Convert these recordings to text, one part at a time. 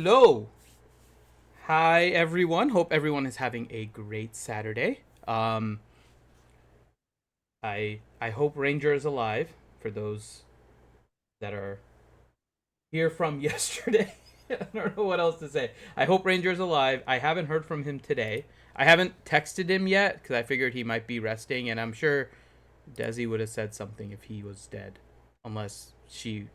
Hello. Hi, everyone. Hope everyone is having a great Saturday. I hope Ranger is alive for those that are here from yesterday. I don't know what else to say. I hope Ranger is alive. I haven't heard from him today. I haven't texted him yet because I figured he might be resting, and I'm sure Desi would have said something if he was dead, unless she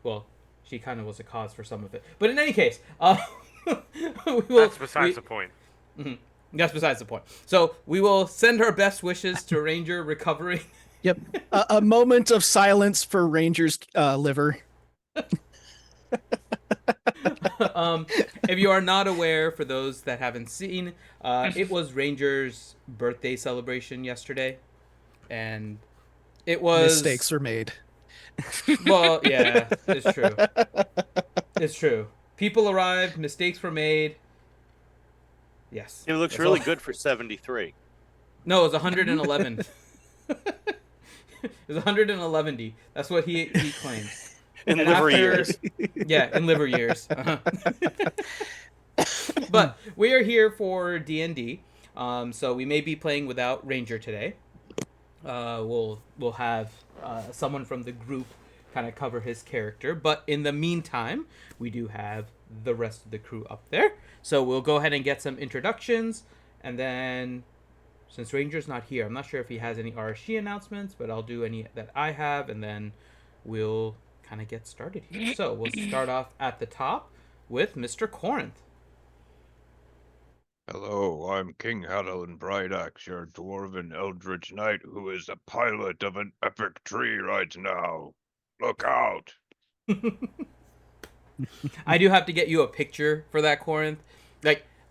kind of was a cause for some of it. But in any case, That's besides the point. Mhm. That's besides the point. So we will send our best wishes to Ranger recovering. Yep. A moment of silence for Ranger's liver. If you are not aware, for those that haven't seen, it was Ranger's birthday celebration yesterday, and it was Mistakes were made. Well, yeah, it's true. It's true. People arrived, mistakes were made. Yes. It looks That's really all. good for 73. No, it was 111. It was 111. That's what he claims. In And liver after- years. Yeah, in liver years. Uh-huh. But we are here for D&D. So we may be playing without Ranger today. We'll have someone from the group kind of cover his character. But in the meantime, we do have the rest of the crew up there. So we'll go ahead and get some introductions. And then, since Ranger's not here, I'm not sure if he has any RSG announcements, but I'll do any that I have. And then we'll kind of get started here. So we'll start off at the top with Mr. Corinth. Hello, I'm King Halloween Brightaxe, your Dwarven Eldritch Knight who is the pilot of an epic tree right now. Look out! I do have to get you a picture for that, Corinth.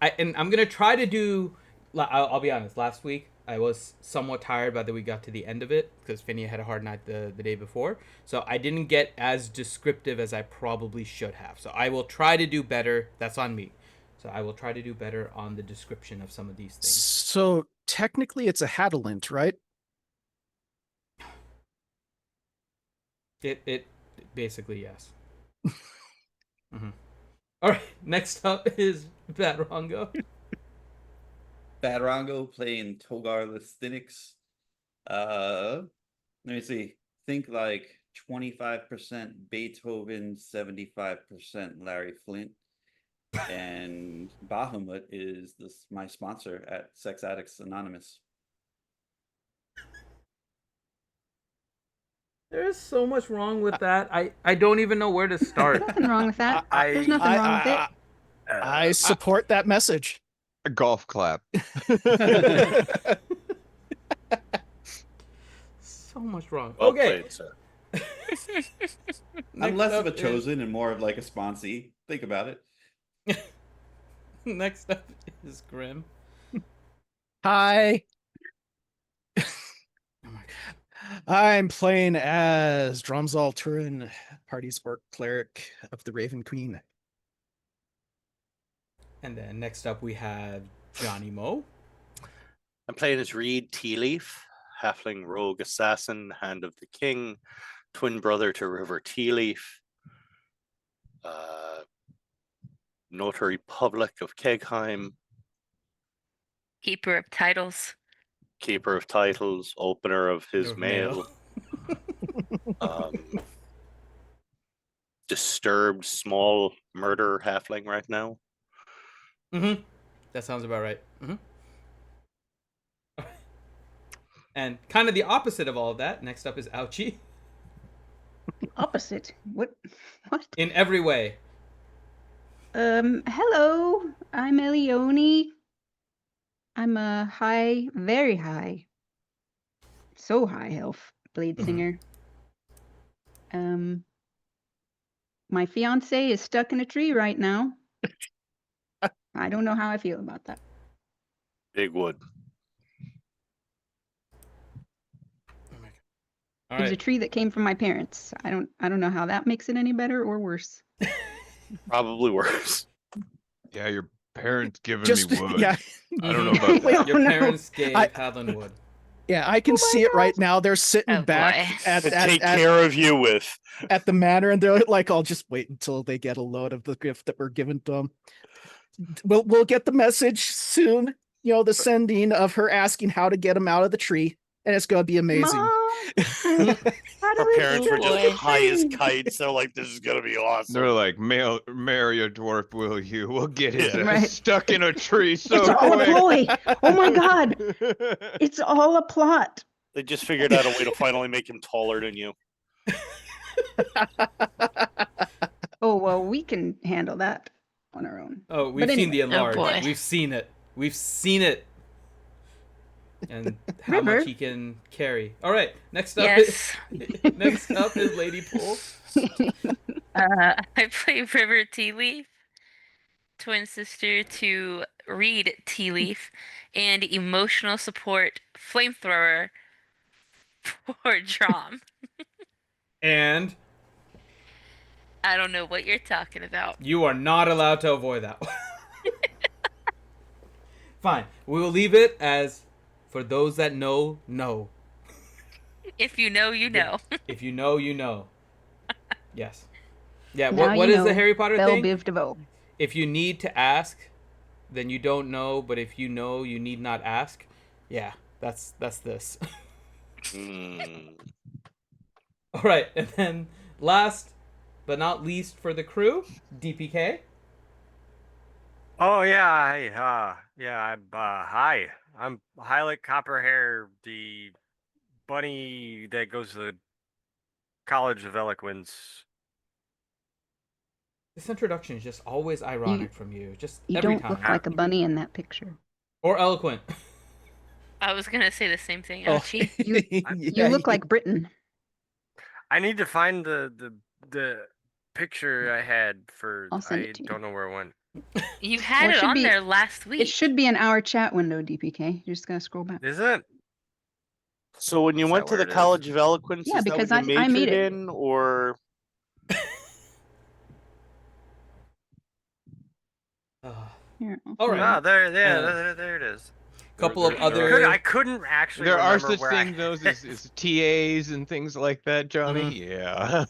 I'm gonna try to do. I'll be honest. Last week I was somewhat tired by the we got to the end of it because Finney had a hard night the day before, so I didn't get as descriptive as I probably should have. So I will try to do better. That's on me. So I will try to do better on the description of some of these things. So technically it's a Hadalint, right? It basically yes. Mm-hmm. All right. Next up is Badrongo. Badrongo playing Togar Listhinix. Let me see. Think like 25% Beethoven, 75% Larry Flint. And Bahamut is my sponsor at Sex Addicts Anonymous. There's so much wrong with that. I don't even know where to start. Nothing wrong with that. There's nothing wrong with it. I support that message. A golf clap. So much wrong. Well Okay. played, sir. I'm Next less of up a chosen and more of like a sponsee. Think about it. Next up is Grim. Hi. Oh my God. I'm playing as Dromzal Turin, Party's Orc Cleric of the Raven Queen. And then next up we have Johnny Moe. I'm playing as Reed Tealeaf, Halfling Rogue Assassin, Hand of the King, twin brother to River Tealeaf, Notary Public of Kegheim, Keeper of titles. Keeper of Titles, Opener of his Of mail, Disturbed Small Murder Halfling right now. Mm-hmm. That sounds about right. Mm-hmm. And kind of the opposite of all of that. Next up is Ouchie. Opposite. What? What? In every way. Hello. I'm Elione. I'm a high, very high, so high elf blade Mhm. singer. My fiance is stuck in a tree right now. I don't know how I feel about that. Big Wood. Oh my God. All It was a right. tree that came from my parents. I don't know how that makes it any better or worse. Probably worse. Yeah, your parents giving Just me wood. yeah. I don't know about Wait, that. Your Oh, no. parents gave I- Hadlin wood. Yeah, I can see it right now. They're sitting Oh, back boy. at, To at, take at, care of you with. at the manor, and they're like, "I'll just wait until they get a load of the gift that we're giving to them." We'll get the message soon. The sending of her asking how to get him out of the tree, and it's gonna be amazing. Mom, how do Her we parents do were just boy. high as kites. They're like, this is gonna be awesome. They're like, marry a dwarf, will you? We'll get his Yeah. ass Right. stuck in a tree so It's all a quick. ploy. Oh my God. It's all a plot. They just figured out a way to finally make him taller than you. Oh, well, we can handle that on our own. Oh, we've But seen the anyway. enlarge. boy. We've seen it. We've seen it. And how River. much he can carry. All right, next up Yes. next up is Lady Pool. I play River Tea Leaf, twin sister to Reed Tea Leaf, and emotional support flamethrower for Drom. And I don't know what you're talking about. you are not allowed to avoid that one. Fine. We will leave it as for those that know. If you know, you know. If you know, you know. Yes. Yeah, Now what you is the know. Harry Potter Belle thing? Biv DeVoe. If you need to ask, then you don't know, but if you know, you need not ask. Yeah, that's this. Mm. All right, and then last but not least for the crew, DPK. Oh yeah, hi. I'm Hylic Copperhair, the bunny that goes to the College of Eloquence. This introduction is just always ironic from you, just You every don't time. look like a bunny in that picture. Or eloquent. I was gonna say the same thing. Oh, Ouchie. You look like Britain. I need to find the picture I had for. I'll send I it to you. don't know where it went. You had Well, it it should on be- there last It week. should be in our chat window, DPK. You're just gonna scroll back. Is it? So when you Is went that to where the it is? College of Eloquence, Yeah, is that because what you I made majored it. in, or Here, I'll All send right. Ah, there, yeah, Uh, there it is. Couple of I other. couldn't actually. There are remember such where things, those as TAs and things like that, Johnny. Yeah.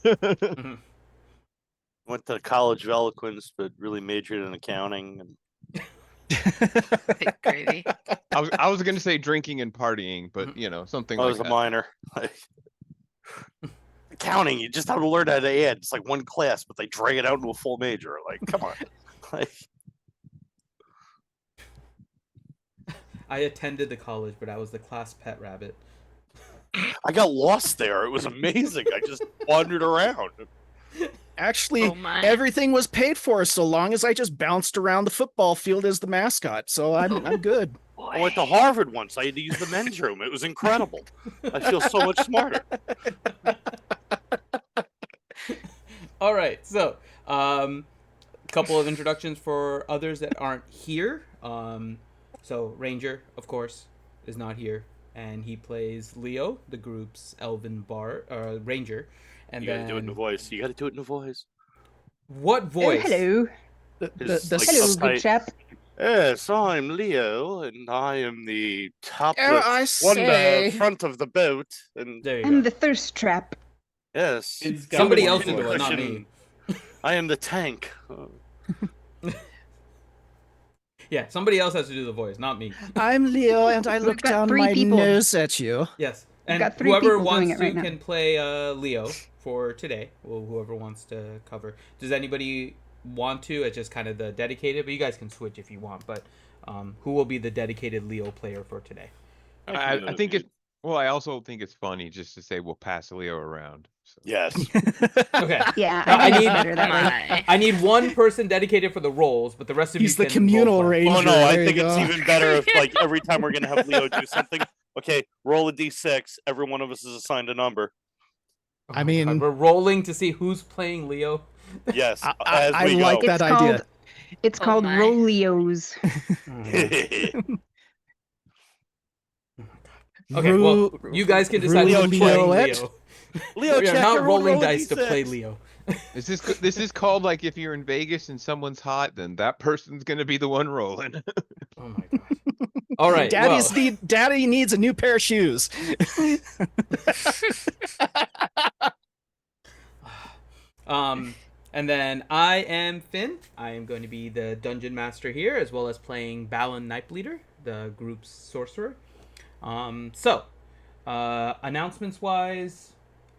went to the College of Eloquence, but really majored in accounting? And Big gravy. I was gonna say drinking and partying, but something I like was a that. minor. Like, accounting, you just have to learn how to add. It's like one class, but they drag it out into a full major. Like, come on. Like, I attended the college, but I was the class pet rabbit. I got lost there. It was amazing. I just wandered around. Actually, Oh my. everything was paid for so long as I just bounced around the football field as the mascot. So I'm good. I went to Harvard once. I had to use the men's room. It was incredible. I feel so much smarter. All right, so couple of introductions for others that aren't here. So Ranger, of course, is not here, and he plays Leo, the group's elven ranger. And You gotta then do it in a voice. You gotta do it in a voice. what Oh, voice? hello. It's like Hello, uptight. good chap. Yes, I'm Leo, and I am the topless I one say. front of the boat. And There you I'm go. the thirst trap. yes, It's got Somebody one else voice. did it, not me. I am the tank. Yeah, somebody else has to do the voice, not me. I'm Leo, and I We've look got down 3 my people. nose at you. Yes, We've and got 3 whoever people doing wants it right to now. can play Leo for today. Well, whoever wants to cover. Does anybody want to? It's just kind of the dedicated, but you guys can switch if you want. But who will be the dedicated Leo player for today? I think it. Well, I also think it's funny just to say we'll pass Leo around. So. Yes. Okay. Yeah, No, I think I it's need- better that way. My. I need one person dedicated for the roles, but the rest of He's you the can communal role play. ranger. Oh no, There I you think it's go. even better if like every time we're gonna have Leo do something. Okay, roll a d6. Every one of us is assigned a number. Oh I my mean- God, we're rolling to see who's playing Leo. Yes, I as we like go. that idea. It's Oh called my. Roleos. Okay, well, Ru- you guys can decide Leo who's playing Leoette? Leo. Leo, We are check not everyone rolling roll a dice to D6. play Leo. This is called like if you're in Vegas and someone's hot, then that person's gonna be the one rolling. Oh my god. All right. Daddy needs a new pair of shoes. And then I am Finn. I am going to be the dungeon master here, as well as playing Balin Nightbleeder, the group's sorcerer. Announcements wise,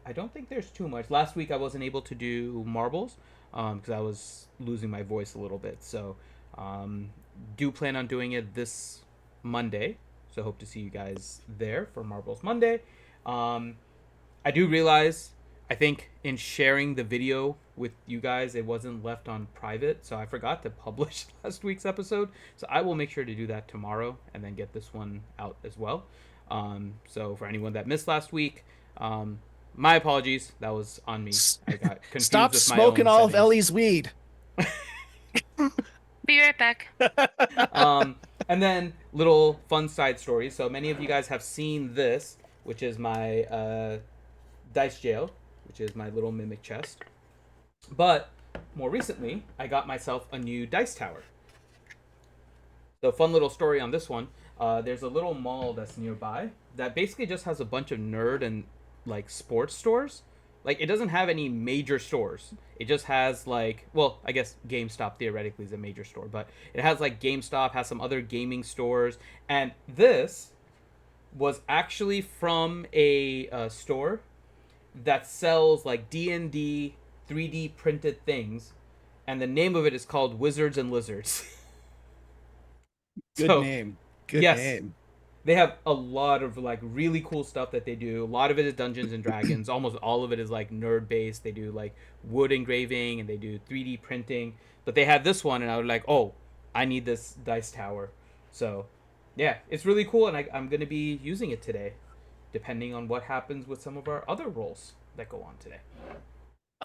I don't think there's too much. Last week I wasn't able to do marbles because I was losing my voice a little bit. So do plan on doing it this Monday. So hope to see you guys there for Marbles Monday. I do realize, I think in sharing the video with you guys, it wasn't left on private, so I forgot to publish last week's episode. So I will make sure to do that tomorrow and then get this one out as well. So for anyone that missed last week, my apologies. That was on me. I got confused. Stop with my smoking own all of settings. Ellie's weed. Be right back. And then little fun side stories. So many of you guys have seen this, which is my dice jail, which is my little mimic chest. But more recently, I got myself a new dice tower. So fun little story on this one. There's a little mall that's nearby that basically just has a bunch of nerd and like sports stores. Like it doesn't have any major stores. It just has like, well, I guess GameStop theoretically is a major store, but it has like GameStop, has some other gaming stores, and this was actually from a store that sells like D&D 3D printed things, and the name of it is called Wizards and Lizards. Good name. Good name. They have a lot of like really cool stuff that they do. A lot of it is Dungeons and Dragons. Almost all of it is like nerd based. They do like wood engraving and they do 3D printing. But they had this one, and I was like, oh, I need this dice tower. So yeah, it's really cool, and I'm gonna be using it today, depending on what happens with some of our other rolls that go on today.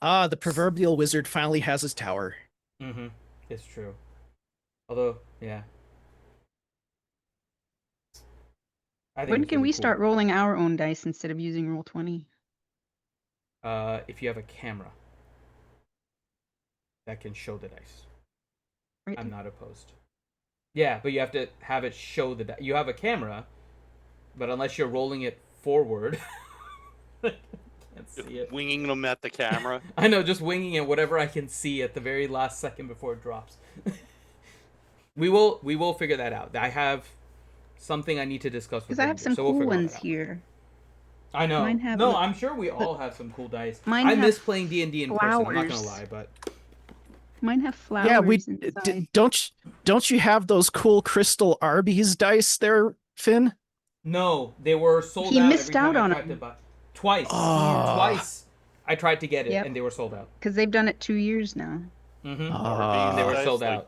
The proverbial wizard finally has his tower. Mm-hmm. It's true. Although, yeah. When can we start rolling our own dice instead of using Roll20? If you have a camera that can show the dice. Right. I'm not opposed. Yeah, but you have to have it show the dice. You have a camera, but unless you're rolling it forward, I can't see it. Winging them at the camera. I know, just winging it, whatever I can see at the very last second before it drops. We will figure that out. I have something I need to discuss with Because I have Ranger, some so we'll cool figure ones that out. here. I know. Mine have No, the- I'm sure we all have some cool dice. Mine I have miss playing D&D in person. I'm not gonna flowers. lie, but Mine have flowers. Yeah, inside. don't you have those cool crystal Arby's dice there, Finn? no, they were sold He out. missed every time out I on tried them. to buy. Twice. Oh. Twice. I tried to get it, Yep. and they were sold out. Because they've done it 2 years now. Mm-hmm. Ah. They were Dice, sold like- out.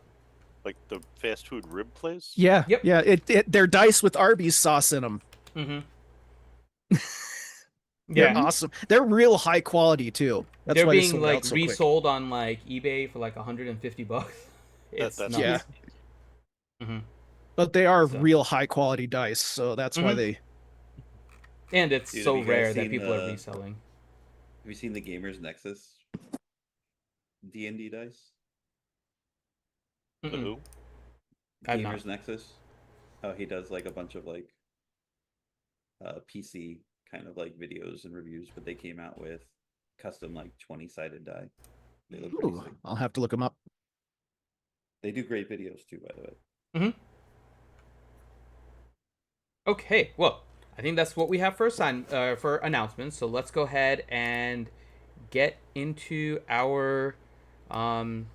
Like the fast food rib place? Yeah, Yep. yeah. They're dice with Arby's sauce in them. Mm-hmm. They're Yeah. awesome. They're real high quality too. That's They're why they being sold like out so quick. resold on like eBay for like $150. It's that's nuts. Yeah. Mm-hmm. But they are So. real high quality dice, so that's why Mhm. they. And it's Dude, so have you guys rare that seen people are the- reselling. Have you seen the Gamers Nexus D&D dice? The Mm-mm. who? I've not. Gamers Nexus. How he does like a bunch of like PC kind of like videos and reviews, but they came out with custom like 20-sided die. They look pretty Ooh, sick. I'll have to look them up. They do great videos too, by the way. Okay, well, I think that's what we have for for announcements. So let's go ahead and get into our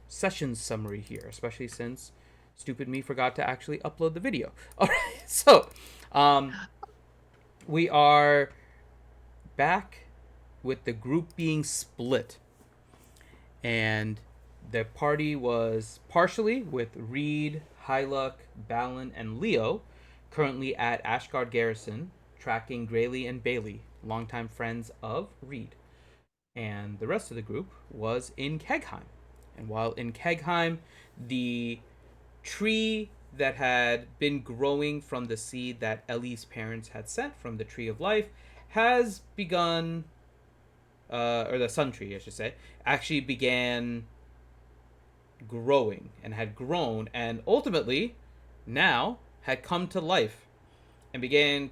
session summary here, especially since stupid me forgot to actually upload the video. All right, so we are back with the group being split, and the party was partially with Reed, Hyluck, Balin, and Leo, currently at Ashgard Garrison, tracking Grayley and Bailey, longtime friends of Reed. And the rest of the group was in Kegheim. And while in Kegheim, the tree that had been growing from the seed that Ellie's parents had sent from the Tree of Life has begun or the sun tree, I should say, actually began growing and had grown, and ultimately now had come to life and began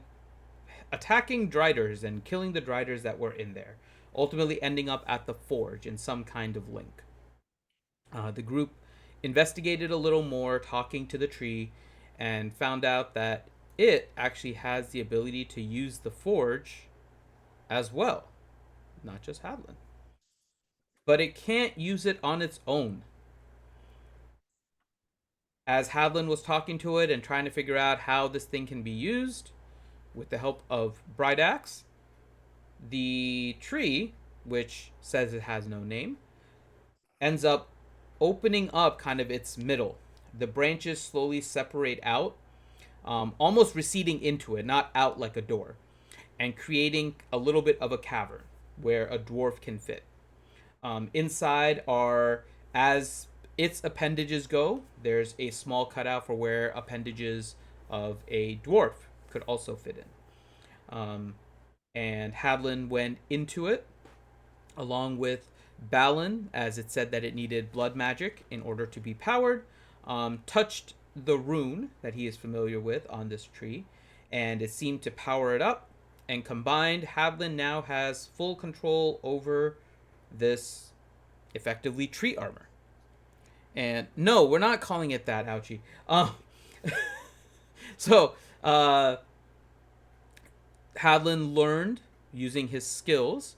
attacking driders and killing the driders that were in there, ultimately ending up at the forge in some kind of link. The group investigated a little more, talking to the tree, and found out that it actually has the ability to use the forge as well, not just Hadlin. But it can't use it on its own. As Hadlin was talking to it and trying to figure out how this thing can be used, with the help of Bridax, the tree, which says it has no name, ends up opening up kind of its middle. The branches slowly separate out, almost receding into it, not out like a door, and creating a little bit of a cavern where a dwarf can fit. Inside are, as its appendages go, there's a small cutout for where appendages of a dwarf could also fit in. And Hadlin went into it along with Balin, as it said that it needed blood magic in order to be powered, touched the rune that he is familiar with on this tree, and it seemed to power it up. And combined, Hadlin now has full control over this effectively tree armor. And no, we're not calling it that, ouchie. So, Hadlin learned, using his skills,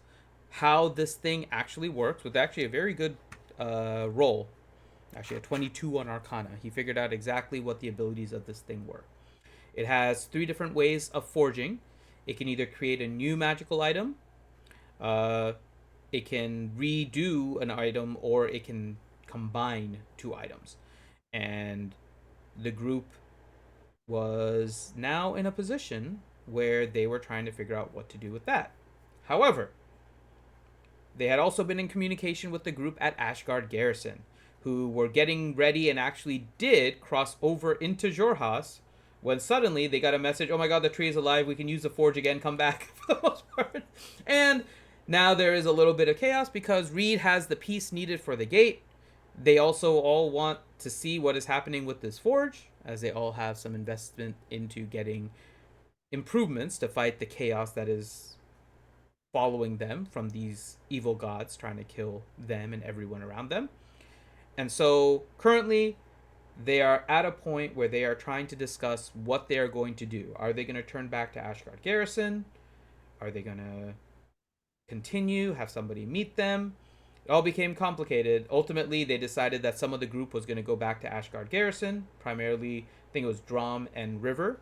how this thing actually works, with actually a very good roll. Actually, a 22 on Arcana. He figured out exactly what the abilities of this thing were. It has 3 different ways of forging. It can either create a new magical item, it can redo an item, or it can combine 2 items. And the group was now in a position where they were trying to figure out what to do with that. However, they had also been in communication with the group at Ashgard Garrison, who were getting ready and actually did cross over into Jorhas, when suddenly they got a message, oh my god, the tree is alive, we can use the forge again, come back, for the most part. And now there is a little bit of chaos because Reed has the piece needed for the gate. They also all want to see what is happening with this forge, as they all have some investment into getting improvements to fight the chaos that is following them from these evil gods trying to kill them and everyone around them. And so currently they are at a point where they are trying to discuss what they are going to do. Are they going to turn back to Ashgard Garrison? Are they going to continue, have somebody meet them? It all became complicated. Ultimately, they decided that some of the group was going to go back to Ashgard Garrison, primarily, I think it was Drom and River.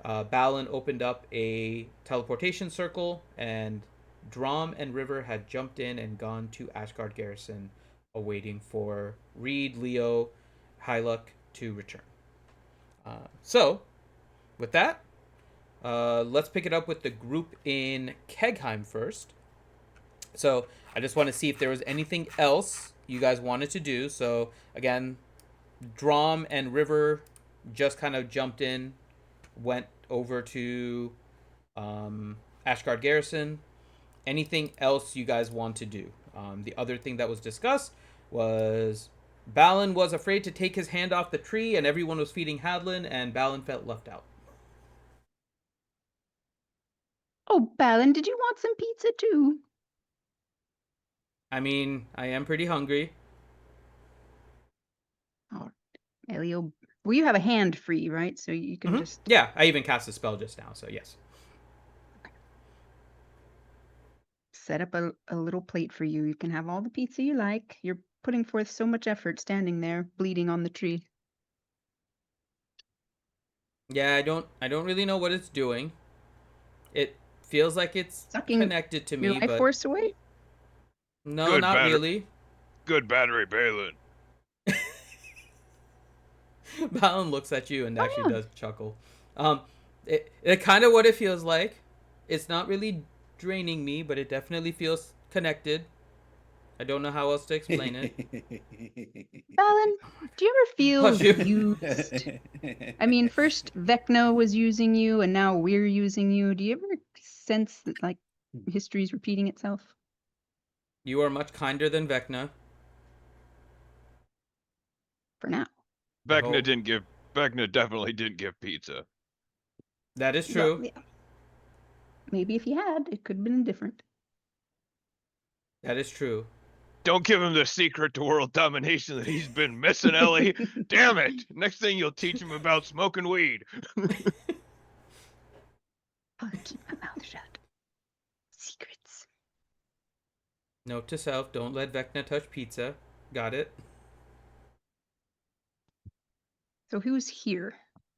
Balin opened up a teleportation circle, and Drom and River had jumped in and gone to Ashgard Garrison, awaiting for Reed, Leo, Hyluck to return. So, with that, let's pick it up with the group in Kegheim first. So, I just want to see if there was anything else you guys wanted to do. So, again, Drom and River just kind of jumped in, went over to Ashgard Garrison. Anything else you guys want to do? The other thing that was discussed was Balin was afraid to take his hand off the tree, and everyone was feeding Hadlin, and Balin felt left out. Oh, Balin, did you want some pizza too? I mean, I am pretty hungry. Oh, Elio, well, you have a hand free, right? So you can just... Yeah, I even cast a spell just now, so yes. Set up a little plate for you. You can have all the pizza you like. You're putting forth so much effort standing there, bleeding on the tree. Yeah, I don't really know what it's doing. It feels like it's Sucking connected to your me, life but force away? no, Good not batter- really. Good battery, Balin. Balin looks at you and actually yeah. does chuckle. It kind of what it feels like. It's not really draining me, but it definitely feels connected. I don't know how else to explain it. Balin, do you ever feel Hush you. used? I mean, first Vecna was using you, and now we're using you. Do you ever sense that, like, history's repeating itself? You are much kinder than Vecna. For now. I Vecna hope. didn't give. Vecna definitely didn't give pizza. That is Well, true. yeah. Maybe if he had, it could have been different. That is true. Don't give him the secret to world domination that he's been missing, Ellie. Damn it! Next thing you'll teach him about smoking weed. I'll keep my mouth shut. Secrets. Note to self: don't let Vecna touch pizza. Got it. So who's here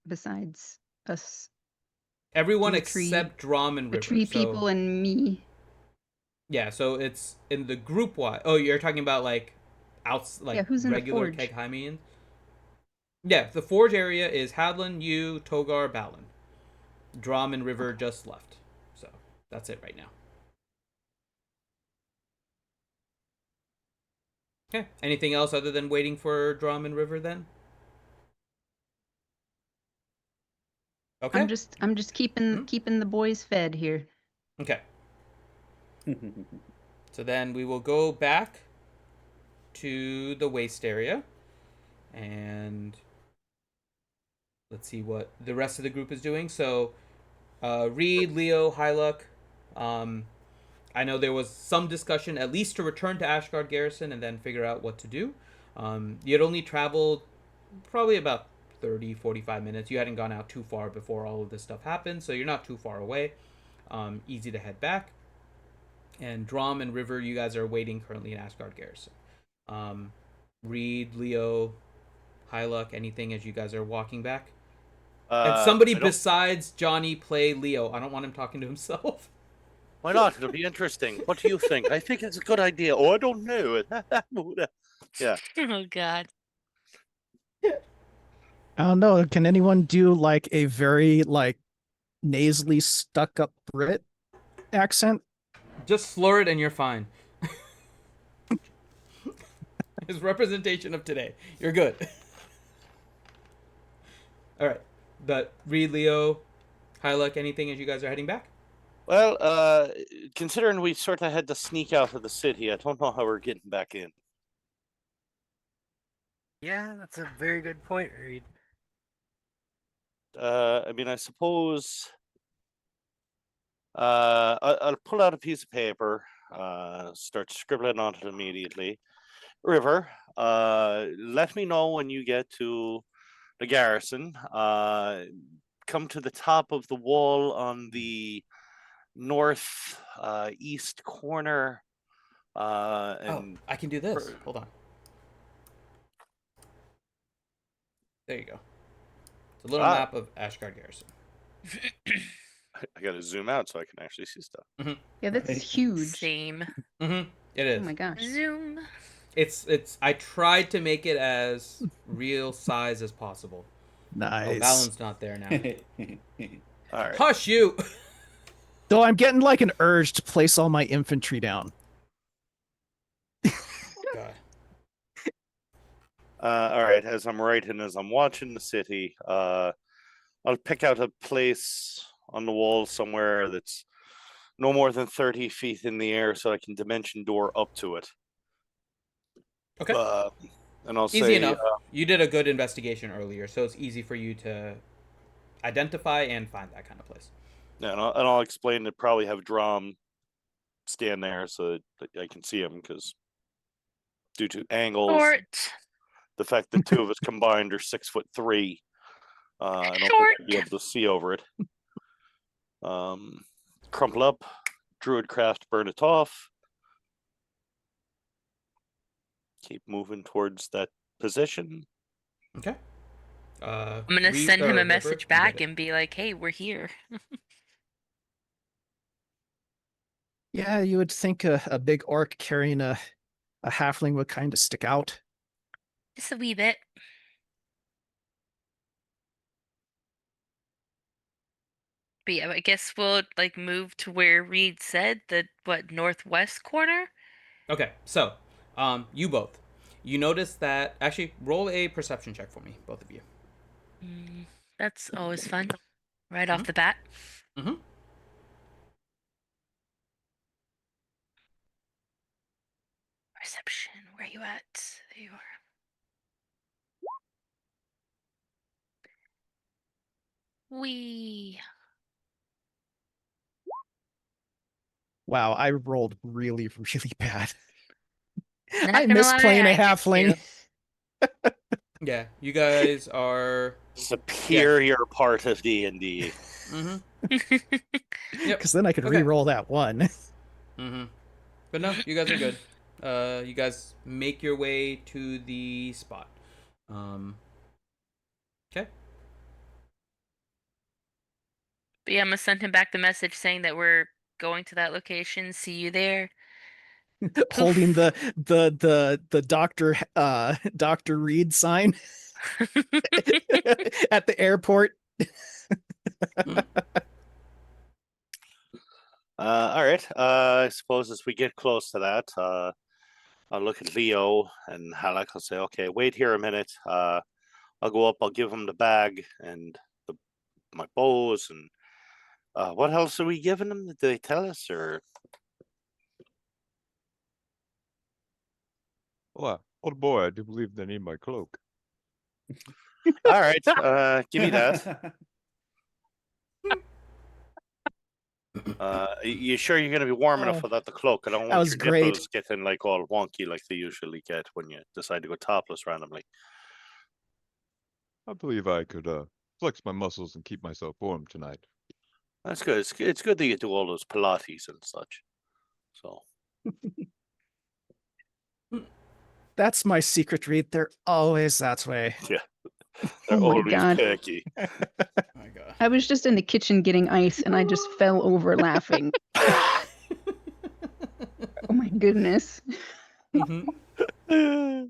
besides us? Everyone The tree- except Drom and The River. tree So people and me. yeah, so it's in the group wide. Oh, you're talking about like Yeah, who's in the regular forge? Kegheimians? Yeah, the forge area is Hadlin, you, Togar, Balin. Drom and River just left. So that's it right now. Okay. Anything else other than waiting for Drom and River then? Okay. I'm just keeping the boys fed here. Okay. So then we will go back to the waste area and let's see what the rest of the group is doing. So Reed, Leo, Hyluck. I know there was some discussion, at least to return to Ashgard Garrison and then figure out what to do. You had only traveled probably about 30, 45 minutes. You hadn't gone out too far before all of this stuff happened, so you're not too far away. Easy to head back. And Drom and River, you guys are waiting currently in Ashgard Garrison. Reed, Leo, Hyluck, anything as you guys are walking back? And somebody besides Johnny play Leo. I don't want him talking to himself. Why not? It'll be interesting. What do you think? I think it's a good idea. Oh, I don't know. Yeah. Oh God. I don't know. Can anyone do like a very like nasally stuck up Brit accent? Just slur it and you're fine. His representation of today. You're good. All right. But Reed, Leo, Hyluck, anything as you guys are heading back? Well, considering we sort of had to sneak out of the city, I don't know how we're getting back in. Yeah, that's a very good point, Reed. I mean, I suppose I'll pull out a piece of paper, start scribbling on it immediately. River, let me know when you get to the garrison. Come to the top of the wall on the north east corner. And I can do this. Hold on. There you go. It's a little map of Ashgard Garrison. I gotta zoom out so I can actually see stuff. Yeah, that's Right. huge. Same. It is. Oh my gosh. Zoom. It's. I tried to make it as real size as possible. Oh, Nice. Balin's not there now. All right. Hush you! Though I'm getting like an urge to place all my infantry down. God. All right. As I'm writing, as I'm watching the city, I'll pick out a place on the wall somewhere that's no more than 30 feet in the air, so I can dimension door up to it. Okay. And I'll Easy say, enough. You did a good investigation earlier, so it's easy for you to identify and find that kind of place. yeah, and I'll explain that probably have Drum stand there so that I can see him because due to angles, Short. the fact that two of us combined are 6'3", I don't think I'd be able to see over it. Crumple up, Druidcraft, burn it off. Keep moving towards that position. Okay. I'm gonna send him a message back and be like, "Hey, we're here." Yeah, you would think a big orc carrying a halfling would kind of stick out. Just a wee bit. But yeah, I guess we'll like move to where Reed said, the northwest corner. Okay, so you both. You notice that actually roll a perception check for me, both of you. That's always fun. Right off the bat. Reception. Where are you at? There you are. Wee. Wow, I rolled really, really bad. Not I gonna miss lie, playing a I did halfling. too. Yeah, you guys are. Superior part of D&D. Mm-hmm. Yep. Because then I could Okay. re-roll that one. Mm-hmm. But no, you guys are good. You guys make your way to the spot. Okay. But yeah, I'm gonna send him back the message saying that we're going to that location. See you there. Holding Poof. the Dr. Reed sign at the airport. All right. I suppose as we get close to that, I'll look at Leo and Halak. I'll say, okay, wait here a minute. I'll go up. I'll give him the bag and my bows and what else are we giving them? Did they tell us or? Well, old boy, I do believe they need my cloak. All right, give me that. You sure you're gonna be warm enough without the cloak? I don't That want was your great. nipples getting like all wonky like they usually get when you decide to go topless randomly. I believe I could flex my muscles and keep myself warm tonight. That's good. It's good that you do all those Pilates and such. So That's my secret, Reed. They're always that way. yeah, Oh they're my always God. picky. Oh my god. I was just in the kitchen getting ice and I just fell over laughing. Oh my goodness. Mm-hmm.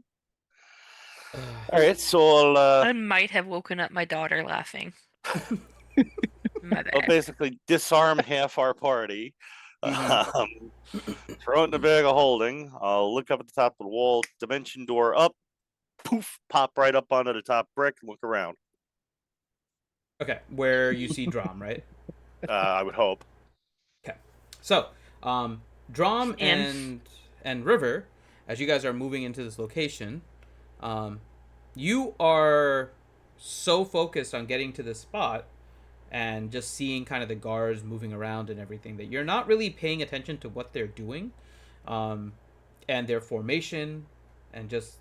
All right, so I might have woken up my daughter laughing. My I'll bad. basically disarm half our party. Mhm. Throw it in a bag of holding. I'll look up at the top of the wall, dimension door up, poof, pop right up onto the top brick and look around. Okay, where you see Drom, right? I would hope. Okay, so Drom And- and River, as you guys are moving into this location, you are so focused on getting to this spot and just seeing kind of the guards moving around and everything that you're not really paying attention to what they're doing, and their formation, and just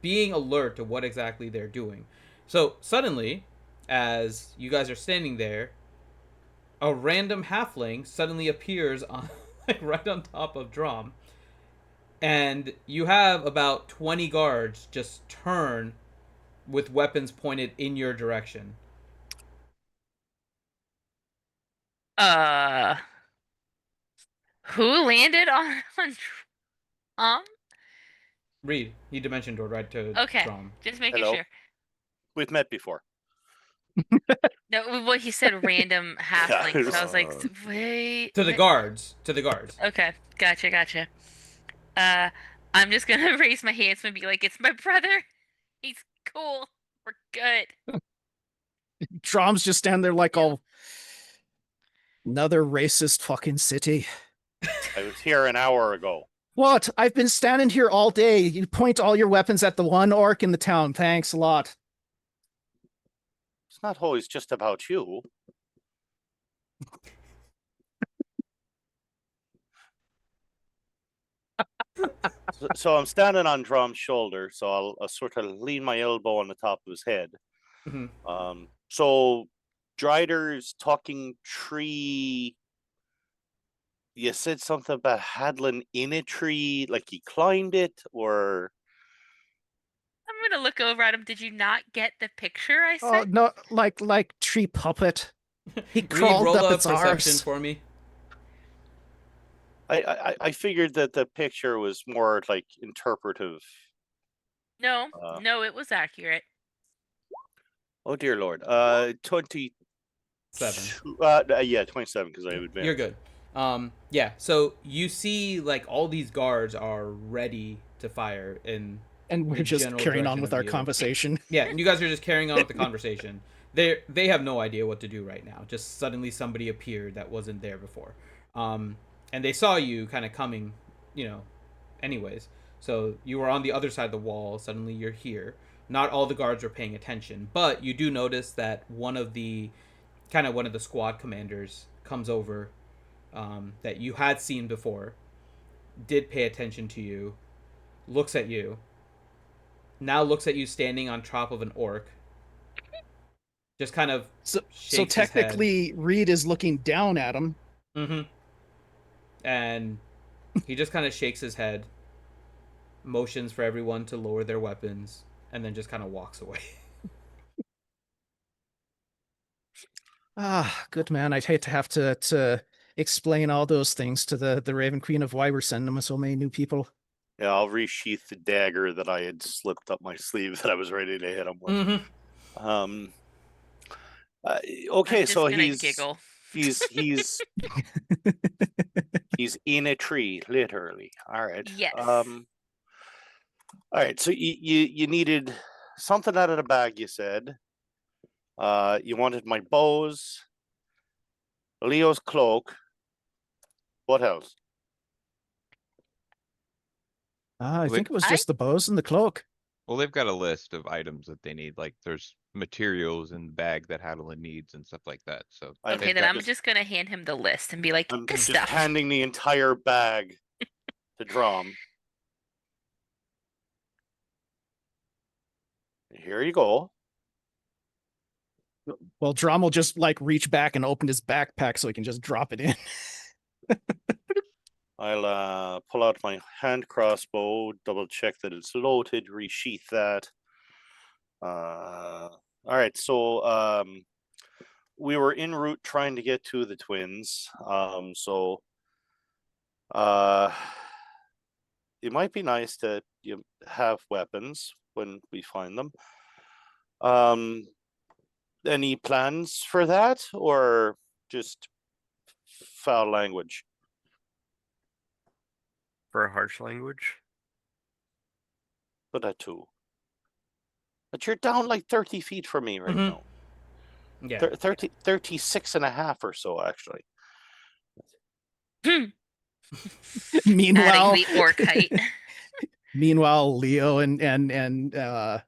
being alert to what exactly they're doing. So suddenly, as you guys are standing there, a random halfling suddenly appears on like right on top of Drom, and you have about 20 guards just turn with weapons pointed in your direction. Who landed on um? Reed, he dimension door right to Okay, Drom. just making Hello. sure. We've met before. No, well, he said random halfling, so I was like, Uh, wait. To the guards. To the guards. Okay, gotcha. Uh, I'm just gonna raise my hands and be like, it's my brother. He's cool. We're good. Drom's just standing there like all another racist fucking city. I was here an hour ago. What? I've been standing here all day. You point all your weapons at the one orc in the town. Thanks a lot. It's not always just about you. So I'm standing on Drum's shoulder, so I'll sort of lean my elbow on the top of his head. Mm-hmm. So Drider's talking tree. You said something about Hadlin in a tree, like he climbed it, or I'm gonna look over at him. Did you not get the picture I Oh sent? no, like tree puppet. He Reed, crawled roll up a its perception arse. for me. I figured that the picture was more like interpretive. No, Uh, no, it was accurate. Oh dear lord. 20. 7. Yeah, 27 because I have advanced. You're good. Yeah, so you see like all these guards are ready to fire in And we're the just general carrying on direction with of our you. conversation. Yeah, and you guys are just carrying on with the conversation. They have no idea what to do right now. Just suddenly somebody appeared that wasn't there before. And they saw you kind of coming, anyways. So you were on the other side of the wall. Suddenly you're here. Not all the guards are paying attention, but you do notice that one of the squad commanders comes over, that you had seen before, did pay attention to you, looks at you, now looks at you standing on top of an orc, just kind of So shakes technically, Reed is looking down at him. his head. And he just kind of shakes his head, motions for everyone to lower their weapons, and then just kind of walks away. Good man. I'd hate to have to explain all those things to the Raven Queen of why we're sending them so many new people. Yeah, I'll resheath the dagger that I had slipped up my sleeve that I was ready to hit him with. Okay, I'm just so gonna giggle. he's in a tree, literally. All right. Yes. All right. So you needed something out of the bag. You said. You wanted my bows, Leo's cloak. What else? I think it was just the bows and the cloak. Well, they've got a list of items that they need. Like there's materials in the bag that Hadlin needs and stuff like that. So Okay, then I'm just gonna hand him the list and be like, I'm this just stuff. handing the entire bag to Drum. Here you go. Well, Drum will just like reach back and open his backpack so he can just drop it in. I'll pull out my hand crossbow, double check that it's loaded, resheath that. All right, so we were en route trying to get to the twins. So it might be nice to have weapons when we find them. Any plans for that, or just foul language? For a harsh language? But that too. But you're down like 30 feet from me right now. Yeah. 36 and a half or so, actually. Meanwhile, Adding the orc height. Meanwhile, Leo and Hylik,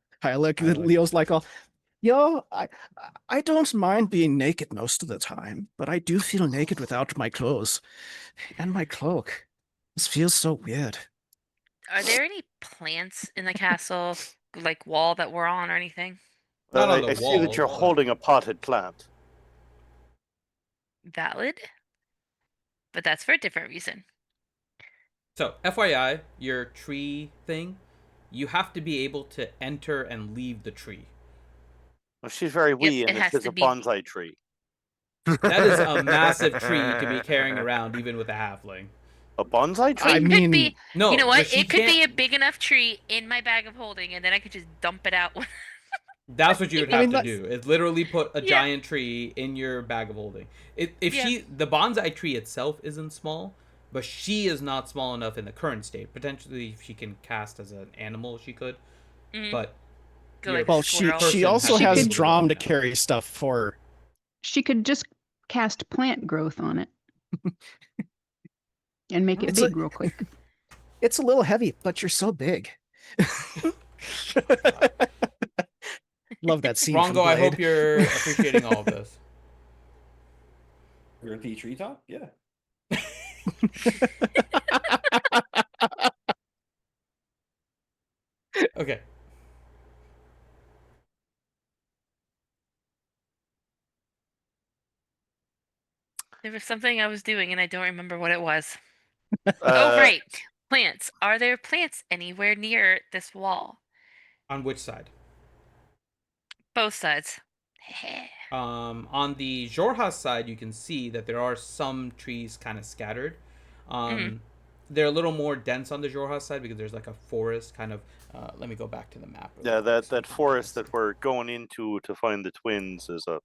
Leo's like, I don't mind being naked most of the time, but I do feel naked without my clothes and my cloak. This feels so weird. Are there any plants in the castle, like wall that we're on or anything? Not on the I see that wall, you're but- holding a potted plant. Valid. But that's for a different reason. So, FYI, your tree thing, you have to be able to enter and leave the tree. Well, she's very wee, it and has it's to a be- bonsai tree. That is a massive tree to be carrying around, even with a halfling. A bonsai tree? I mean, Could be, No, you know but what? she It could be a can't- big enough tree in my bag of holding, and then I could just dump it out. That's what you would I have mean, to that's- do. Is literally put a Yeah. giant tree in your bag of holding. If Yeah. the bonsai tree itself isn't small, but she is not small enough in the current state. Potentially, if she can cast as an animal, she could. Mhm. But Go your like well, squirrel. she person also to be has able to Drum walk to down. carry stuff for her. She could just cast plant growth on it and make it It's big a- real quick. It's a little heavy, but you're so big. Love that scene. from Rongo, I Blade. hope you're appreciating all of this. Girthy treetop? Yeah. Okay. There was something I was doing, and I don't remember what it was. Uh, Oh, right. Plants. Are there plants anywhere near this wall? On which side? Both sides. On the Jorha's side, you can see that there are some trees kind of scattered. They're a little more dense on the Jorha's side because there's like a forest kind of. Let me go back to the map. Yeah, that forest that we're going into to find the twins is a Well,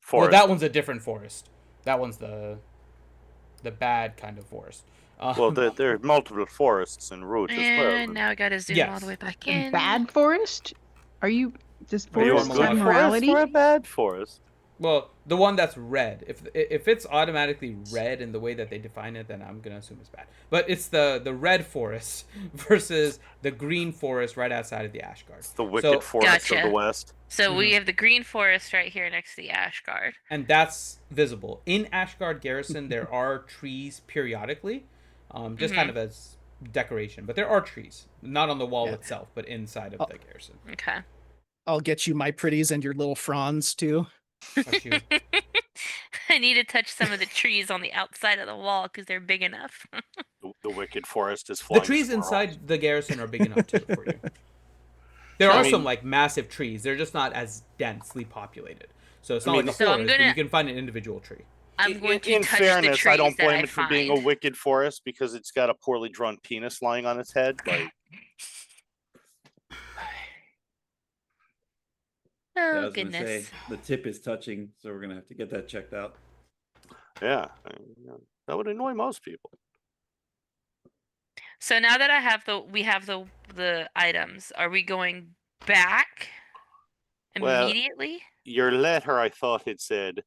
forest. that one's a different forest. That one's the bad kind of forest. Well, there are multiple forests en route as well. And now I gotta zoom all the way back in. Bad forest? Are you? Does Are you a forests good have good morality? forest or a bad forest? Well, the one that's red. If it's automatically red in the way that they define it, then I'm gonna assume it's bad. But it's the red forest versus the green forest right outside of the Ashguard. It's the wicked So forest of the Gotcha. west. So we Mhm. have the green forest right here next to the Ashguard. and that's visible in Ashguard Garrison. There are trees periodically, just kind Mhm. of as decoration. But there are trees, not on the wall Yeah. itself, but inside of Oh. the garrison. Okay. I'll get you my pretties and your little fronds too. Got you. I need to touch some of the trees on the outside of the wall because they're big enough. The wicked forest is The flying. trees squirrels. inside the garrison are big enough too for you. There I are mean- some like massive trees. They're just not as densely populated. So it's I not mean, like a So I'm forest, but gonna- you can find an individual tree. I'm going to in touch the fairness, trees I don't blame that it for being a find. wicked forest because it's got a poorly drawn penis lying on its head. Like, Yeah, I Oh was gonna say goodness. the tip is touching, so we're gonna have to get that checked out. yeah, that would annoy most people. So now that we have the items, are we going back Well, immediately? Your letter, I thought it said,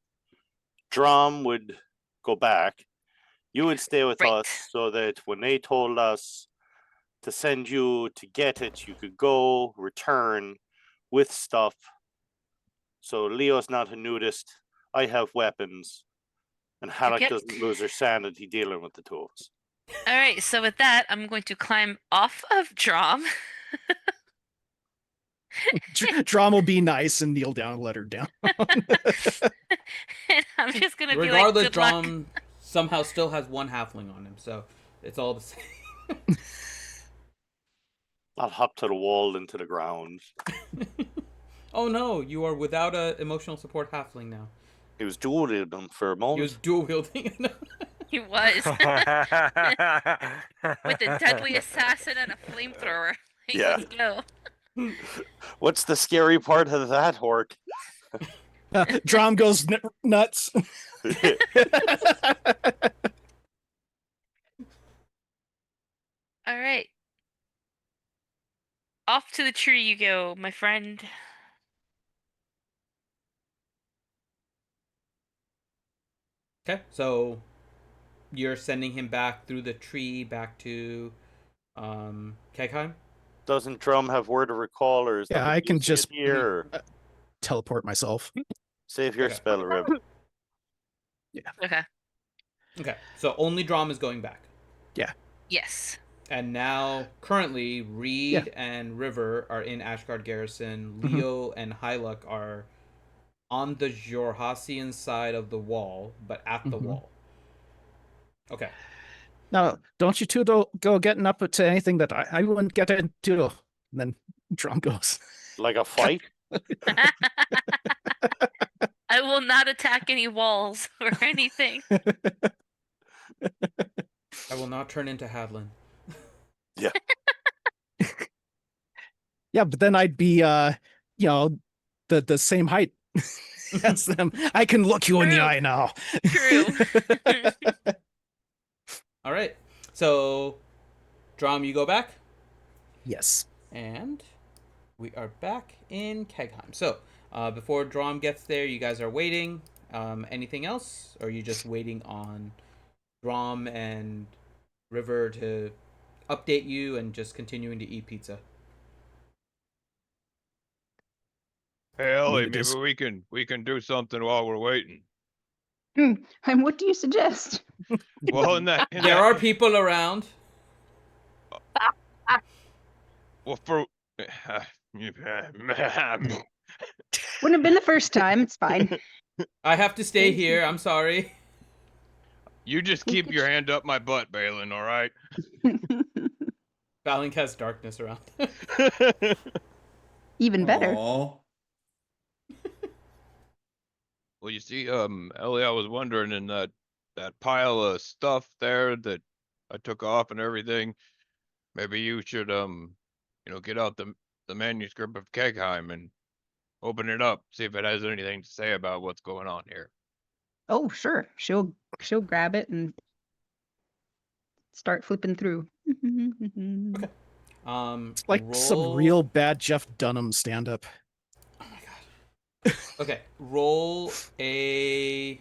Drum would go back. You would stay with Right. us so that when they told us to send you to get it, you could go, return with stuff. So Leo's not a nudist. I have weapons. And Halleck Yep. doesn't lose her sanity dealing with the two of us. All right. So with that, I'm going to climb off of Drom. Drum will be nice and kneel down and let her down. And I'm just gonna be like, Regardless, good luck. Drum somehow still has one halfling on him, so it's all the same. I'll hop to the wall into the ground. Oh no, you are without a emotional support halfling now. He was dueling them for a He moment. was dual wielding. He was with a deadly assassin and a flamethrower. Like, Yeah. let's go. What's the scary part of that, Hork? Drum goes nuts. All right. Off to the tree you go, my friend. Okay, so you're sending him back through the tree back to Kegheim? Doesn't Drum have word of recall, or is Yeah, that I can using it just- here? Or Teleport myself. save your Okay. spell, Rib. Okay. Okay, so only Drum is going back. Yes. And now, currently, Reed and River are in Ashgard Garrison. Mhm. Leo and Hyluck are on the Jorhassian side of the wall, but at the Mhm. wall. Okay. Now, don't you two go getting up to anything that I wouldn't get into. And then Drum goes. Like a fight? I will not attack any walls or anything. I will not turn into Hadlin. Yeah, but then I'd be the same height as them. I can look you in the True. eye now. True. All right. So, Drum, you go back. Yes. And we are back in Kegheim. So, before Drum gets there, you guys are waiting. Anything else? Or are you just waiting on Drum and River to update you and just continuing to eat pizza? Hey Ellie, Maybe maybe this- we can do something while we're waiting. And what do you suggest? Well, in that There are people around. well for Wouldn't have been the first time. It's fine. I have to stay here. I'm sorry. you just keep your hand up my butt, Balin, all right? Balink has darkness around. Even better. Aw. Well, you see, Ellie, I was wondering in that pile of stuff there that I took off and everything, maybe you should get out the manuscript of Kegheim and open it up, see if it has anything to say about what's going on here. Oh, sure. She'll grab it and start flipping through. Okay. It's like some roll- real bad Jeff Dunham stand-up. Oh my god. Okay, roll an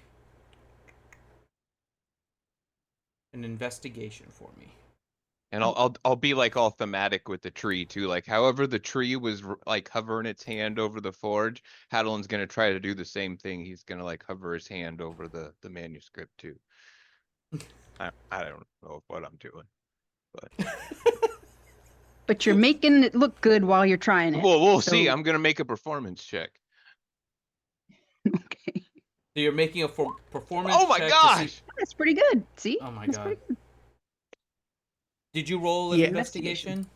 investigation for me. And I'll be like all thematic with the tree too. Like however the tree was like hovering its hand over the forge, Hadelin's gonna try to do the same thing. He's gonna like hover his hand over the manuscript too. I don't know what I'm doing, but But you're making it look good while you're trying it. we'll see. so- I'm gonna make a performance check. Okay. So you're making a performance Oh my check gosh! to see... That's pretty good. See? Oh my That's god. pretty good. Did you roll an Yeah. investigation?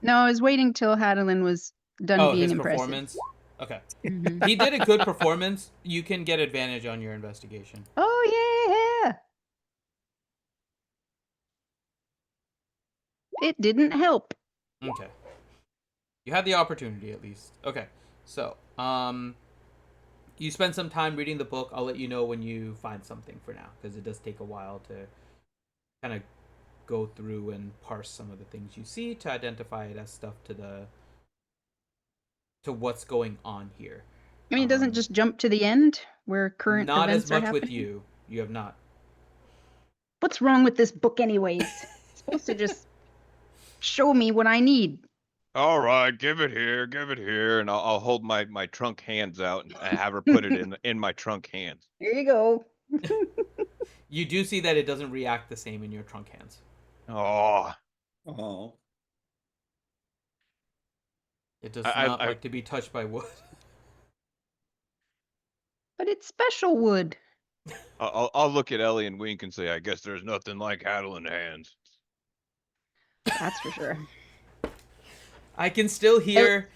No, I was waiting till Hadelin was done Oh, being his impressive. performance? Okay. Mhm. He did a good performance. You can get advantage on your investigation. Oh yeah. It didn't help. Okay. You had the opportunity at least. Okay. So, you spend some time reading the book. I'll let you know when you find something for now, because it does take a while to kind of go through and parse some of the things you see to identify it as stuff to what's going on here. I mean, it doesn't just jump to the end where current Not events as are much happening. with you. You have not. What's wrong with this book, anyways? It's supposed to just show me what I need. All right, give it here, and I'll hold my trunk hands out and have her put it in my trunk hands. Here you go. You do see that it doesn't react the same in your trunk hands. Oh, Oh, It does I- not I- like to be touched by wood. But it's special wood. I'll look at Ellie and wink and say, I guess there's nothing like Hadelin hands. That's for sure. I can still hear.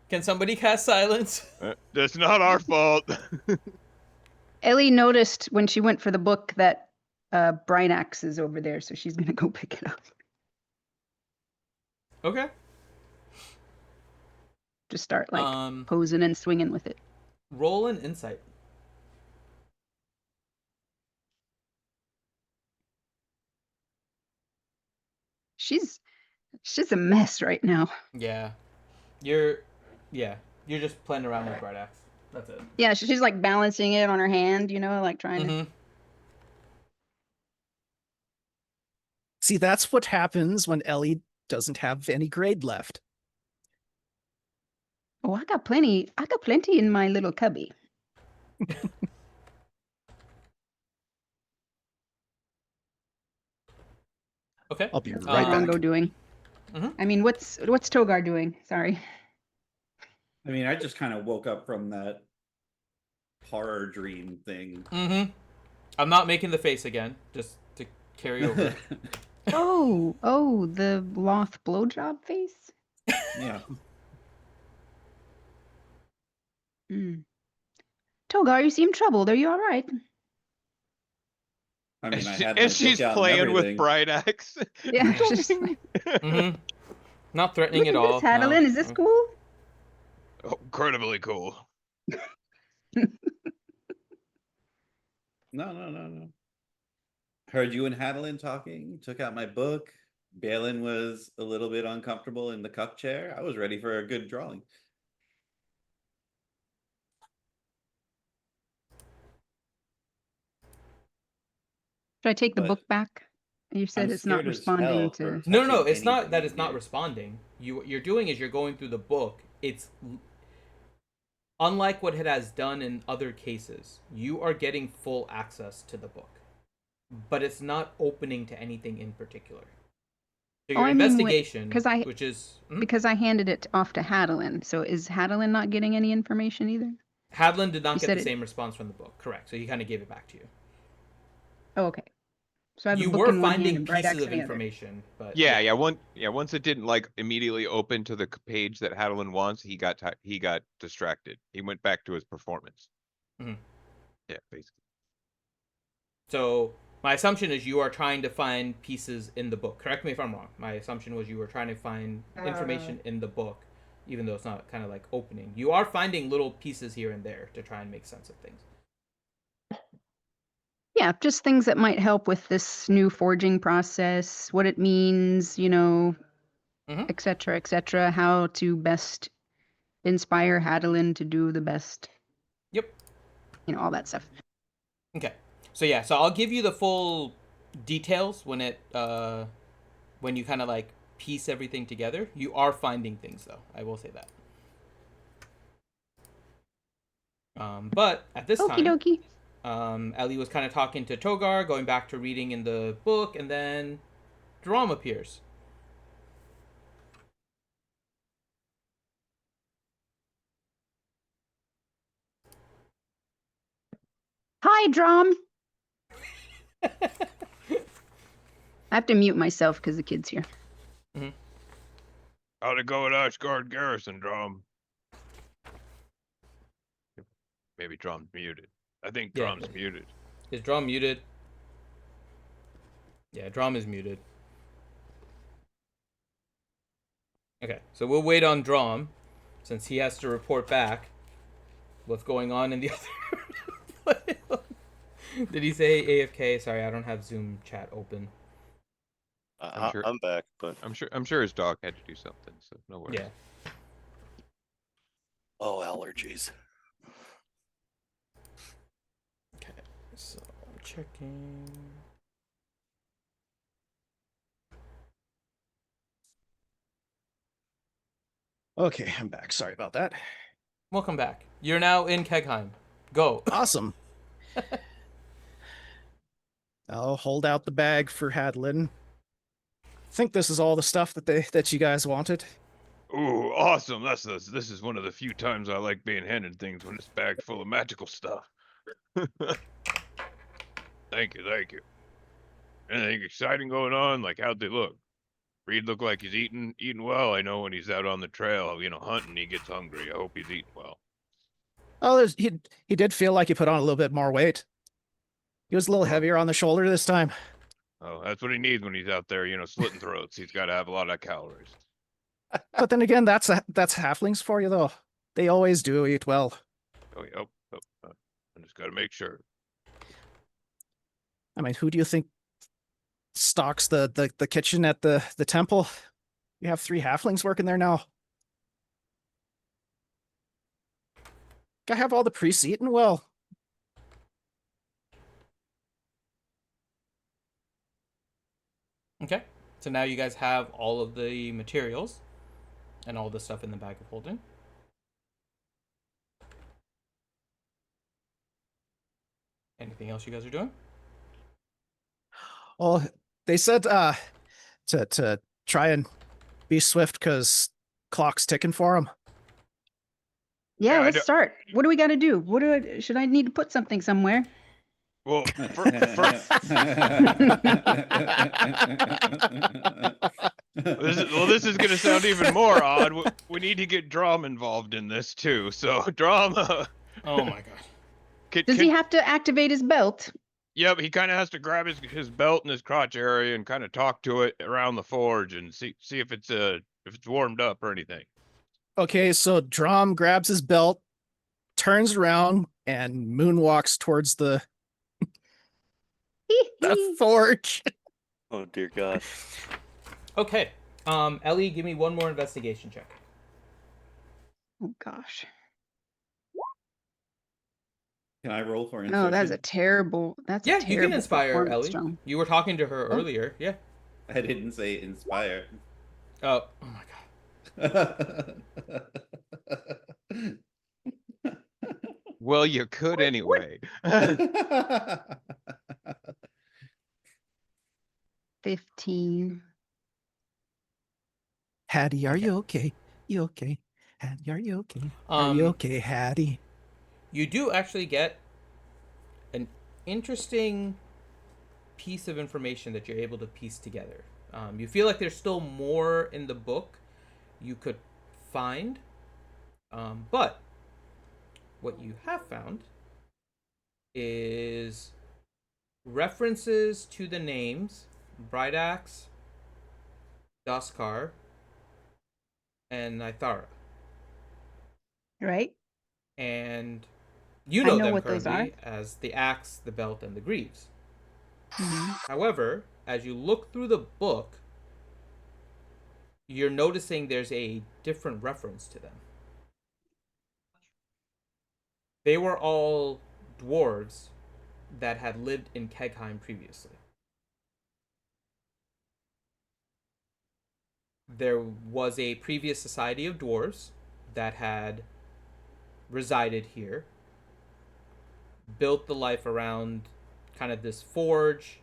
Can somebody cast silence? That's not our fault. Ellie noticed when she went for the book that Bright Axe is over there, so she's gonna go pick it up. Okay. Just start like posing and swinging with it. Roll an insight. She's a mess right now. Yeah. You're just playing around with Bright Axe. That's it. Yeah, she's like balancing it on her hand, like trying to. See, that's what happens when Ellie doesn't have any grade left. Oh, I got plenty in my little cubby. Okay. I'll be What's right back. Rongo doing? Mhm. I mean, what's Togar doing? Sorry. I mean, I just kind of woke up from that horror dream thing. Mm-hmm. I'm not making the face again, just to carry over. Oh, the Loth blowjob face? Yeah. Togar, you seem troubled. Are you all right? I mean, I had my and book she's out and playing with everything. Bright Axe. Yeah, just like, Mm-hmm. Not threatening look at at all. this, Hadelin. No. Is this cool? Oh, incredibly cool. No. Heard you and Hadelin talking. Took out my book. Balin was a little bit uncomfortable in the cuck chair. I was ready for a good drawing. Should I take the But book back? You said I'm it's not scared as responding hell to. for No, touching it's not anything that in it's not here. responding. What you're doing is you're going through the book. It's unlike what it has done in other cases. You are getting full access to the book, but it's not opening to anything in particular. So your I mean, investigation, because I handed it off to Hadelin. So is Hadelin not getting any information either? Hadlin did not You get said the it- same response from the book. Correct. So he kind of gave it back to you. Oh, okay. So I have You the book were in one hand finding and Bright Axe pieces in of the other. information, but Yeah. Once it didn't like immediately open to the page that Hadelin wants, he got distracted. He went back to his performance. Mhm. Yeah, basically. So my assumption is you are trying to find pieces in the book. Correct me if I'm wrong. My assumption was you were trying to find information in the book, even though it's not kind of like opening. You are finding little pieces here and there to try and make sense of things. Yeah, just things that might help with this new forging process, what it means, Mhm. et cetera, how to best inspire Hadelin to do the best. Yep. All that stuff. Okay. So yeah, so I'll give you the full details when when you kind of like piece everything together. You are finding things though. I will say that. But at this Okie time, dokie. Ellie was kind of talking to Togar, going back to reading in the book, and then Drum appears. Hi, Drum. I have to mute myself because the kid's here. How'd it go at Ashgard Garrison, Drum? Maybe Drum's muted. I think Yeah. Drum's muted. Is Drum muted? Yeah, Drum is muted. Okay, so we'll wait on Drum, since he has to report back what's going on in the other. Did he say AFK? Sorry, I don't have Zoom chat open. I'm back, but I'm sure his dog had to do something, so no worries. Yeah. oh, allergies. Okay, so I'm checking. Okay, I'm back. Sorry about that. Welcome back. You're now in Kegheim. Go. Awesome. I'll hold out the bag for Hadlin. Think this is all the stuff that you guys wanted. Ooh, awesome! This is one of the few times I like being handed things when it's bagged full of magical stuff. Thank you. Anything exciting going on? Like, how'd they look? Reed look like he's eating well. I know when he's out on the trail, hunting, he gets hungry. I hope he's eating well. Oh, he did feel like he put on a little bit more weight. He was a little heavier on the shoulder this time. Oh, that's what he needs when he's out there, slitting throats. He's got to have a lot of calories. But then again, that's halflings for you, though. They always do eat well. Oh, yep. I just got to make sure. I mean, who do you think stocks the kitchen at the temple? You have 3 halflings working there now. Gotta have all the priests eating well. Okay, so now you guys have all of the materials and all the stuff in the bag of holding. Anything else you guys are doing? Well, they said to try and be swift because clock's ticking for them. Yeah, Yeah, let's start. What do we got to do? Should I need to put something somewhere? Well, this is going to sound even more odd. We need to get Drum involved in this too. So Drum. Oh my god. Does he have to activate his belt? Yep, he kind of has to grab his belt in his crotch area and kind of talk to it around the forge and see if it's warmed up or anything. Okay, so Drum grabs his belt, turns around, and moonwalks towards the forge. Oh dear God. Okay. Ellie, give me one more investigation check. Oh gosh. Can I roll for inspiration? No, that's a terrible. Yeah, you can inspire Ellie. Drum. You were talking to her earlier. Yeah. I didn't say inspire. Oh my god. Well, you could anyway. 15. Hattie, are you okay? You okay? Hattie, are you okay? Are you okay, Hattie? You do actually get an interesting piece of information that you're able to piece together. You feel like there's still more in the book you could find, but what you have found is references to the names Bridax, Duskar, and Nithara. Right? And you know, I know them what those currently as the axe, the belt, and the greaves. Mm-hmm. However, as you look through the book, you're noticing there's a different reference to them. They were all dwarves that had lived in Kegheim previously. There was a previous society of dwarves that had resided here, built the life around kind of this forge,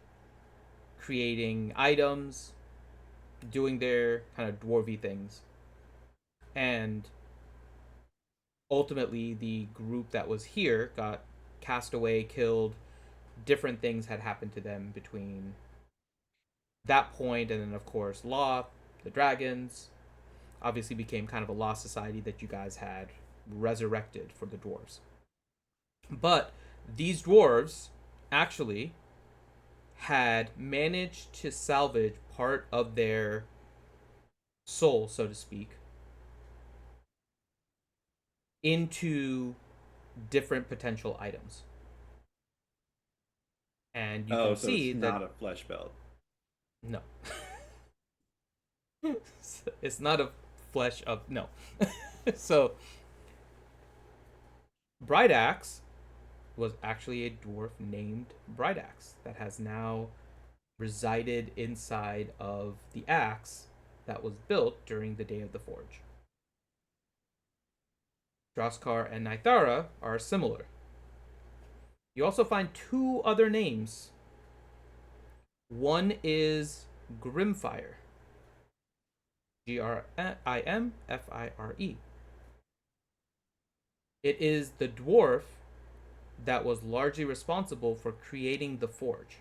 creating items, doing their kind of dwarvy things. And ultimately, the group that was here got cast away, killed. Different things had happened to them between that point, and then, of course, Law, the dragons, obviously became kind of a lost society that you guys had resurrected for the dwarves. But these dwarves actually had managed to salvage part of their soul, so to speak, into different potential items. And you can so see it's that not a flesh belt. no. It's not a flesh of no. So Bright Axe was actually a dwarf named Bright Axe that has now resided inside of the axe that was built during the Day of the Forge. Droskar and Nythara are similar. You also find two other names. One is Grimfire. Grimfire. It is the dwarf that was largely responsible for creating the forge.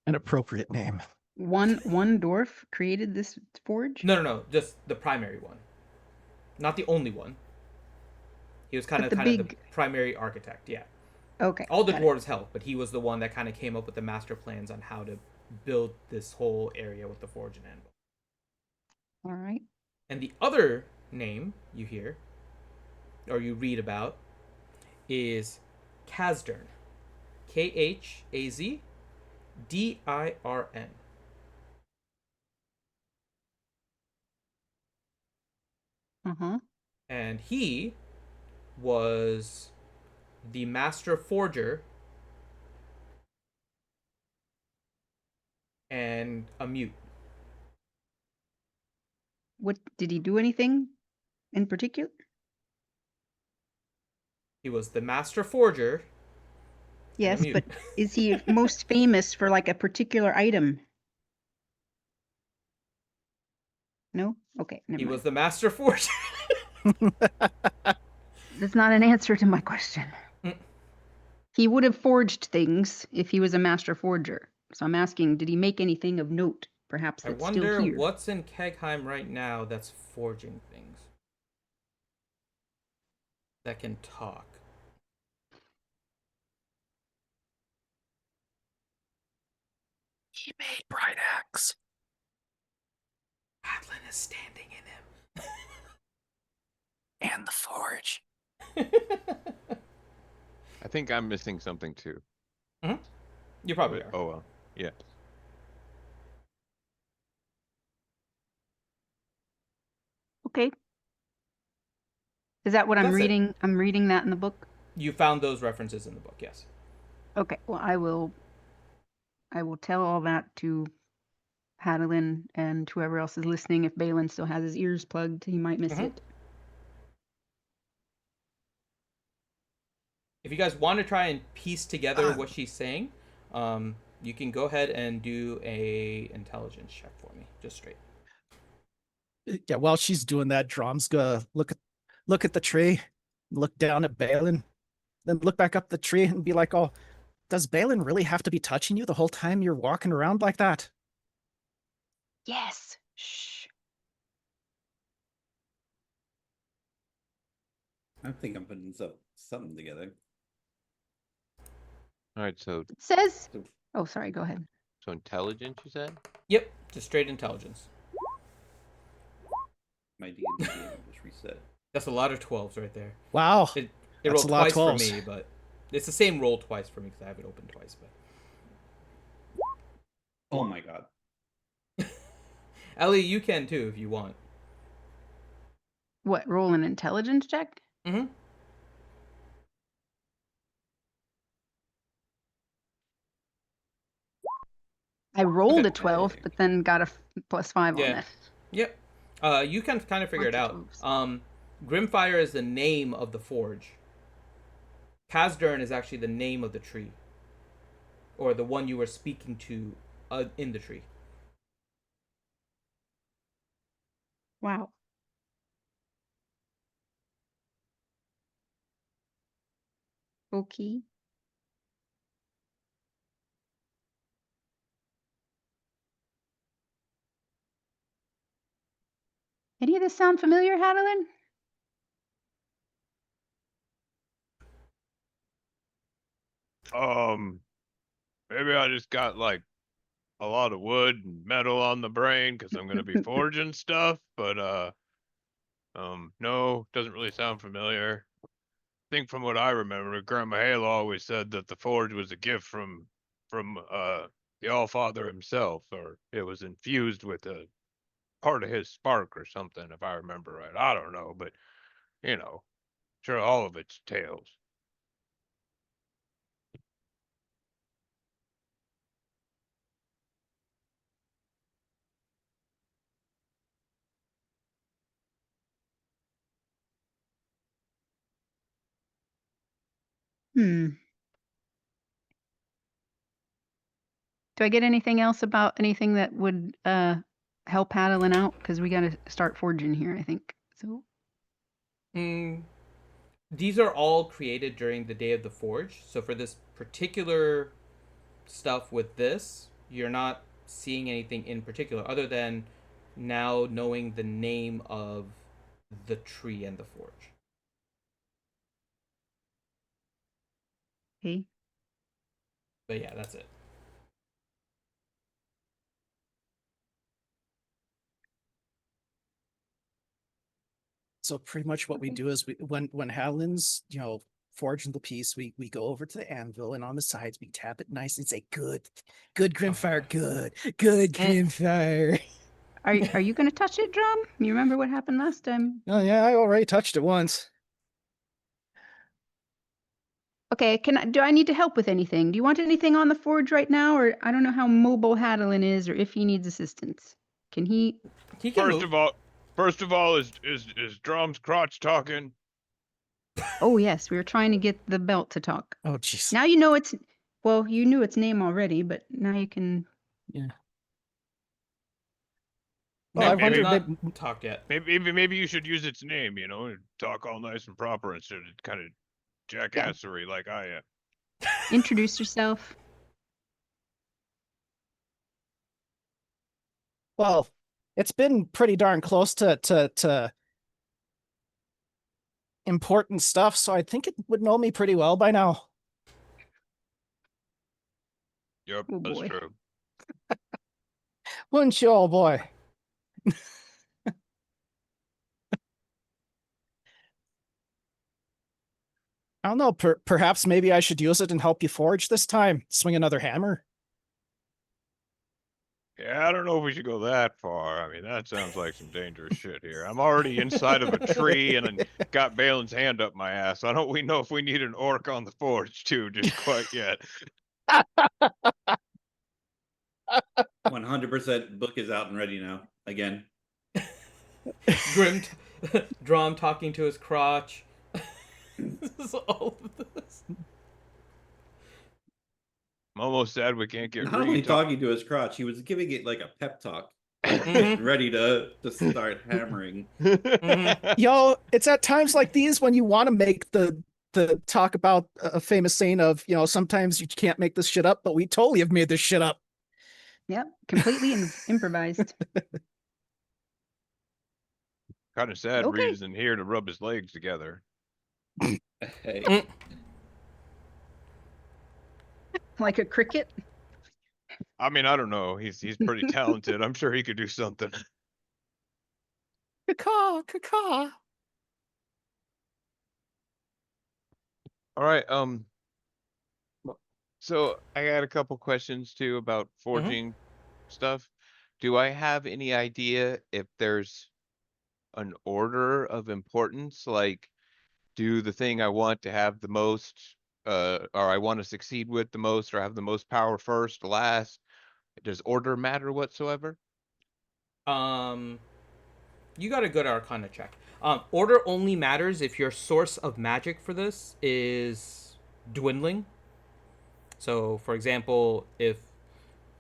An appropriate name. One dwarf created this forge? No, just the primary one. Not the only one. He was kind But of the kind of the big- primary architect, yeah. Okay. All the got it. dwarves helped, but he was the one that kind of came up with the master plans on how to build this whole area with the forge and anvil. All right. And the other name you hear, or you read about, is Khazdirn. Khazdirn. Uh-huh. And he was the master forger and a mute. What did he do anything in particular? He was the master forger and a Yes, mute. but is he most famous for like a particular item? No? Okay, never He mind. was the master forger. That's not an answer to my question. Mm. He would have forged things if he was a master forger. So I'm asking, did he make anything of note? Perhaps I that's still wonder here. what's in Kegheim right now that's forging things. That can talk. He made Bright Axe. Adlin is standing in him. And the forge. I think I'm missing something too. You probably But, are. oh well. Yeah. Okay. Is that what I'm That's it. reading? I'm reading that in the book? You found those references in the book, yes. Okay. Well, I will tell all that to Hadalin and whoever else is listening. If Balin still has his ears plugged, he might miss it. If you guys want to try and piece together what she's saying, you can go ahead and do a intelligence check for me, just straight. Yeah, while she's doing that, Drom's gonna look at the tree, look down at Balin, then look back up the tree and be like, "Oh, does Balin really have to be touching you the whole time you're walking around like that?" Yes. Shh. I think I'm putting something together. All right. So It says. Oh, sorry. Go ahead. intelligence, you said? Yep, just straight intelligence. My D&D game just reset. That's a lot of 12s right there. Wow, It That's rolled a lot of twice for 12s. me, but it's the same roll twice for me because I have it open twice. But Oh my god. Ellie, you can too if you want. What, roll an intelligence check? Mm-hmm. I rolled Okay. a 12, but then got a +5 on Yeah. it. Yep. You can kind of figure it Lots out. of 12s. Grimfire is the name of the forge. Kazdern is actually the name of the tree, or the one you were speaking to in the tree. Wow. Okay. Any of this sound familiar, Hadelin? Maybe I just got like a lot of wood and metal on the brain because I'm gonna be forging stuff, but no, doesn't really sound familiar. I think from what I remember, Grandma Hale always said that the forge was a gift from the Allfather himself, or it was infused with a part of his spark or something, if I remember right. I don't know, but you know, sure, all of it's tales. Hmm. Do I get anything else about anything that would help Hadelin out? Because we got to start forging here, I think. So. These are all created during the day of the forge. So for this particular stuff with this, you're not seeing anything in particular other than now knowing the name of the tree and the forge. Okay. But yeah, that's it. So pretty much what we do is when Hadelin's, forging the piece, we go over to the anvil, and on the sides we tap it nice and say, good Grimfire, good Grimfire. Are you going to touch it, Drum? You remember what happened last time? Oh yeah, I already touched it once. Okay, do I need to help with anything? Do you want anything on the forge right now, or I don't know how mobile Hadelin is, or if he needs assistance? Can he? He can First move. of all, is Drum's crotch talking? Oh yes, we were trying to get the belt to talk. Oh jeez. Now you know its. Well, you knew its name already, but now you can. Yeah. No, Well, I it's wondered not maybe talked yet. Maybe you should use its name, and talk all nice and proper instead of kind of jackassery like I am. Introduce yourself. well, it's been pretty darn close to important stuff, so I think it would know me pretty well by now. Yep, Oh, that's boy. true. Wouldn't you, old boy? I don't know. Perhaps maybe I should use it and help you forge this time. Swing another hammer. Yeah, I don't know if we should go that far. I mean, that sounds like some dangerous shit here. I'm already inside of a tree and I got Balin's hand up my ass. I don't we know if we need an orc on the forge too, just quite yet. 100% book is out and ready now. Again. Drum talking to his crotch. All of this. I'm almost sad we can't get Not only Reed talking to his crotch, he was giving it like a pep talk. Mhm. Getting ready to start hammering. Yo, it's at times like these when you want to make the talk about a famous saying of, sometimes you can't make this shit up, but we totally have made this shit up. Yep, completely improvised. Kind of sad Okay. Reed isn't here to rub his legs together. Hey. Like a cricket. I mean, I don't know. He's pretty talented. I'm sure he could do something. Caw, caw. All right. So I got a couple questions too about forging stuff. Do I have any idea if there's an order of importance, like do the thing I want to have the most, or I want to succeed with the most, or have the most power first, last? Does order matter whatsoever? You got a good Arcana check. Order only matters if your source of magic for this is dwindling. So, for example, if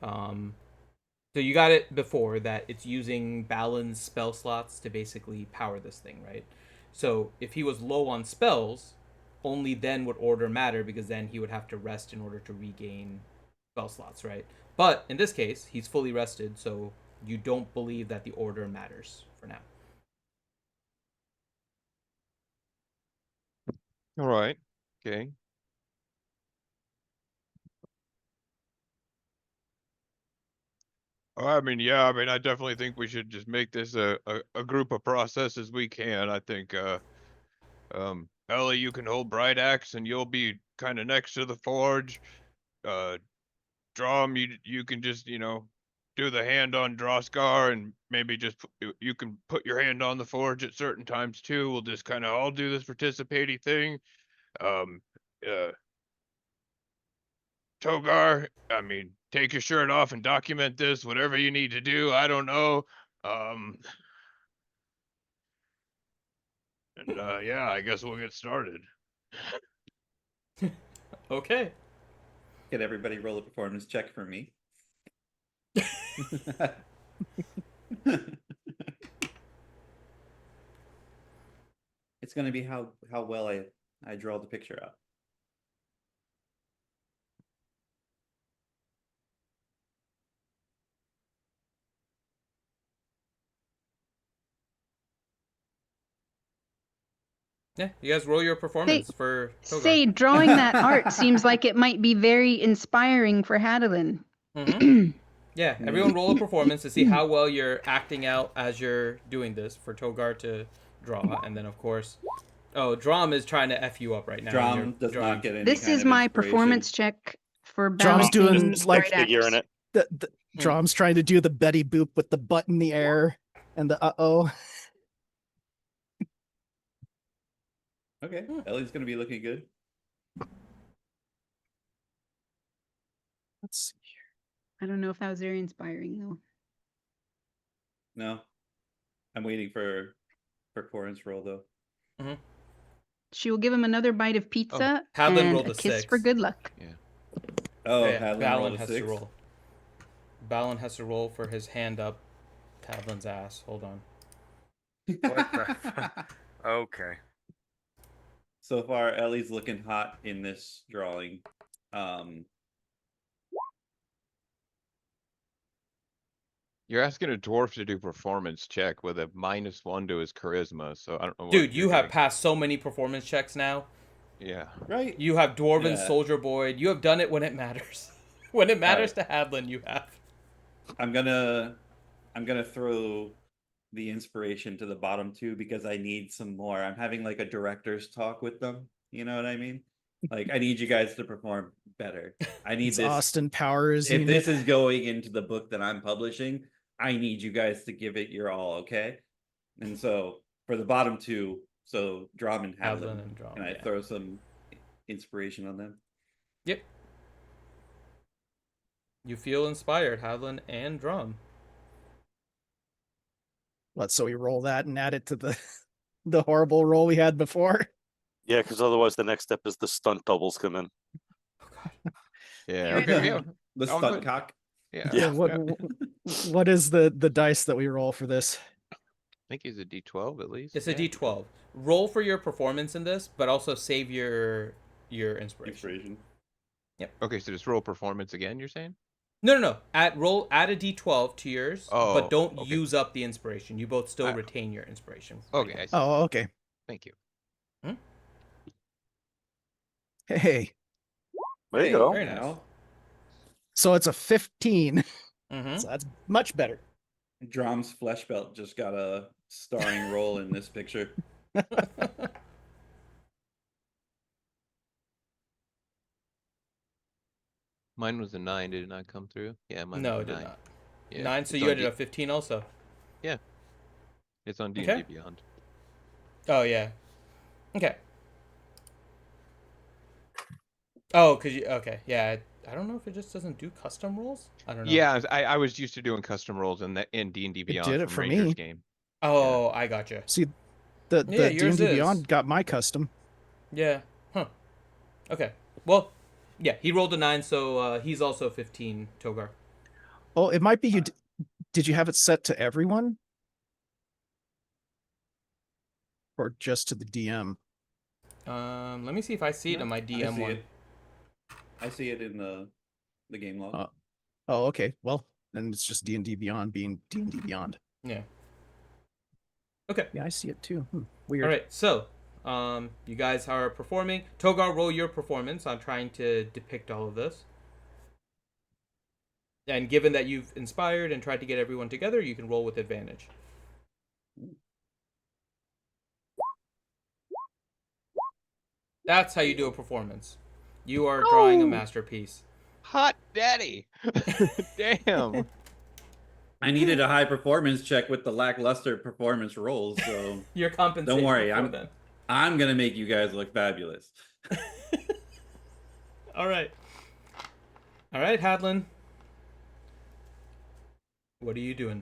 so you got it before that it's using Balin's spell slots to basically power this thing, right? So if he was low on spells, only then would order matter because then he would have to rest in order to regain spell slots, right? But in this case, he's fully rested, so you don't believe that the order matters for now. All right. Okay. I mean, yeah, I mean, I definitely think we should just make this a group of processes we can. I think, Ellie, you can hold Bright Axe and you'll be kind of next to the forge. Drum, you can just, do the hand on Droskar and maybe just you can put your hand on the forge at certain times too. We'll just kind of all do this participating thing. Um, uh, Togar, I mean, take your shirt off and document this, whatever you need to do. I don't know. Um, and yeah, I guess we'll get started. Okay. Get everybody roll a performance check for me. It's gonna be how well I draw the picture out. Yeah, you guys roll your performance for Togar. Say, drawing that art seems like it might be very inspiring for Hadalin. Mm-hmm. Yeah, everyone roll a performance to see how well you're acting out as you're doing this for Togar to draw, and then of course, Drum is trying to f you up right now. Drum does not get any This kind is of my inspiration. performance check for Drum's balancing doing like Bright Figure in Axe. it. the Drum's trying to do the Betty Boop with the butt in the air and the uh-oh. Okay, Ellie's gonna be looking good. Let's see. I don't know if that was very inspiring though. No, I'm waiting for Corin's roll though. Mm-hmm. She will give him another bite of pizza Hadlin and rolled a a kiss 6. for good luck. Yeah. Oh, Yeah, Hadlin Balin rolled a has 6. to roll. Balin has to roll for his hand up Hadlin's ass. Hold on. What the? Okay. So far, Ellie's looking hot in this drawing. You're asking a dwarf to do performance check with a -1 to his charisma, so I don't know what Dude, you're you have doing. passed so many performance checks now. Yeah. Right. You have Dwarven Yeah. Soldier Boy. You have done it when it matters. When it matters Alright. to Hadlin, you have. I'm gonna throw the inspiration to the bottom two because I need some more. I'm having like a director's talk with them. You know what I mean? Like I need you guys to perform better. I need It's this. Austin Powers. If unit. this is going into the book that I'm publishing, I need you guys to give it your all, okay? And so for the bottom two, so Drum and Hadlin Hadlin, and Drum, can I yeah. throw some inspiration on them? Yep. You feel inspired, Hadlin and Drum. So we roll that and add it to the the horrible roll we had before. Yeah, because otherwise the next step is the stunt doubles come in. Oh god. Yeah. Okay. Yeah. The all stunt good. cock. Yeah. Yeah. What is the dice that we roll for this? I think he's a D12 at least. It's a Yeah. D12. Roll for your performance in this, but also save your inspiration. Okay, so just roll performance again, you're saying? No. Add a D12 to yours, Oh, but don't okay. use up the inspiration. You both still Ah. retain your inspiration. Okay, I see. Oh, okay. Thank you. Hey, There you go. Very nice. Now, so it's a 15. Mm-hmm. So that's much better. Drum's flesh belt just got a starring role in this picture. Mine was a 9. Did it not come through? Yeah, mine No, was it a did 9. not. Yeah. 9, so it's you on ended up 15 also. Yeah. It's on D&D Okay. Beyond. Oh yeah. Okay. Oh, cause you okay? Yeah. I don't know if it just doesn't do custom rolls. I don't know. Yeah, I was used to doing custom rolls in D&D It Beyond did it from for Ranger's me. game. Oh, I gotcha. See, the Yeah, the yours D&D is. Beyond got my custom. Yeah. Huh. Okay. Well, yeah. He rolled a 9, so he's also 15. Togar. Oh, it might be you. Did you have it set to everyone, or just to the DM? Let me see if I see it No, in my I DM see one. it. I see it in the game log. Oh, okay. Well, then it's just D&D Beyond being D&D Beyond. Yeah. Okay. Yeah, I see it too. All Weird. right. So, you guys are performing. Togar, roll your performance. I'm trying to depict all of this. And given that you've inspired and tried to get everyone together, you can roll with advantage. That's how you do a performance. You are drawing a masterpiece. Hot daddy. Damn. I needed a high performance check with the lackluster performance rolls, so You're compensating don't worry. for them. I'm gonna make you guys look fabulous. All right. All right, Hadlin. What are you doing?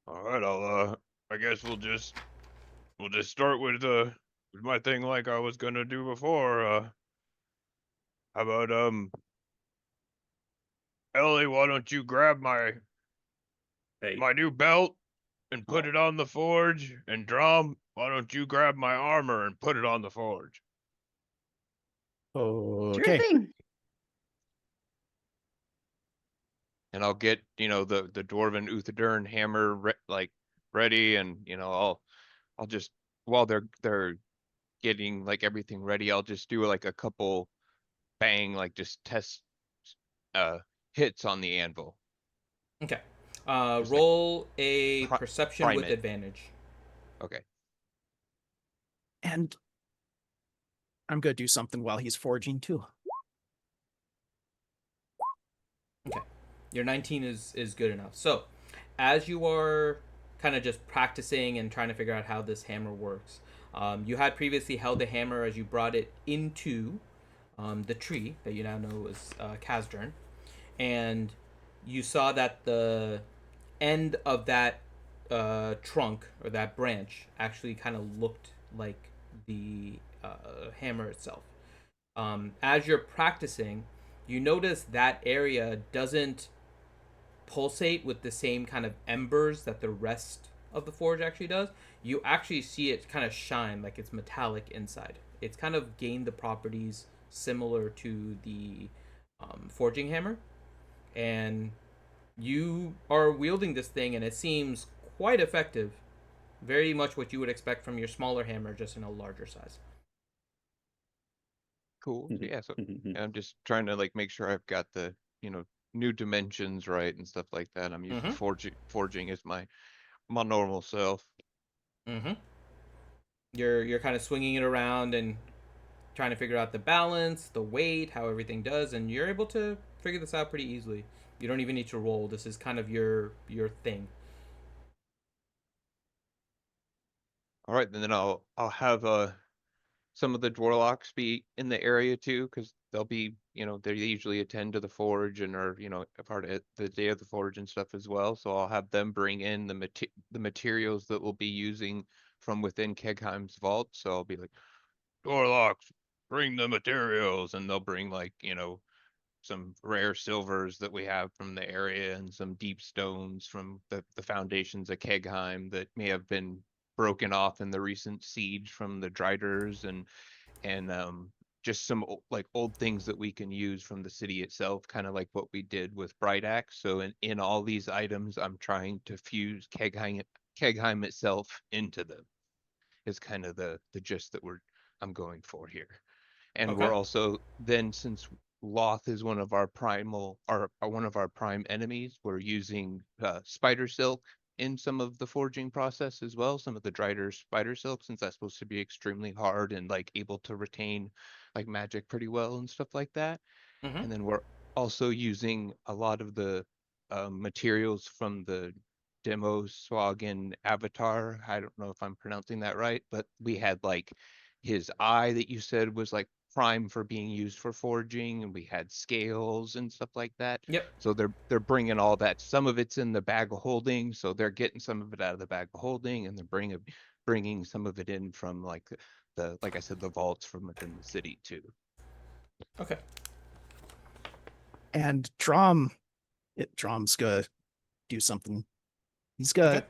All right, I guess we'll just start with my thing like I was gonna do before. How about Ellie, why don't you grab Hey, my new belt and put it on the forge, and Drum, why don't you grab my armor and put it on the forge? Sure Okay. thing. And I'll get, the Dwarven Uthadern hammer ready, and I'll just, while they're getting like everything ready, I'll just do like a couple bang, like just test uh hits on the anvil. Okay. Just like Roll a perception prime with it. advantage. Okay. And I'm gonna do something while he's forging too. Okay. Your 19 is good enough. So, as you are kind of just practicing and trying to figure out how this hammer works, you had previously held the hammer as you brought it into the tree that you now know is Kazdern, and you saw that the end of that trunk or that branch actually kind of looked like the hammer itself. As you're practicing, you notice that area doesn't pulsate with the same kind of embers that the rest of the forge actually does. You actually see it kind of shine like it's metallic inside. It's kind of gained the properties similar to the forging hammer, and you are wielding this thing, and it seems quite effective. Very much what you would expect from your smaller hammer, just in a larger size. Cool. So, yeah, so I'm just trying to like make sure I've got the, new dimensions right and stuff like that. I'm using forging as my normal self. Mm-hmm. You're kind of swinging it around and trying to figure out the balance, the weight, how everything does, and you're able to figure this out pretty easily. You don't even need to roll. This is kind of your thing. All right, and then I'll have some of the Dwarlocks be in the area too, because they'll be, they usually attend to the forge and are, a part of the day of the forge and stuff as well. So I'll have them bring in the materials that we'll be using from within Kegheim's vault. So I'll be like, Dwarlocks, bring the materials, and they'll bring like, some rare silvers that we have from the area and some deep stones from the foundations of Kegheim that may have been broken off in the recent siege from the Driders, and just some like old things that we can use from the city itself, kind of like what we did with Bright Axe. So in all these items, I'm trying to fuse Kegheim itself into them. Is kind of the gist that I'm going for here. And Okay. we're also then, since Loth is one of our one of our prime enemies, we're using spider silk in some of the forging process as well. Some of the Drider spider silk, since that's supposed to be extremely hard and like able to retain like magic pretty well and stuff like that. Mm-hmm. And then we're also using a lot of the materials from the Demoswagan avatar. I don't know if I'm pronouncing that right, but we had like his eye that you said was like prime for being used for forging, and we had scales and stuff like that. Yep. So they're bringing all that. Some of it's in the bag of holding, so they're getting some of it out of the bag of holding, and they're bringing some of it in from like like I said, the vaults from within the city too. Okay. And Drom's gonna do something. He's gonna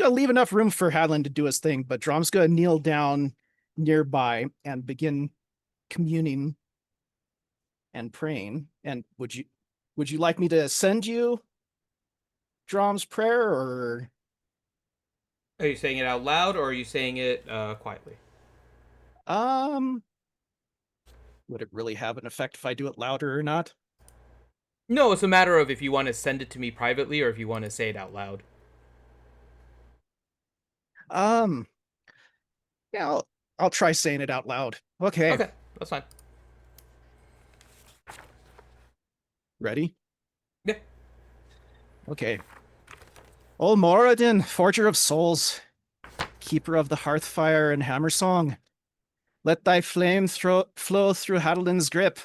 leave enough room for Hadlin to do his thing, but Drom's gonna kneel down nearby and begin communing and praying. And would you like me to send you Drom's prayer, or Are you saying it out loud, or are you saying it quietly? would it really have an effect if I do it louder or not? No, it's a matter of if you want to send it to me privately or if you want to say it out loud. Yeah, I'll try saying it out loud. Okay. Okay, that's fine. Ready? Yeah. Okay. O Moradin, forger of souls, keeper of the hearthfire and hammer song, let thy flame flow through Hadelin's grip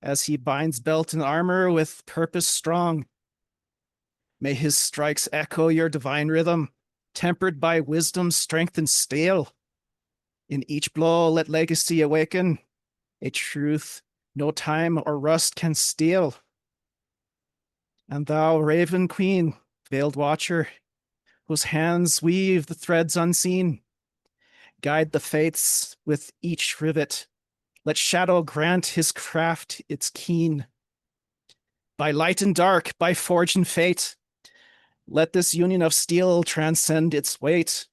as he binds belt and armor with purpose strong. May his strikes echo your divine rhythm, tempered by wisdom, strength, and steel. In each blow, let legacy awaken, a truth no time or rust can steal. And thou, Raven Queen, veiled watcher, whose hands weave the threads unseen, guide the fates with each rivet. Let shadow grant his craft its keen. By light and dark, by forge and fate, let this union of steel transcend its weight.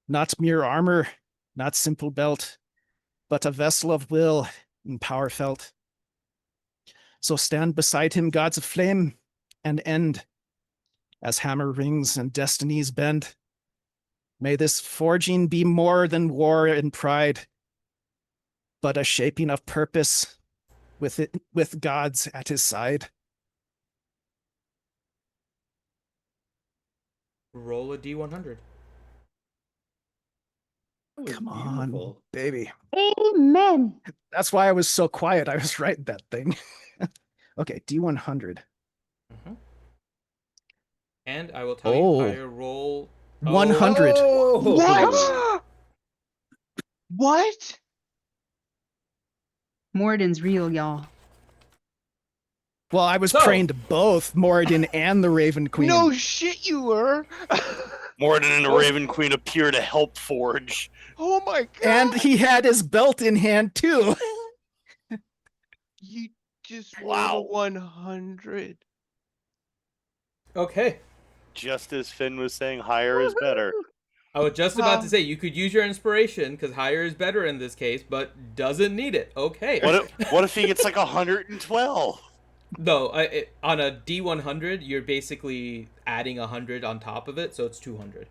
Not mere armor, not simple belt, but a vessel of will and power felt. So stand beside him, gods of flame, and end as hammer rings and destinies bend. May this forging be more than war and pride, but a shaping of purpose with gods at his side. Roll a D100. That was Come beautiful. on, baby. Amen. That's why I was so quiet. I was writing that thing. Okay, D100. Mm-hmm. And I will tell you higher roll. 100. Oh! What? What? Moradin's real, y'all. Well, I was So- praying to both Moradin and the Raven Queen. No shit, you were. Morden and the Raven Queen appear to help forge. Oh my god. And he had his belt in hand too. You just Wow. rolled a 100. Okay. Just as Finn was saying, higher is better. I was just about Wow. to say you could use your inspiration because higher is better in this case, but doesn't need it. Okay. What if he gets like 112? No, on a D100, you're basically adding 100 on top of it, so it's 200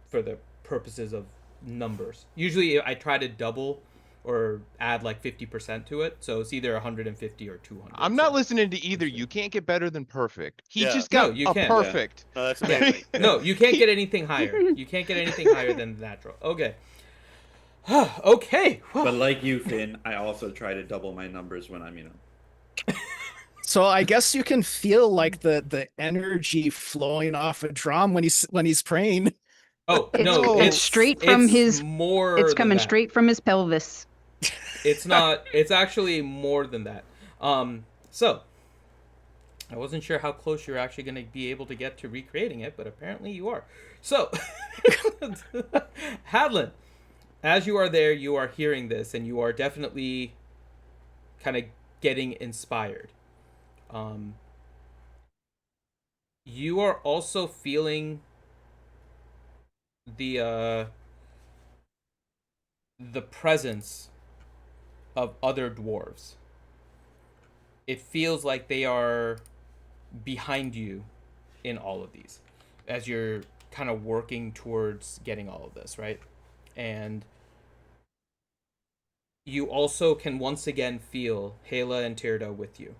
for the purposes of numbers. Usually I try to double or add like 50% to it, so it's either 150 or 200. I'm not so. listening to either. You can't get better than perfect. He Yeah. just No, got you a can't. perfect. No, that's Yeah. amazing. No, you can't get anything higher. You can't get anything higher than natural. Okay. Okay. But like you, Finn, I also try to double my numbers when I'm, So I guess you can feel like the energy flowing off of Drum when he's praying. Oh It's, no, it's straight from his. more. It's than coming that. straight from his pelvis. It's not. It's actually more than that. So I wasn't sure how close you're actually going to be able to get to recreating it, but apparently you are. So, Hadlin, as you are there, you are hearing this, and you are definitely kind of getting inspired. You are also feeling the presence of other dwarves. It feels like they are behind you in all of these as you're kind of working towards getting all of this, right? And you also can once again feel Hala and Tirda with you.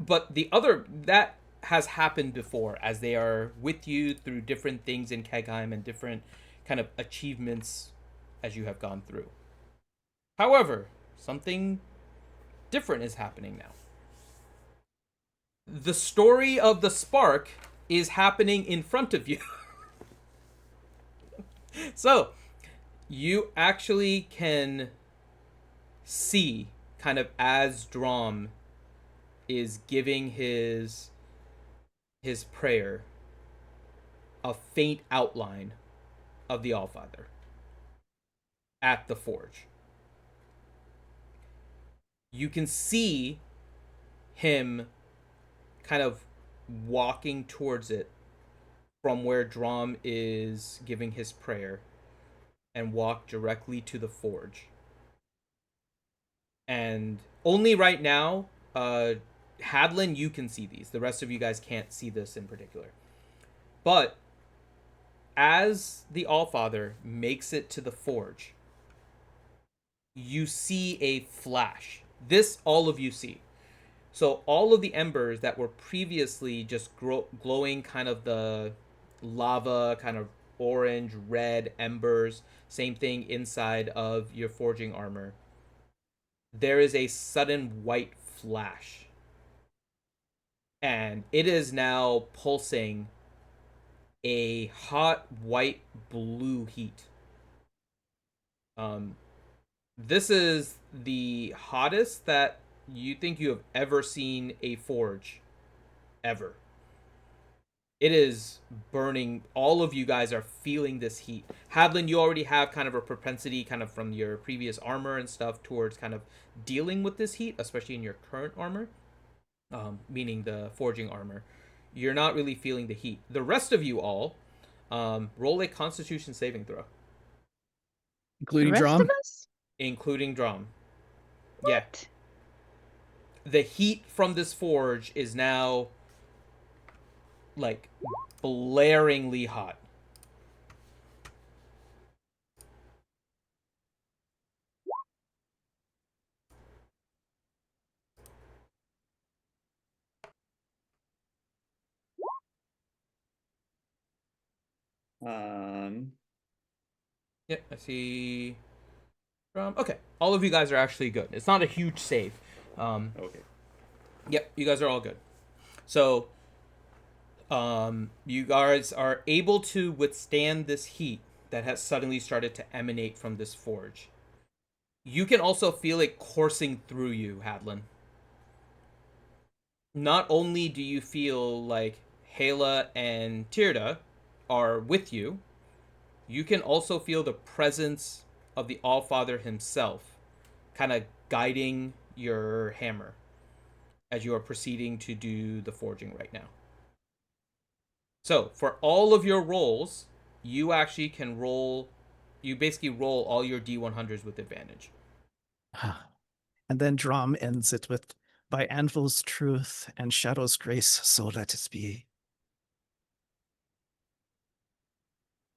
But the other that has happened before, as they are with you through different things in Kegheim and different kind of achievements as you have gone through. However, something different is happening now. The story of the spark is happening in front of you. So, you actually can see, kind of as Drom is giving his prayer, a faint outline of the Allfather at the forge. You can see him kind of walking towards it from where Drom is giving his prayer and walk directly to the forge. And only right now, Hadlin, you can see these. The rest of you guys can't see this in particular. But as the Allfather makes it to the forge, you see a flash. This all of you see. So all of the embers that were previously just glowing, kind of the lava, kind of orange, red embers, same thing inside of your forging armor. There is a sudden white flash. And it is now pulsing a hot white blue heat. This is the hottest that you think you have ever seen a forge, ever. It is burning. All of you guys are feeling this heat. Hadlin, you already have kind of a propensity, kind of from your previous armor and stuff, towards kind of dealing with this heat, especially in your current armor, meaning the forging armor. You're not really feeling the heat. The rest of you all, roll a Constitution saving throw, The Including rest Drum. of us? including Drum. Yeah, What? the heat from this forge is now like blaringly hot. Yep, I see. Okay, all of you guys are actually good. It's not a huge save. Okay. Yep, you guys are all good. So, you guys are able to withstand this heat that has suddenly started to emanate from this forge. You can also feel it coursing through you, Hadlin. Not only do you feel like Hala and Tirda are with you, you can also feel the presence of the Allfather himself kind of guiding your hammer as you are proceeding to do the forging right now. So, for all of your rolls, you actually can roll, you basically roll all your D100s with advantage. And then Drum ends it with, by Anvil's truth and Shadow's grace, so let it be.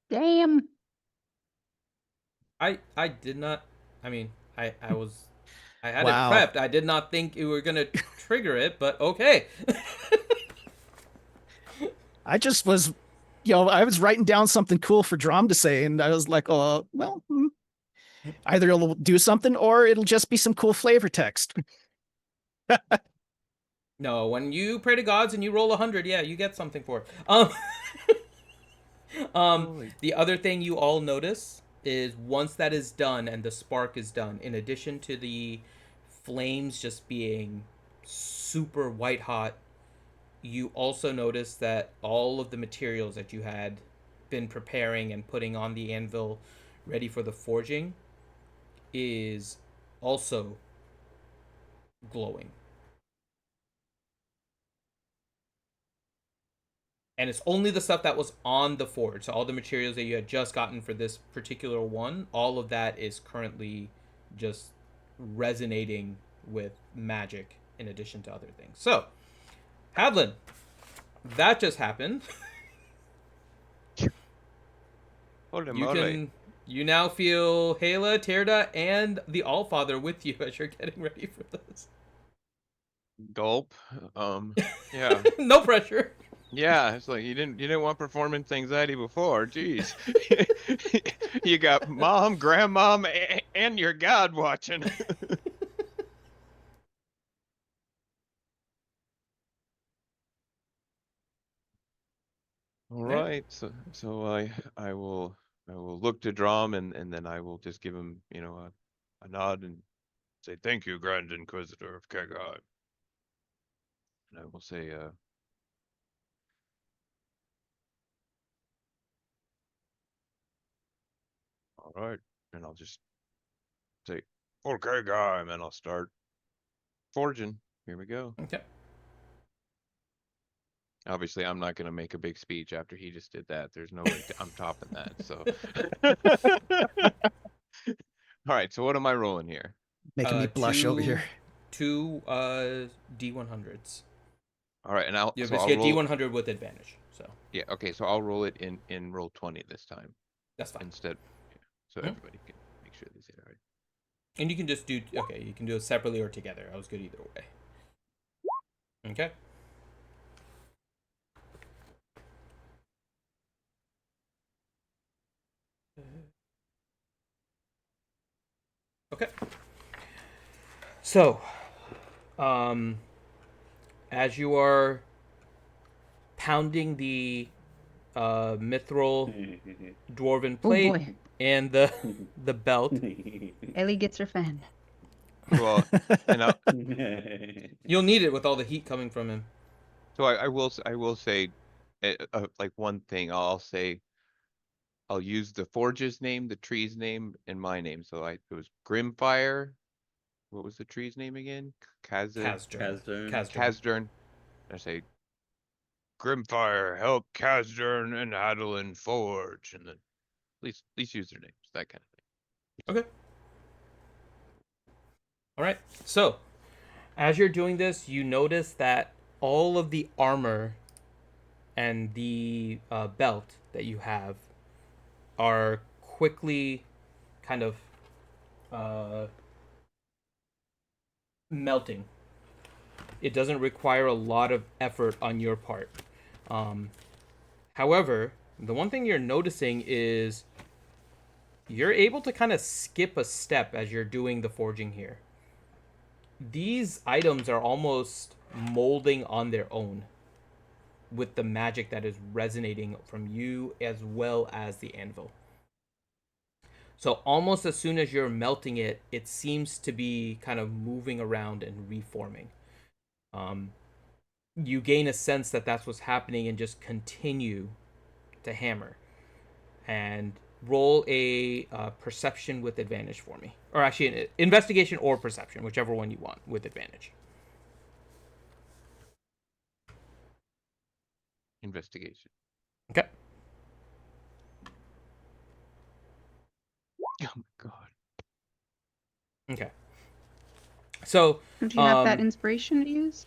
Damn. I did not, I mean, I had Wow. it prepped. I did not think you were going to trigger it, but okay. I just was, I was writing down something cool for Drum to say, and I was like, oh, well, either it'll do something or it'll just be some cool flavor text. No, when you pray to gods and you roll 100, yeah, you get something for it. The other thing you all notice is once that is done and the spark is done, in addition to the flames just being super white hot, you also notice that all of the materials that you had been preparing and putting on the anvil ready for the forging is also glowing. And it's only the stuff that was on the forge. So all the materials that you had just gotten for this particular one, all of that is currently just resonating with magic in addition to other things. So, Hadlin, that just happened. Holy You moly. you now feel Hala, Tirda, and the Allfather with you as you're getting ready for this. Gulp. Yeah. No pressure. Yeah, it's like you didn't want performance anxiety before. Jeez. You got mom, grandmom, and your god watching. All Yeah. right. So I will look to Drum and then I will just give him, a nod and say thank you, Grand Inquisitor of Kegai. And I will say, all right. And I'll just say, okay, guy, and then I'll start forging. Here we go. Okay. Obviously, I'm not going to make a big speech after he just did that. There's no way I'm topping that. So, all right. So, what am I rolling here? Making me blush over here. Two D100s. All right, and You so just I'll get roll. D100 with advantage. So Yeah. Okay. So I'll roll it in roll 20 this time that's fine. instead, so Hmm? everybody can make sure they say it right. And you can just do okay. You can do it separately or together. I was good either way. Okay. Okay. So, as you are pounding the mithril dwarven Oh plate boy, and the belt, Ellie gets her fan. Well, and you'll need it with all the heat coming from him. so I will say, like one thing. I'll say I'll use the forge's name, the tree's name, and my name. So it was Grimfire. What was the tree's name again? Kazdern. Kazdern. Kazdern. I say Grimfire, help Kazdern and Adeline forge, and then at least use their names, that kind of thing. Okay. All right. So, as you're doing this, you notice that all of the armor and the belt that you have are quickly kind of melting. It doesn't require a lot of effort on your part. However, the one thing you're noticing is you're able to kind of skip a step as you're doing the forging here. These items are almost molding on their own with the magic that is resonating from you as well as the anvil. So almost as soon as you're melting it, it seems to be kind of moving around and reforming. You gain a sense that that's what's happening and just continue to hammer. And roll a perception with advantage for me. Or actually, an investigation or perception, whichever one you want, with advantage. Investigation. Okay. Oh my god. Okay. So, Don't you have that inspiration to use?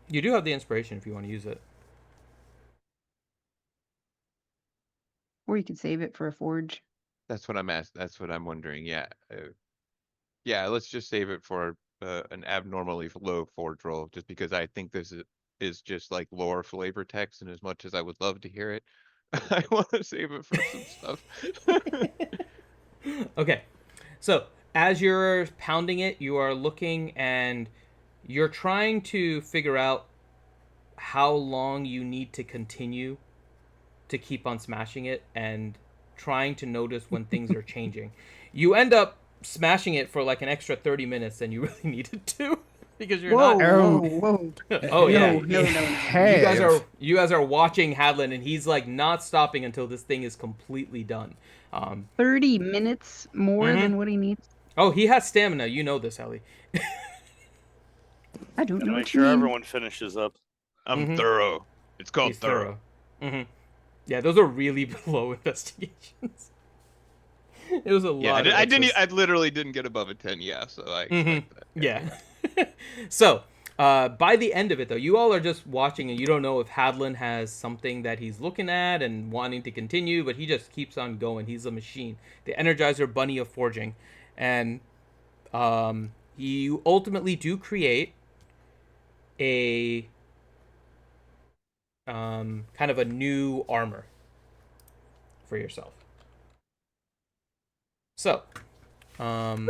you do have the inspiration if you want to use it. Or you could save it for a forge. That's what I'm asked. That's what I'm wondering. Yeah. Yeah, let's just save it for an abnormally low forge roll, just because I think this is just like lore flavor text, and as much as I would love to hear it, I want to save it for some stuff. Okay. So, as you're pounding it, you are looking and you're trying to figure out how long you need to continue to keep on smashing it and trying to notice when things are changing. You end up smashing it for like an extra 30 minutes than you really needed to because you're Whoa, not whoa. Oh yeah. No. Hey, You guys are watching Hadlin and he's like not stopping until this thing is completely done. 30 minutes more than what he needs. Oh, he has stamina. You know this, Ellie. I don't Gotta know make what you sure mean. everyone finishes up. I'm thorough. It's called He's thorough. thorough. Yeah, those are really low investigations. It was a Yeah, lot. I didn't. I literally didn't get above a 10. Yeah, so I expect that. Yeah. So, by the end of it, though, you all are just watching, and you don't know if Hadlin has something that he's looking at and wanting to continue, but he just keeps on going. He's a machine, the Energizer Bunny of forging, and you ultimately do create a kind of a new armor for yourself. So, um,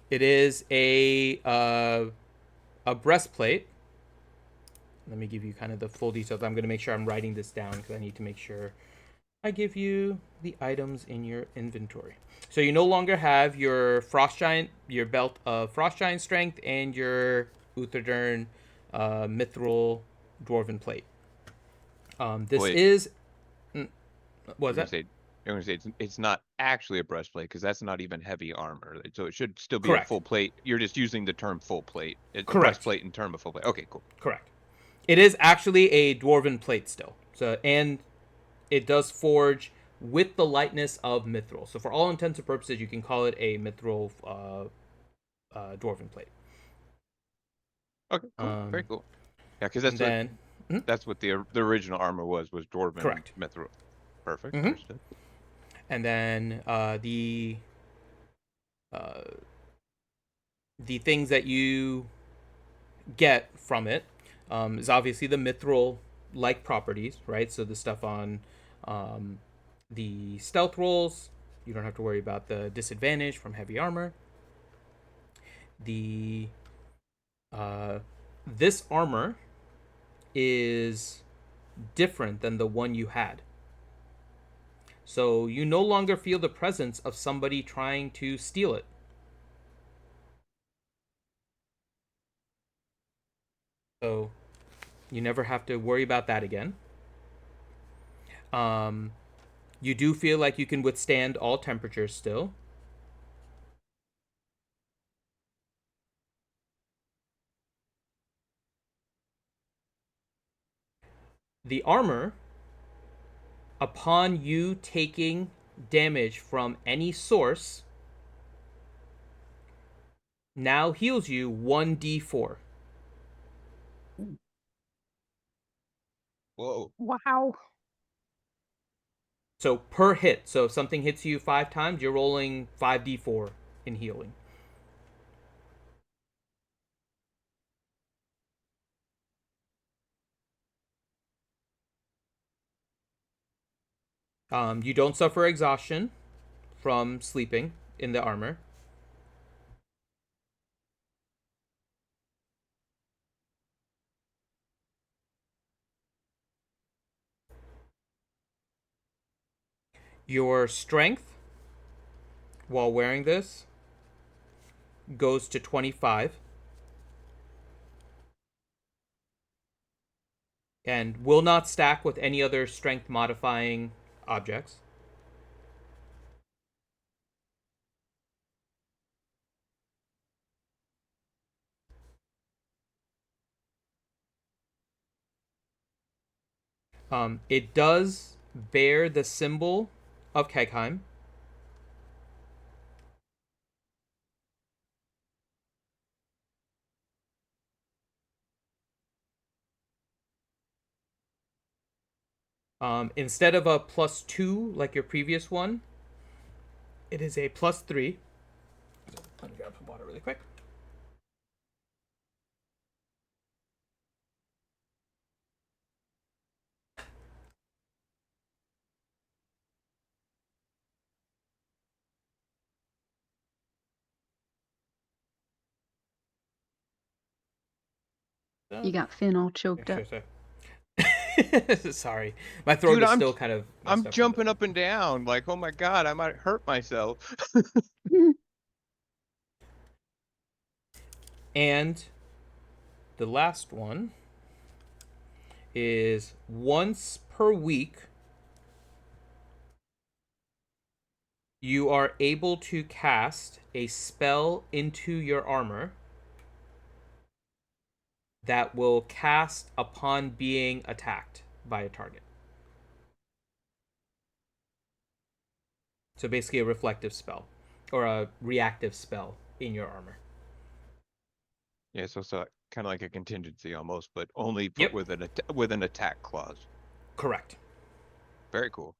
it is a breastplate. Let me give you kind of the full details. I'm going to make sure I'm writing this down because I need to make sure I give you the items in your inventory. So you no longer have your frost giant, your belt of frost giant strength, and your Utherdern mithril dwarven plate. This Wait, is what I'm was gonna that? say, I'm gonna say it's not actually a breastplate because that's not even heavy armor. So it should still be a Correct. full plate. You're just using the term full plate. It's a Correct. breastplate in term of full plate. Okay, cool. Correct. It is actually a dwarven plate still. So and it does forge with the lightness of mithril. So for all intents and purposes, you can call it a mithril dwarven plate. Okay, cool. Very cool. Yeah, because And then that's what the original armor was dwarven correct. mithril. Perfect. Mm-hmm. Understood. And then the things that you get from it is obviously the mithril like properties, right? So the stuff on the stealth rolls, you don't have to worry about the disadvantage from heavy armor. The this armor is different than the one you had. So you no longer feel the presence of somebody trying to steal it. So you never have to worry about that again. Um, you do feel like you can withstand all temperatures still. The armor, upon you taking damage from any source, now heals you 1d4. Whoa. Wow. So per hit. So if something hits you 5 times, you're rolling 5d4 in healing. You don't suffer exhaustion from sleeping in the armor. Your strength while wearing this goes to 25 and will not stack with any other strength modifying objects. It does bear the symbol of Kegheim. Instead of a +2 like your previous one, it is a +3. Let me grab some water really quick. You got Finn all choked up. Sure. Sorry, my throat Dude, is still kind of messed I'm up. jumping up and down like, oh my god, I might hurt myself. And the last one is once per week you are able to cast a spell into your armor that will cast upon being attacked by a target. So basically a reflective spell or a reactive spell in your armor. Yeah, so kind of like a contingency almost, but only put Yep. with an attack clause. Correct. Very cool.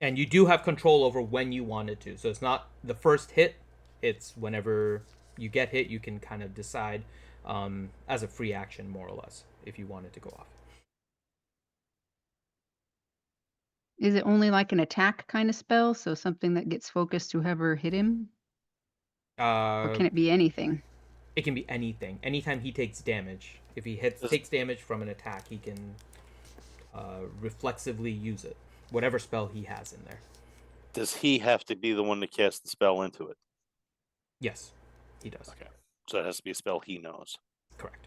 And you do have control over when you want it to. So it's not the first hit it's whenever you get hit, you can kind of decide as a free action, more or less, if you wanted to go off. Is it only like an attack kind of spell? So something that gets focused to whoever hit him? Or can it be anything? It can be anything. Anytime he takes damage, if he takes damage from an attack, he can reflexively use it. Whatever spell he has in there. Does he have to be the one to cast the spell into it? Yes, he does. Okay. So it has to be a spell he knows. Correct.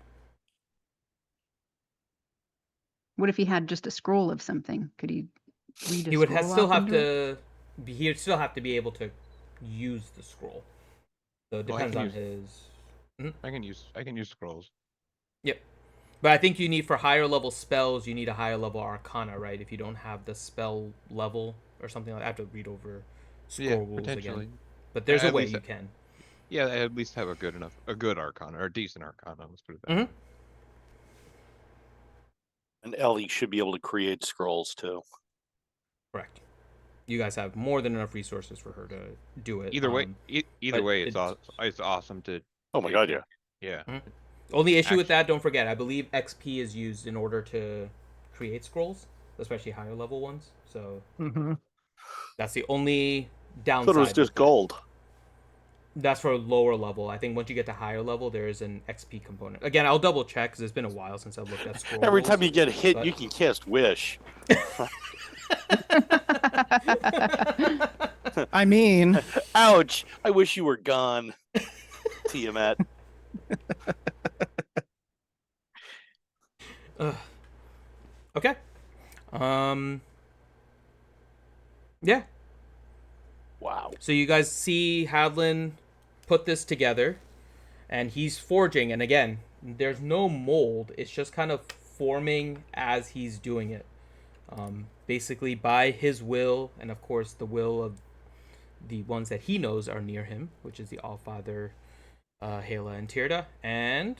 What if he had just a scroll of something? Could he read a He would scroll still off have into it? to. He would still have to be able to use the scroll. So it Well, depends on his. I can use scrolls. Yep. But I think you need, for higher level spells, you need a higher level arcana, right? If you don't have the spell level or something like that. I have to read over scroll rules potentially. again. But there's a At way least- you can. Yeah, at least have a good arcana or a decent arcana. Let's put it that Mhm. way. And Ellie should be able to create scrolls too. Correct. You guys have more than enough resources for her to do it. Either way, but it's awesome to. Oh my god, yeah. Yeah. Only issue with that, don't forget, I believe XP is used in order to create scrolls, especially higher level ones. So that's the only I downside. thought it was just gold. That's for lower level. I think once you get to higher level, there is an XP component. Again, I'll double check because it's been a while since I've looked at scroll Every rules, time you get hit, but- you can cast Wish. I mean, Ouch! I wish you were gone, Tiamat. Okay. Yeah. Wow. So you guys see Hadlin put this together, and he's forging. And again, there's no mold. It's just kind of forming as he's doing it. Basically, by his will, and of course the will of the ones that he knows are near him, which is the Allfather, Hela, and Tirda. And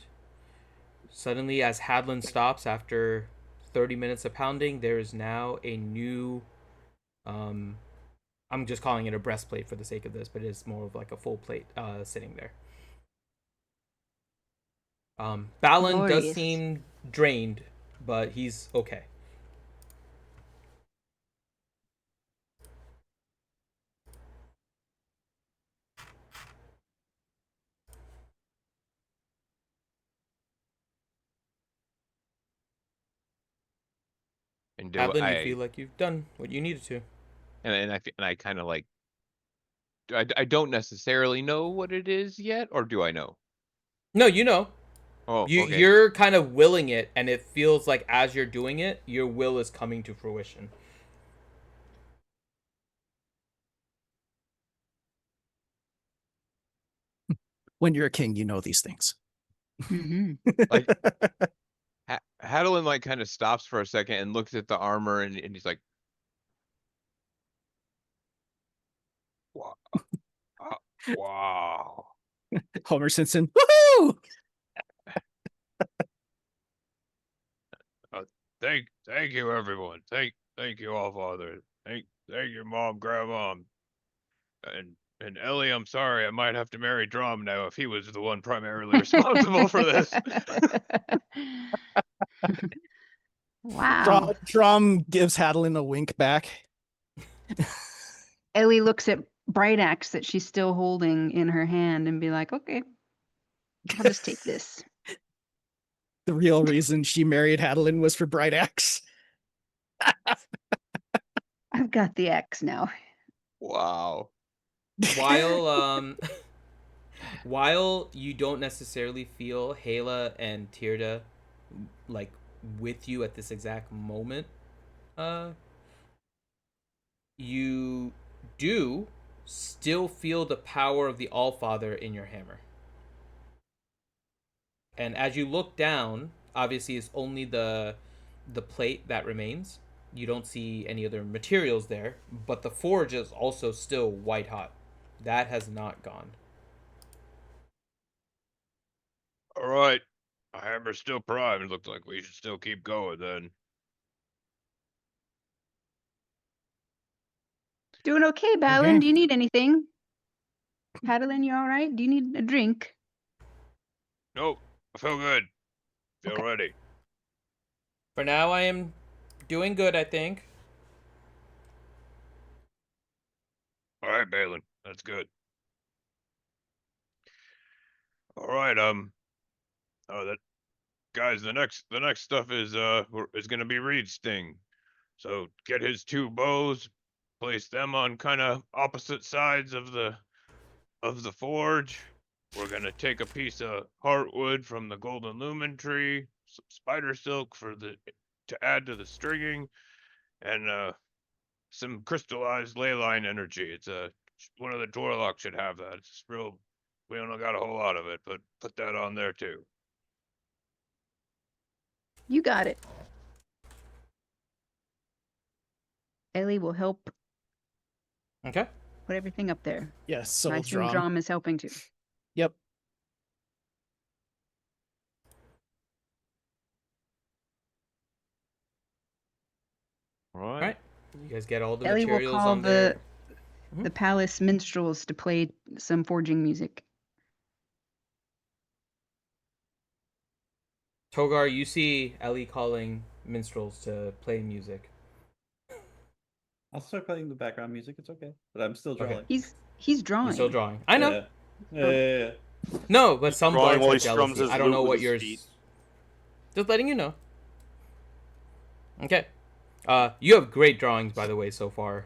suddenly, as Hadlin stops after 30 minutes of pounding, there is now a new... I'm just calling it a breastplate for the sake of this, but it's more of like a full plate sitting there. Balin does Glorious. seem drained, but he's okay. And Hadlin, you feel like you've done what you needed to. and I kind of like. I don't necessarily know what it is yet, or do I know? No, you know. Oh, okay. You're kind of willing it, and it feels like as you're doing it, your will is coming to fruition. when you're a king, you know these things. Like Hadlin like kind of stops for a second and looks at the armor and he's like, wow. Wow. Homer Simpson. Woohoo! Thank you everyone. Thank you all, Father. Thank you, Mom, Grandma, and Ellie. I'm sorry, I might have to marry Drum now if he was the one primarily responsible for this. Wow. Drum gives Hadlin a wink back. Ellie looks at Bright Axe that she's still holding in her hand and be like, okay, I'll just take this. The real reason she married Hadlin was for Bright Axe. I've got the axe now. Wow. While you don't necessarily feel Hela and Tirda like with you at this exact moment, you do still feel the power of the Allfather in your hammer. And as you look down, obviously it's only the plate that remains. You don't see any other materials there, but the forge is also still white hot. That has not gone. All right. My hammer's still primed. It looks like we should still keep going then. Doing okay, Balin. Okay. Do you need anything? Padeline, you all right? Do you need a drink? Nope, I feel good. Feel Okay. ready. For now, I am doing good, I think. All right, Balin, that's good. All right, that guys, the next stuff is gonna be Reed's thing. So get his 2 bows, place them on kind of opposite sides of the forge. We're gonna take a piece of heartwood from the golden lumen tree, some spider silk to add to the stringing, and some crystallized ley line energy. It's one of the Dwarlocks should have that. It's real. We don't got a whole lot of it, but put that on there too. You got it. Ellie will help Okay. put everything up there. Yes, so I will assume Drum. Drum is helping too. Yep. All All right. right. You guys get all the Ellie will materials call on there. the palace minstrels to play some forging music. Togar, you see Ellie calling minstrels to play music. I'll start playing the background music. It's okay, but I'm still drawing. He's drawing. You're still drawing. I know. Yeah. No, but some drawing bards while have he strums jealousy. his I don't know lute with what his yours. feet. Just letting you know. Okay. You have great drawings, by the way, so far,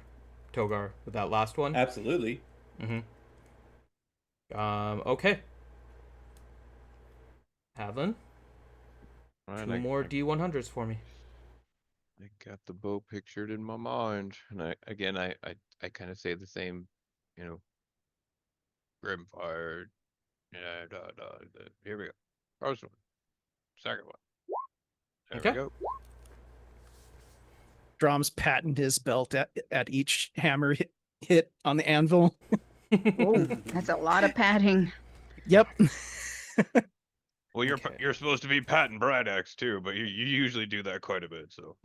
Togar, with that last one. Absolutely. Okay. Havlin, All right, 2 more D100s for me. I got the bow pictured in my mind, and I kind of say the same, you know, Grimfire. Yeah, here we go. First one, second one. There Okay. we go. Drum's patting his belt at each hammer hit on the anvil. Oh, that's a lot of padding. Yep. Well, Okay. you're supposed to be patting Bradex too, but you usually do that quite a bit. So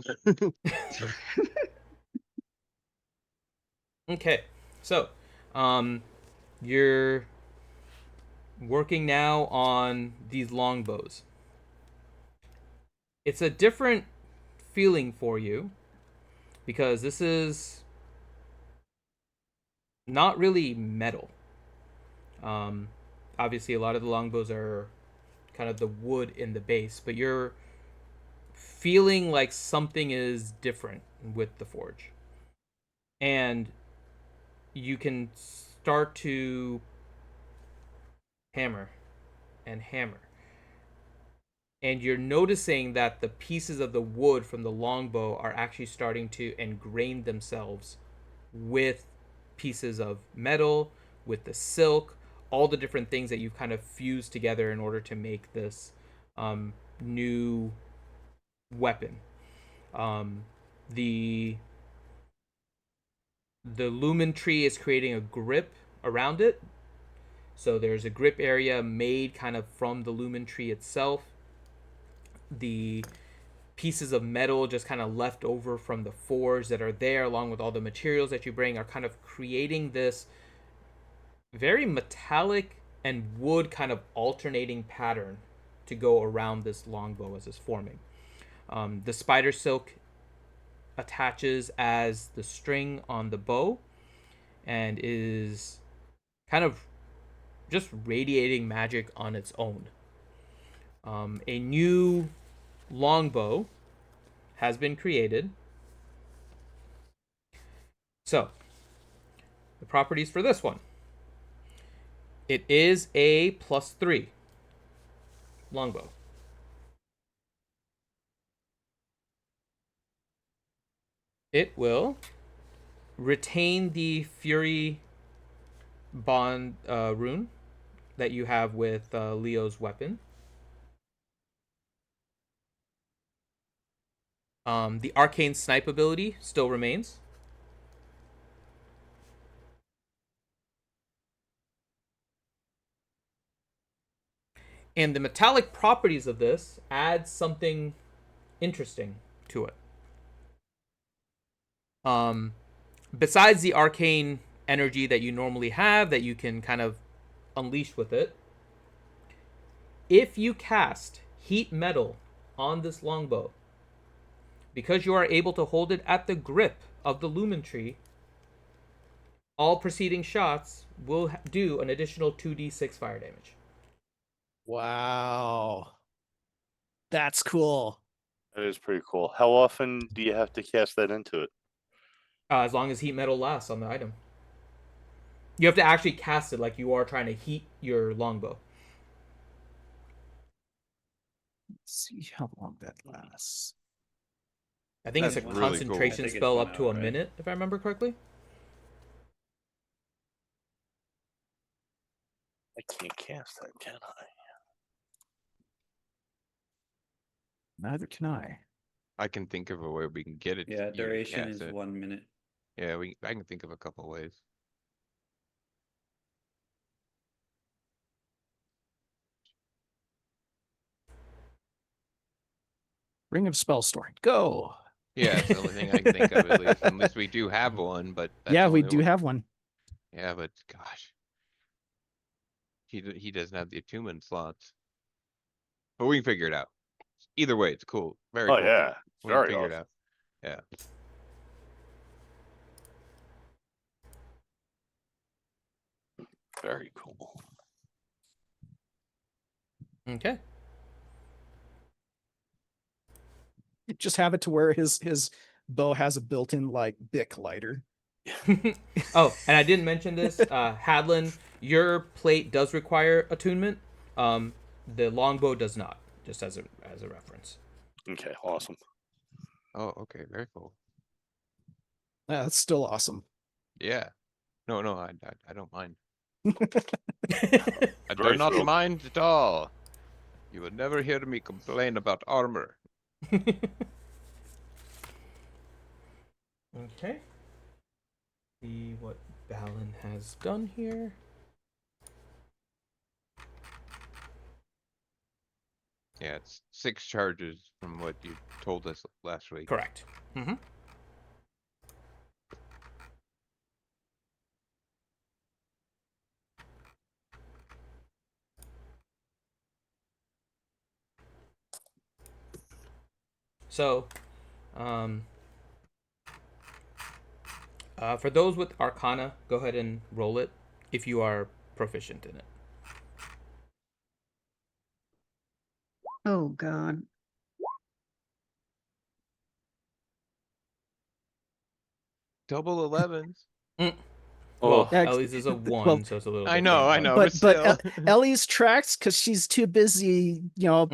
Okay. So, you're working now on these longbows. It's a different feeling for you because this is not really metal. Obviously, a lot of the longbows are kind of the wood in the base, but you're feeling like something is different with the forge. And you can start to hammer and hammer. And you're noticing that the pieces of the wood from the longbow are actually starting to ingrain themselves with pieces of metal, with the silk, all the different things that you've kind of fused together in order to make this new weapon. The lumen tree is creating a grip around it. So there's a grip area made kind of from the lumen tree itself. The pieces of metal just kind of left over from the forge that are there, along with all the materials that you bring, are kind of creating this very metallic and wood kind of alternating pattern to go around this longbow as it's forming. The spider silk attaches as the string on the bow and is kind of just radiating magic on its own. A new longbow has been created. So, the properties for this one. It is a +3 longbow. It will retain the Fury bond rune that you have with Leo's weapon. The arcane snipe ability still remains. And the metallic properties of this add something interesting to it. Besides the arcane energy that you normally have that you can kind of unleash with it. If you cast heat metal on this longbow, because you are able to hold it at the grip of the lumen tree, all preceding shots will do an additional 2d6 fire damage. Wow. That's cool. That is pretty cool. How often do you have to cast that into it? As long as heat metal lasts on the item. You have to actually cast it like you are trying to heat your longbow. Let's see how long that lasts. I think it's a That's really cool. concentration I think it's spell 1 up to a hour, right? minute, if I remember correctly. I can't cast that, can I? Neither can I. I can think of a way we can get it. Yeah, you to duration cast is it. 1 minute. Yeah, I can think of a couple ways. Ring of Spellstoring. Go. Yeah, it's the only thing I can think of at least. Unless we do have one, but that's Yeah, the we only do one. have one. Yeah, but gosh, he doesn't have the attunement slots. But we can figure it out. Either way, it's cool. Very Oh cool. yeah, it's We can very figure it awesome. out. Yeah. Very cool. Okay. Just have it to where his bow has a built-in like Bic lighter. Oh, and I didn't mention this. Hadlin, your plate does require attunement. The longbow does not, just as a reference. Okay, awesome. Oh, okay. Very cool. Yeah, that's still awesome. Yeah. No, I don't mind. Very I do not cool. mind at all. You will never hear me complain about armor. Okay. See what Balin has done here. Yeah, it's 6 charges from what you told us last week. Correct. Mm-hmm. So, for those with Arcana, go ahead and roll it if you are proficient in it. Oh God. Double 11s. Well, Oh, Ellie's is a 1, so it's a little I different. know, but still. Ellie's tracks because she's too busy,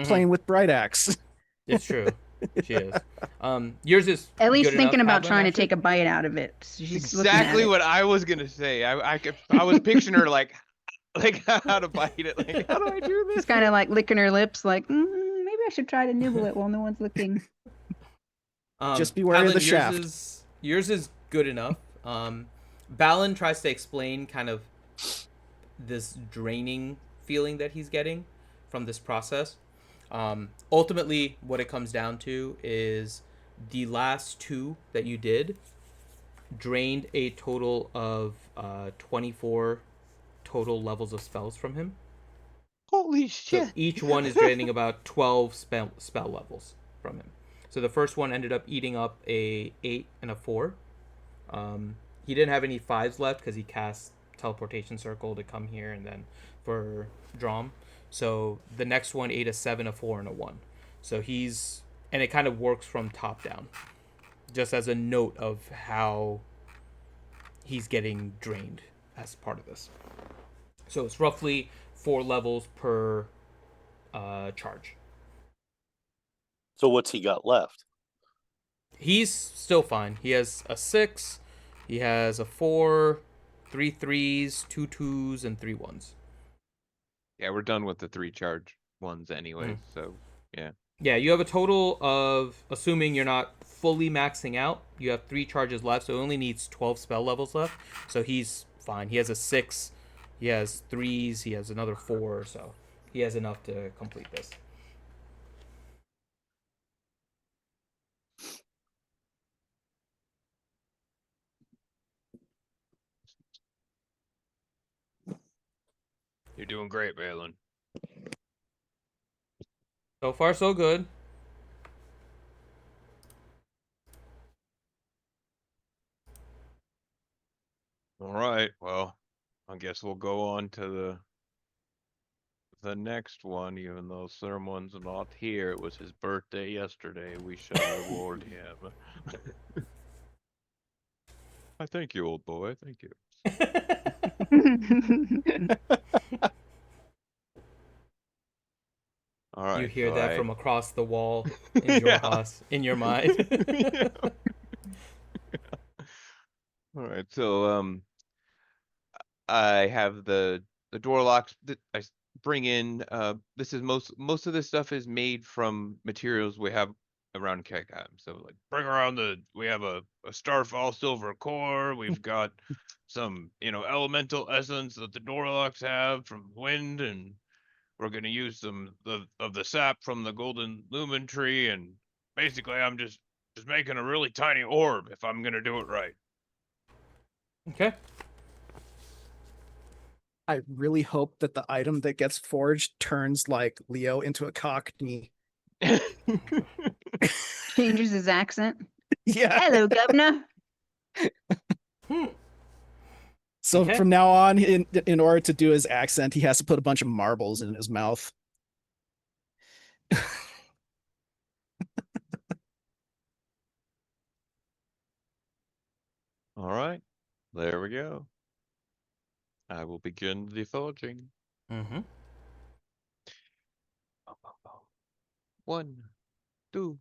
playing with Bright Axe. It's true. She is. Yours is Ellie's good thinking enough, about Hadlin, trying to actually? take a bite out of it. She's looking at Exactly it. what I was gonna say. I was picturing her like how to bite it. Like, how do I do this? She's kind of like licking her lips, like maybe I should try to nibble it while no one's looking. Just beware of the shaft. Yours is good enough. Balin tries to explain kind of this draining feeling that he's getting from this process. Ultimately, what it comes down to is the last 2 that you did drained a total of 24 total levels of spells from him. Holy So shit! each one is draining about 12 spell levels from him. So the first one ended up eating up a 8 and a 4. He didn't have any 5s left because he cast teleportation circle to come here and then for Drom. So the next one ate a 7, a 4, and a 1. So and it kind of works from top down, just as a note of how he's getting drained as part of this. So it's roughly 4 levels per charge. so what's he got left? He's still fine. He has a 6, he has a 4, 3 3s, 2 2s, and 3 1s. Yeah, we're done with the 3 charge ones anyways, so yeah. Yeah, you have a total of, assuming you're not fully maxing out, you have 3 charges left, so he only needs 12 spell levels left. So he's fine. He has a 6, he has 3s, he has another 4, so he has enough to complete this. You're doing great, Balin. So far, so good. All right, well, I guess we'll go on to the next one, even though someone's not here. It was his birthday yesterday. We shall reward him. I thank you, old boy. Thank you. All right. You hear so that I- from across the wall in your Yeah. house, in your mind. Yeah. All right. So I have the door locks that bring in. This is most of this stuff is made from materials we have around Kegheim. So like bring around we have a starfall silver core. We've got some elemental essence that the door locks have from wind, and we're gonna use some of the sap from the golden lumen tree. And basically, I'm just making a really tiny orb if I'm gonna do it right. Okay. I really hope that the item that gets forged turns like Leo into a cockney. Changes his accent. Yeah. Hello, governor. So Okay. from now on, in order to do his accent, he has to put a bunch of marbles in his mouth. All right, there we go. I will begin the forging. Mm-hmm. 1, 2.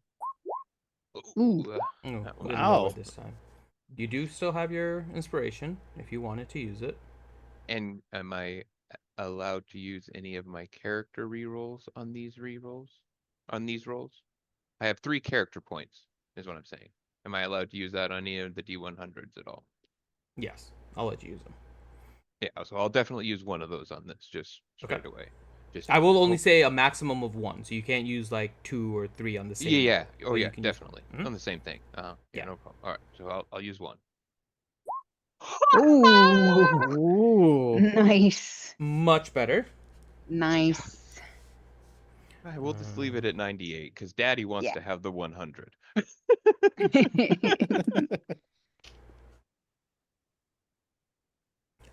Ooh. Oh, That a was little Wow. lower this time. You do still have your inspiration if you wanted to use it. And am I allowed to use any of my character rerolls on these rerolls? On these rolls? I have 3 character points, is what I'm saying. Am I allowed to use that on any of the D100s at all? Yes, I'll let you use them. Yeah, so I'll definitely use one of those on this, just Okay. straight away. Just I will only hope- say a maximum of 1, so you can't use like 2 or 3 on the same. Yeah, roll, oh but yeah, you can use definitely. one. Mhm. On the same thing. Yeah, Yeah. no problem. All right, so I'll use 1. Ooh. Ooh. Nice. Much better. Nice. I will just leave it at 98 because Daddy wants Yeah. to have the 100.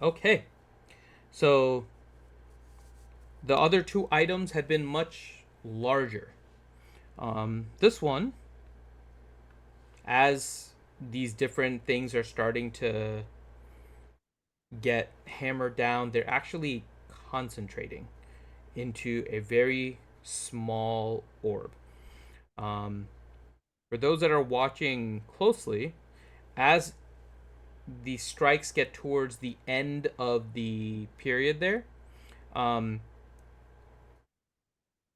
Okay. So the other 2 items had been much larger. This one, as these different things are starting to get hammered down, they're actually concentrating into a very small orb. For those that are watching closely, as the strikes get towards the end of the period there,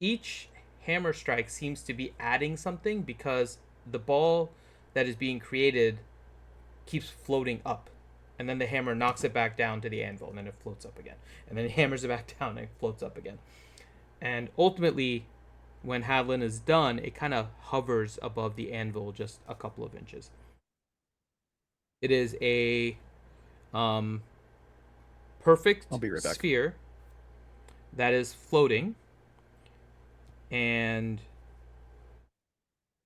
each hammer strike seems to be adding something because the ball that is being created keeps floating up. And then the hammer knocks it back down to the anvil, and then it floats up again. And then it hammers it back down, and it floats up again. And ultimately, when Hadlin is done, it kind of hovers above the anvil just a couple of inches. It is a perfect I'll be right back. sphere that is floating. And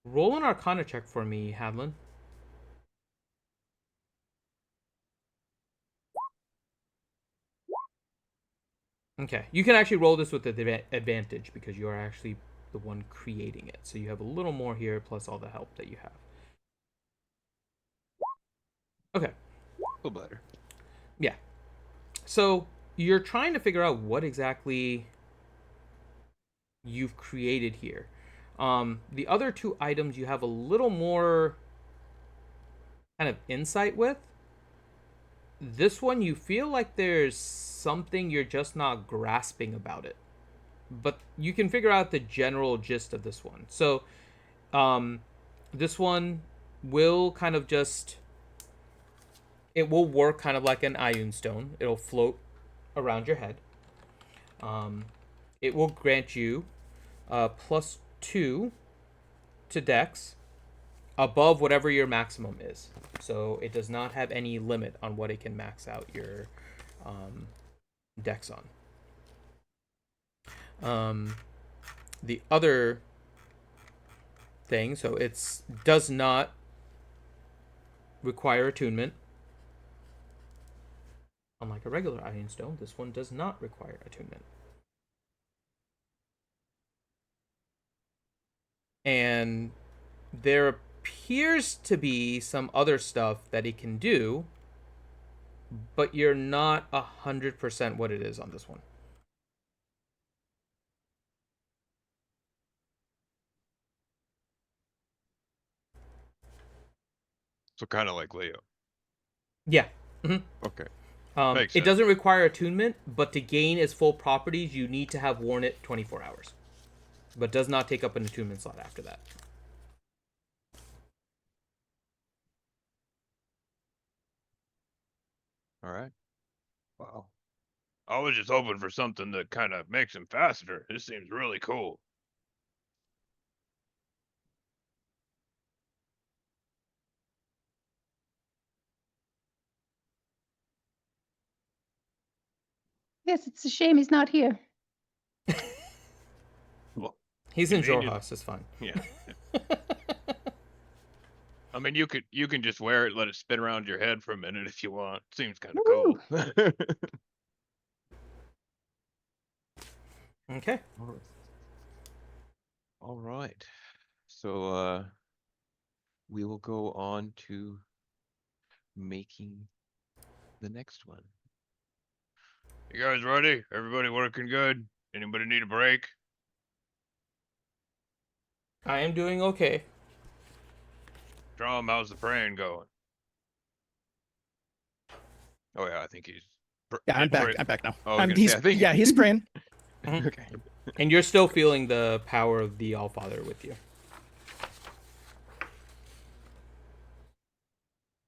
roll an Arcana check for me, Hadlin. Okay, you can actually roll this with advantage because you are actually the one creating it. So you have a little more here plus all the help that you have. Okay. A little better. Yeah. So you're trying to figure out what exactly you've created here. The other 2 items you have a little more kind of insight with. This one you feel like there's something you're just not grasping about it. But you can figure out the general gist of this one. So this one will kind of just, it will work kind of like an Ioun stone. It'll float around your head. It will grant you +2 to Dex above whatever your maximum is. So it does not have any limit on what it can max out your Dex on. The other thing, so it's does not require attunement. Unlike a regular Iron Stone, this one does not require attunement. And there appears to be some other stuff that it can do, but you're not 100% what it is on this one. So kind of like Leo. Yeah. Mm-hmm. Okay. It Makes sense. doesn't require attunement, but to gain its full properties, you need to have worn it 24 hours. But does not take up an attunement slot after that. All right. Wow. I was just hoping for something that kind of makes him faster. This seems really cool. Yes, it's a shame he's not here. Well, He's in convenient. Jorhas, it's fine. Yeah. I mean, you can just wear it, let it spin around your head for a minute if you want. Seems kind of cool. Okay. All right. So we will go on to making the next one. You guys ready? Everybody working good? Anybody need a break? I am doing okay. Drum, how's the praying going? Oh yeah, I think he's. Yeah, I'm back. I'm back now. Oh, I was gonna He's say, I think. yeah, he's praying. Okay. And you're still feeling the power of the Allfather with you.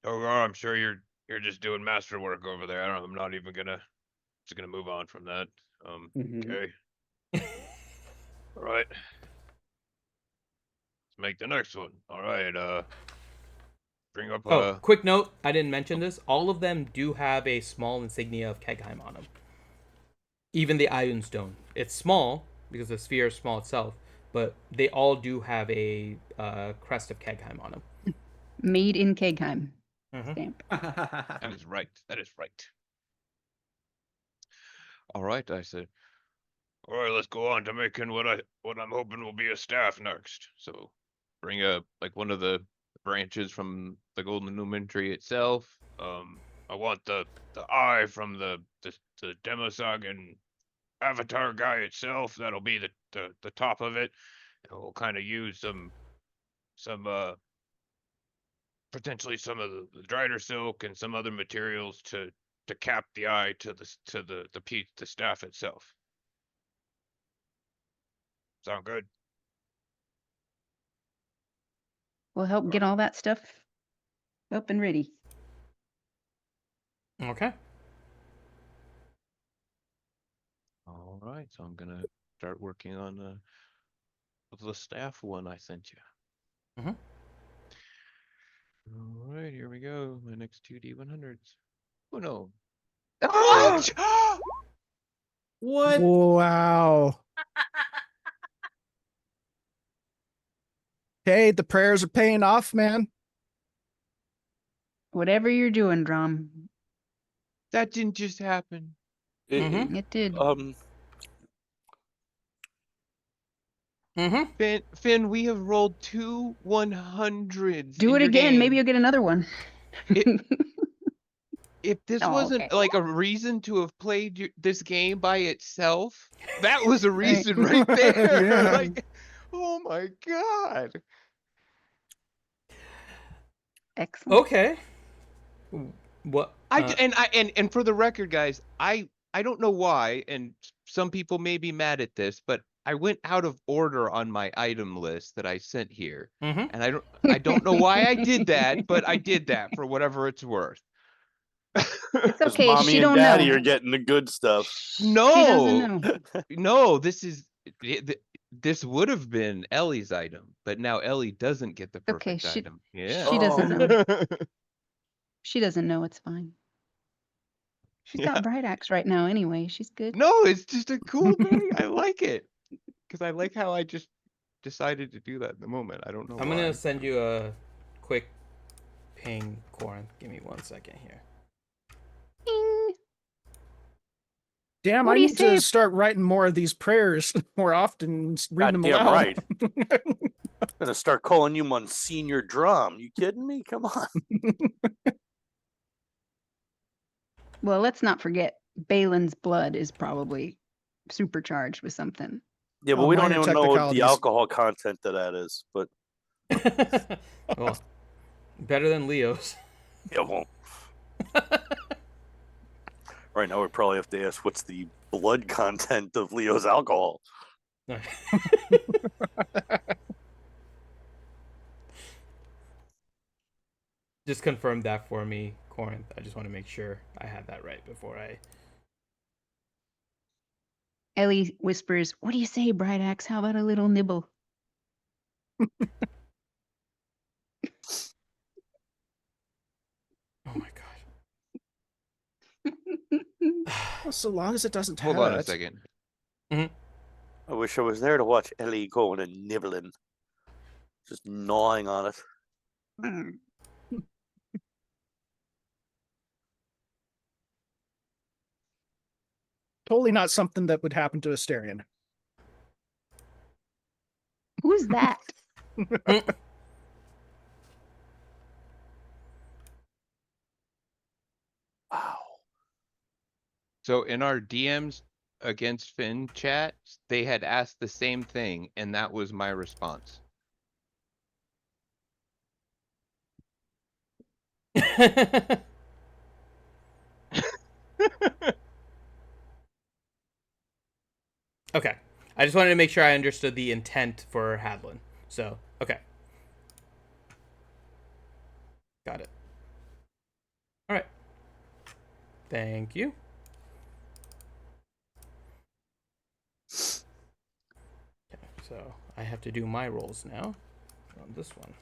Oh God, I'm sure you're just doing masterwork over there. I'm not even gonna move on from that. Okay. All right. Let's make the next one. All right. Bring up. Oh, quick note, I didn't mention this. All of them do have a small insignia of Kegheim on them. Even the Iron Stone. It's small because the sphere is small itself, but they all do have a crest of Kegheim on them. Made in Kegheim. Mhm. Stamp. That is right. That is right. All right, I said. All right, let's go on to making what I'm hoping will be a staff next. So, bring like one of the branches from the Golden Lumen tree itself. I want the eye from the Demosagan avatar guy itself. That'll be the top of it. And we'll kind of use some potentially some of the drider silk and some other materials to cap the eye to the staff itself. Sound good? We'll help get all that stuff up and ready. Okay. All right, so I'm gonna start working on the staff one I sent you. Mhm. All right, here we go. My next 2D100s. Oh no. What? Wow. Hey, the prayers are paying off, man. Whatever you're doing, Drum. That didn't just happen. Mhm. It did. Finn, we have rolled 2 100s. Do in it your again. Maybe game. you'll get another one. If this Oh, wasn't okay. like a reason to have played this game by itself, that was a reason right there. Yeah. Like, oh my god. Excellent. Okay. What? And for the record, guys, I don't know why, and some people may be mad at this, but I went out of order on my item list that I sent here, Mhm. and I don't know why I did that, but I did that for whatever it's worth. It's 'Cause okay. mommy She and don't daddy know. are getting the good stuff. She doesn't know. No, this would have been Ellie's item, but now Ellie doesn't get the Okay, perfect item. Yeah. she doesn't know. She doesn't know. It's fine. She's Yeah. got Bright Axe right now anyway. She's good. No, it's just a cool thing. I like it. Because I like how I just decided to do that in the moment. I don't know I'm why. gonna send you a quick ping, Corin. Give me 1 second here. Ding. Damn, What I do you need to say? start writing more of these prayers more often, and reading them Goddamn aloud. right. I'm gonna start calling you Monsignor Drum. You kidding me? Come on. Well, let's not forget Balin's blood is probably supercharged with something. Yeah, but Oh, we don't minor even know what the technicalities. alcohol content of that is. But Well, better than Leo's. yeah, well, right now we probably have to ask what's the blood content of Leo's alcohol. Just confirm that for me, Corinth. I just want to make sure I had that right before I. Ellie whispers, "What do you say, Bright Axe? How about a little nibble?" Oh my Well, so long as it doesn't Hold on a hurt. second. god. I wish I was there to watch Ellie going and nibbling, just gnawing on it. Mm. Totally not something that would happen to Asterion. Who's that? Wow. So in our DMs against Finn chat, they had asked the same thing, and that was my response. Okay. I just wanted to make sure I understood the intent for Hadlin. So, okay. Got it. All right. Thank you. Okay, so I have to do my rolls now on this one.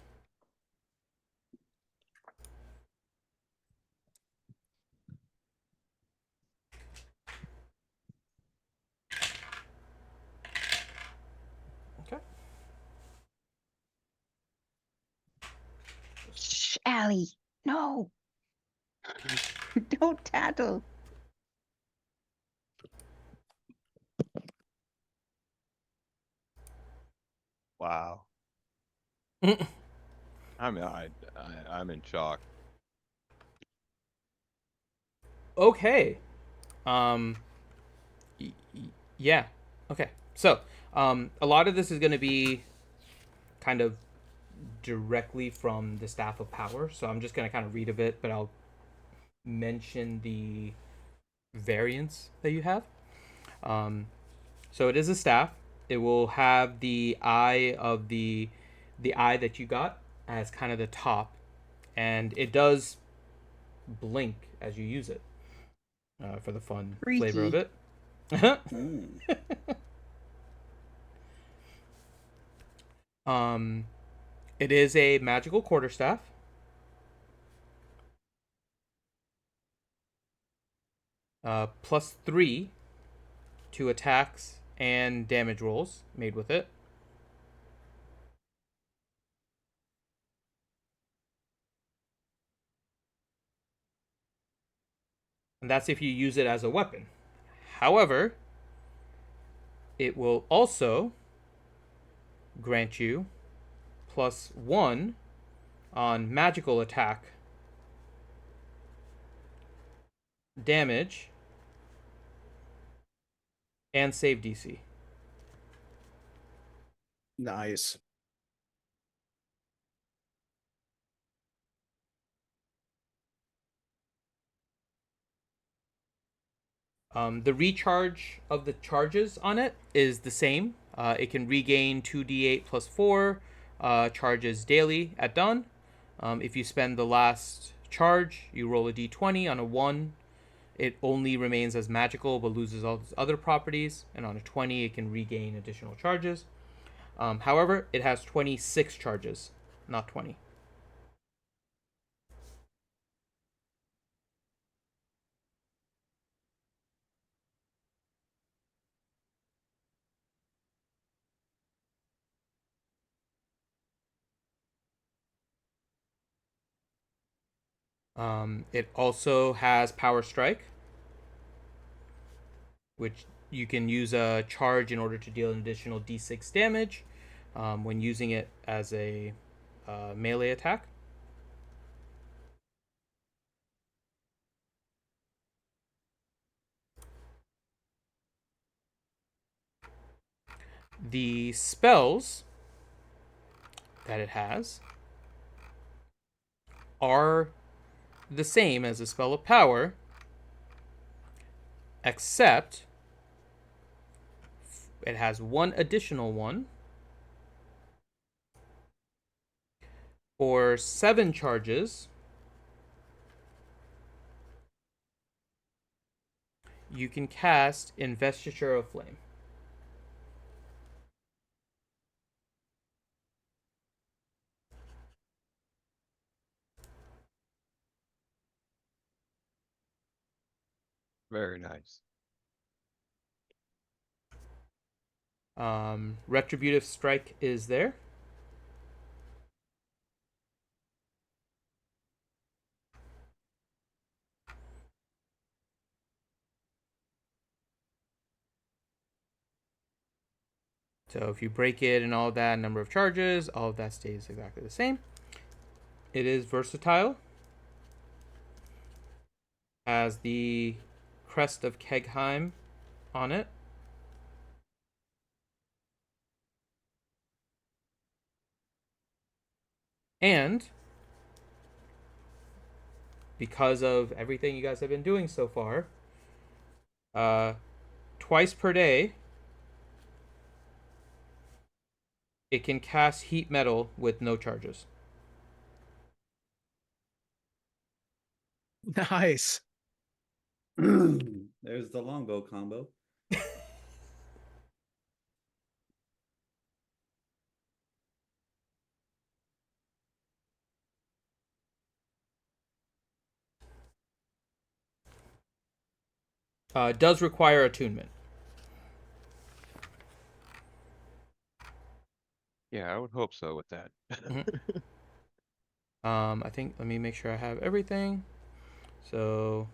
Okay. Shh, Allie. No. Don't tattle. Wow. I'm in shock. Okay. Yeah. Okay. So, a lot of this is going to be kind of directly from the Staff of Power. So I'm just going to kind of read a bit, but I'll mention the variants that you have. So it is a staff. It will have the eye of the eye that you got as kind of the top, and it does blink as you use it for the fun flavor of Freaky. it. Ooh. It is a magical quarterstaff. +3 to attacks and damage rolls made with it. And that's if you use it as a weapon. However, it will also grant you +1 on magical attack, damage, and save DC. Nice. The recharge of the charges on it is the same. It can regain 2d8 plus 4 charges daily at dawn. If you spend the last charge, you roll a d20. On a 1, it only remains as magical but loses all its other properties. And on a 20, it can regain additional charges. However, it has 26 charges, not 20. It also has Power Strike, which you can use a charge in order to deal an additional d6 damage when using it as a melee attack. The spells that it has are the same as a spell of power, except it has one additional one. For 7 charges, you can cast Investiture of Flame. Very nice. Retributive Strike is there. So if you break it and all of that, number of charges, all of that stays exactly the same. It is versatile. Has the crest of Kegheim on it. And because of everything you guys have been doing so far, twice per day, it can cast Heat Metal with no charges. Nice. There's the longbow combo. Does require attunement. Yeah, I would hope so with that. I think, let me make sure I have everything. So,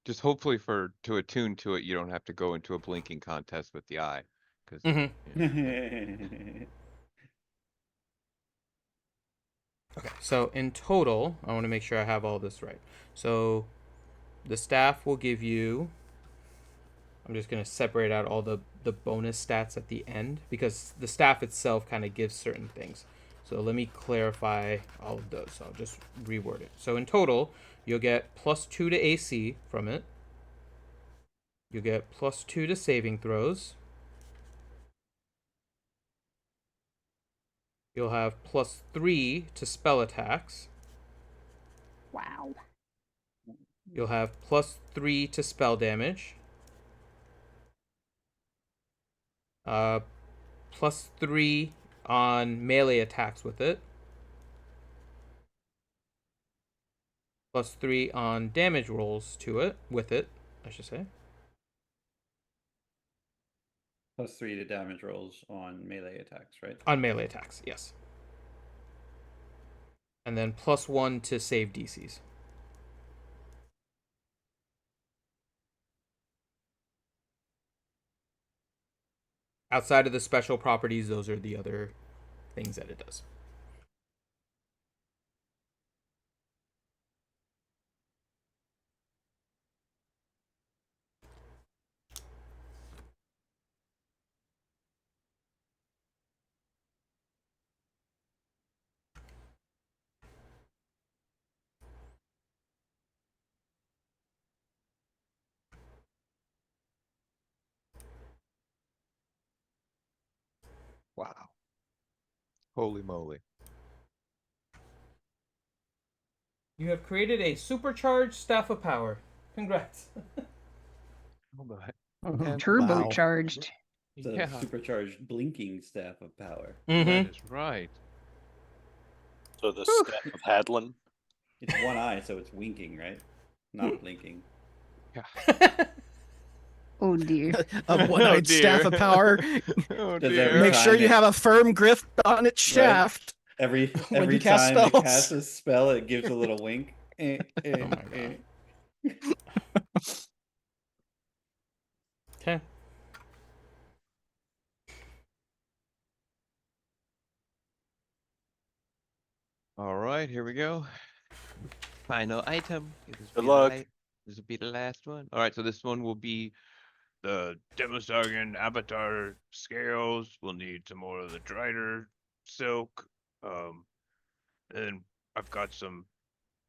Just hopefully to attune to it, you don't have to go into a blinking contest with the eye. Because okay, so in total, I want to make sure I have all this right. So, the staff will give you, I'm just going to separate out all the bonus stats at the end, because the staff itself kind of gives certain things. So let me clarify all of those. So I'll just reword it. So in total, you'll get +2 to AC from it. You'll get +2 to saving throws. You'll have +3 to spell attacks. Wow. You'll have +3 to spell damage. +3 on melee attacks with it. +3 on damage rolls to it, with it, I should say. +3 to damage rolls on melee attacks, right? On melee attacks, yes. And then +1 to save DCs. Outside of the special properties, those are the other things that it does. wow. Holy moly. You have created a supercharged staff of power. Congrats. Oh my. Mhm. Turbocharged. It's a Yeah, supercharged blinking staff of power. Mm-hmm. that is right. So the staff of Hadlin. It's one eye, so it's winking, right? Not blinking. Yeah. Oh dear. A one-eyed staff dear. of power. Oh Does dear. every Make sure time you it- have a firm grip on its Right. shaft. Every When you every cast time it spells. casts a spell, it gives a little wink. Oh my God. Okay. All right, here we go. Final item. Good luck. This will be the last one. All right, so this one will be the Demosargan Avatar scales. We'll need some more of the Drider silk. And I've got some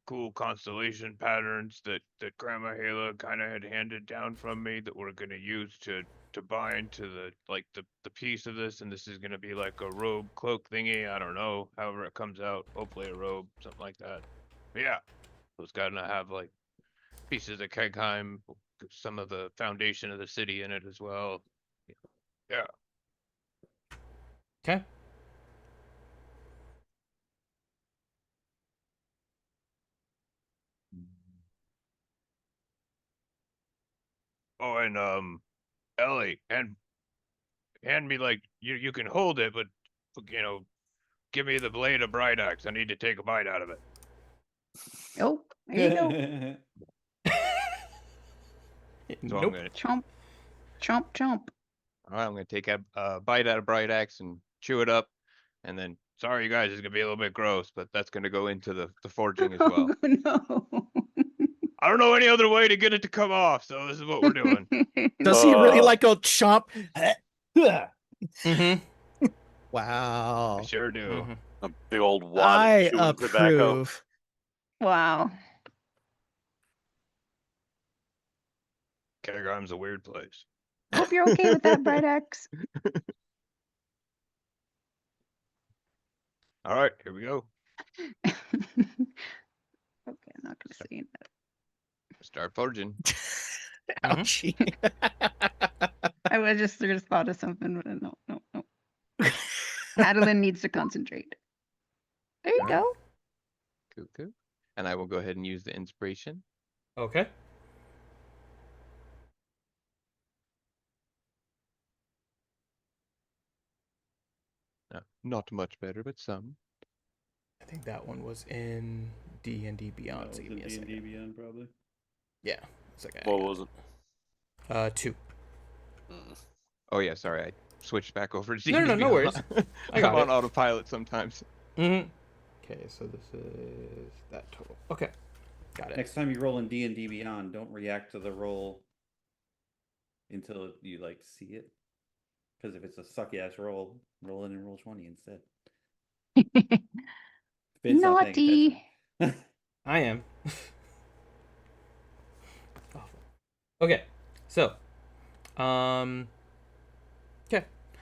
cool constellation patterns that Grandma Hala kind of had handed down from me that we're gonna use to bind to the piece of this, and this is gonna be like a robe cloak thingy. I don't know, however it comes out. Hopefully a robe, something like that. But yeah, so it's gonna have like pieces of Kegheim, some of the foundation of the city in it as well. Yeah. Okay. Oh, and Ellie, and hand me like you can hold it, but give me the blade of Bright Axe. I need to take a bite out of it. Oh, there you go. So I'm Nope. gonna Chomp, chomp, chomp. All right, I'm gonna take a bite out of Bright Axe and chew it up, and then sorry, you guys, it's gonna be a little bit gross, but that's gonna go into the forging as well. Oh, no. I don't know any other way to get it to come off, so this is what we're doing. Does he really like go chomp? Mm-hmm. Wow. I sure do. Mm-hmm. A big old wad I of chewing tobacco. approve. Wow. Kegheim's a weird place. Hope you're okay with that, Bright Axe. All right, here we go. Okay, I'm not gonna say that. Start forging. Ouchie. I just thought of something, but no. Adeline needs to concentrate. There you go. Cuckoo. And I will go ahead and use the inspiration. Okay. Not much better, but some. I think that one was in D&D Beyond. So give me a D&D second. Beyond, probably. Yeah. It's like What was it? 2. Oh yeah, sorry, I switched back over to No, D&D no worries. Beyond. I got I'm on it. autopilot sometimes. Mm-hmm. Okay, so this is that total. Okay. Got it. Next time you roll in D&D Beyond, don't react to the roll until you like see it. Because if it's a sucky ass roll, roll it and roll 20 instead. Fid's not paying Naughty. attention. I am. Awful. Okay. So, okay.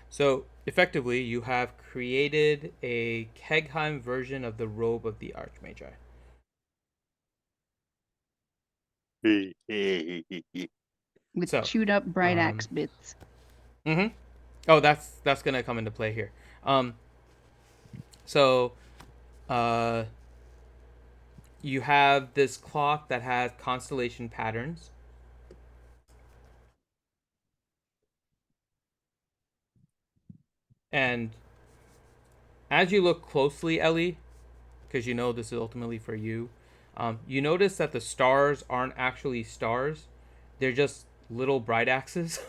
So, effectively, you have created a Kegheim version of the robe of the Archmagi. With So, chewed up Bright Axe bits. Mm-hmm. Oh, that's gonna come into play here. So, you have this cloth that has constellation patterns. And as you look closely, Ellie, because you know this is ultimately for you, you notice that the stars aren't actually stars. They're just little bright axes.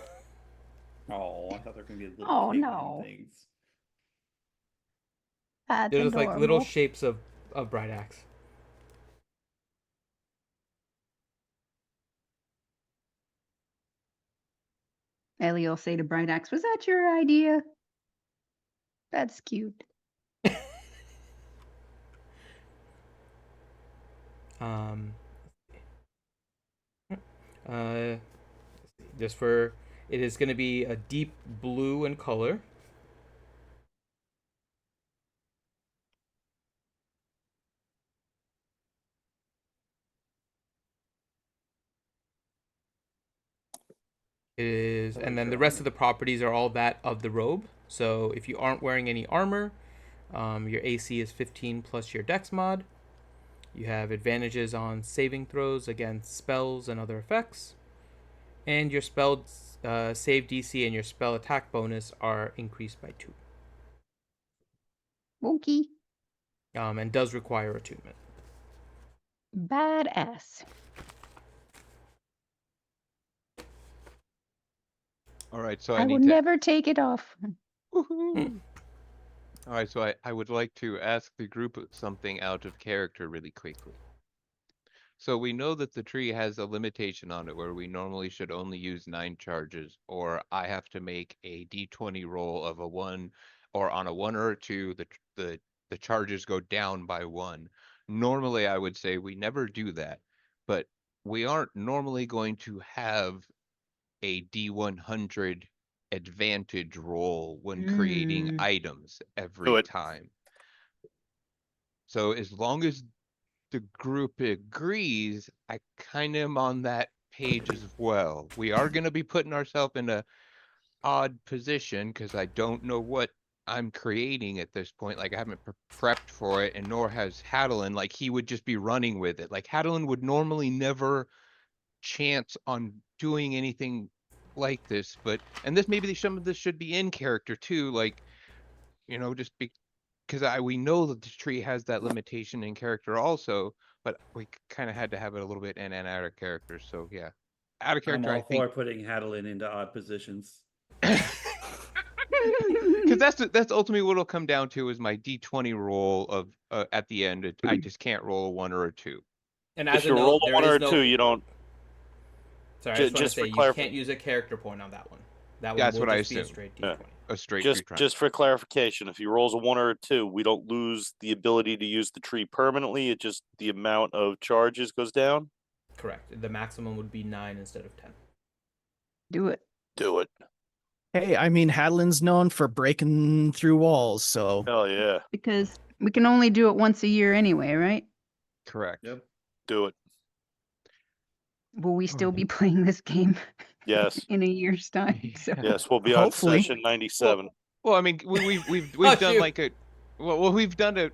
Oh, I thought there were gonna be little Oh, pigman no. things. That's They're just like little adorable. shapes of bright axe. Ellie will say to Bright Axe, was that your idea? That's cute. Um, just for it is going to be a deep blue in color. It is, and then the rest of the properties are all that of the robe. So if you aren't wearing any armor, your AC is 15 plus your Dex mod. You have advantages on saving throws against spells and other effects, and your spell save DC and your spell attack bonus are increased by 2. Wonky. and does require attunement. Badass. All right, so I will need to. never take it off. Woohoo! All right, so I would like to ask the group something out of character really quickly. So we know that the tree has a limitation on it where we normally should only use 9 charges, or I have to make a d20 roll of a 1, or on a 1 or a 2, the charges go down by 1. Normally, I would say we never do that, but we aren't normally going to have a D100 advantage roll when creating Mm. items Do every it. time. So as long as the group agrees, I kind of am on that page as well. We are going to be putting ourselves in a odd position because I don't know what I'm creating at this point. Like I haven't prepped for it, and nor has Hadalin. Like he would just be running with it. Like Hadalin would normally never chance on doing anything like this, but and this maybe some of this should be in character too. Like just because we know that the tree has that limitation in character also, but we kind of had to have it a little bit in and out of character. So yeah, out of I'm character, I all think, for putting Hadalin into odd positions. because that's ultimately what it'll come down to is my D20 roll of at the end. I just can't roll a 1 or a 2. And If as a you roll note, a there 1 or is a no. 2, you don't. Sorry, I just want to Just say for you clarif- can't use a character point on that one. That one That's will what I just be a assumed. straight Yeah. D20. A straight Just tree just for clarification, if he rolls a 1 or a 2, we don't lose the ability to use the tree permanently. It just the amount of charges goes down. Correct. The maximum would be 9 instead of 10. Do it. Do it. Hey, I mean, Hadlin's known for breaking through walls, so Hell yeah. Because we can only do it once a year anyway, right? Correct. Yep. Do it. Will we still be playing this game Yes. in a year's time? So Yes, we'll be Hopefully. on session 97. Well, I mean, we've Oh, done shoot. like a well we've done a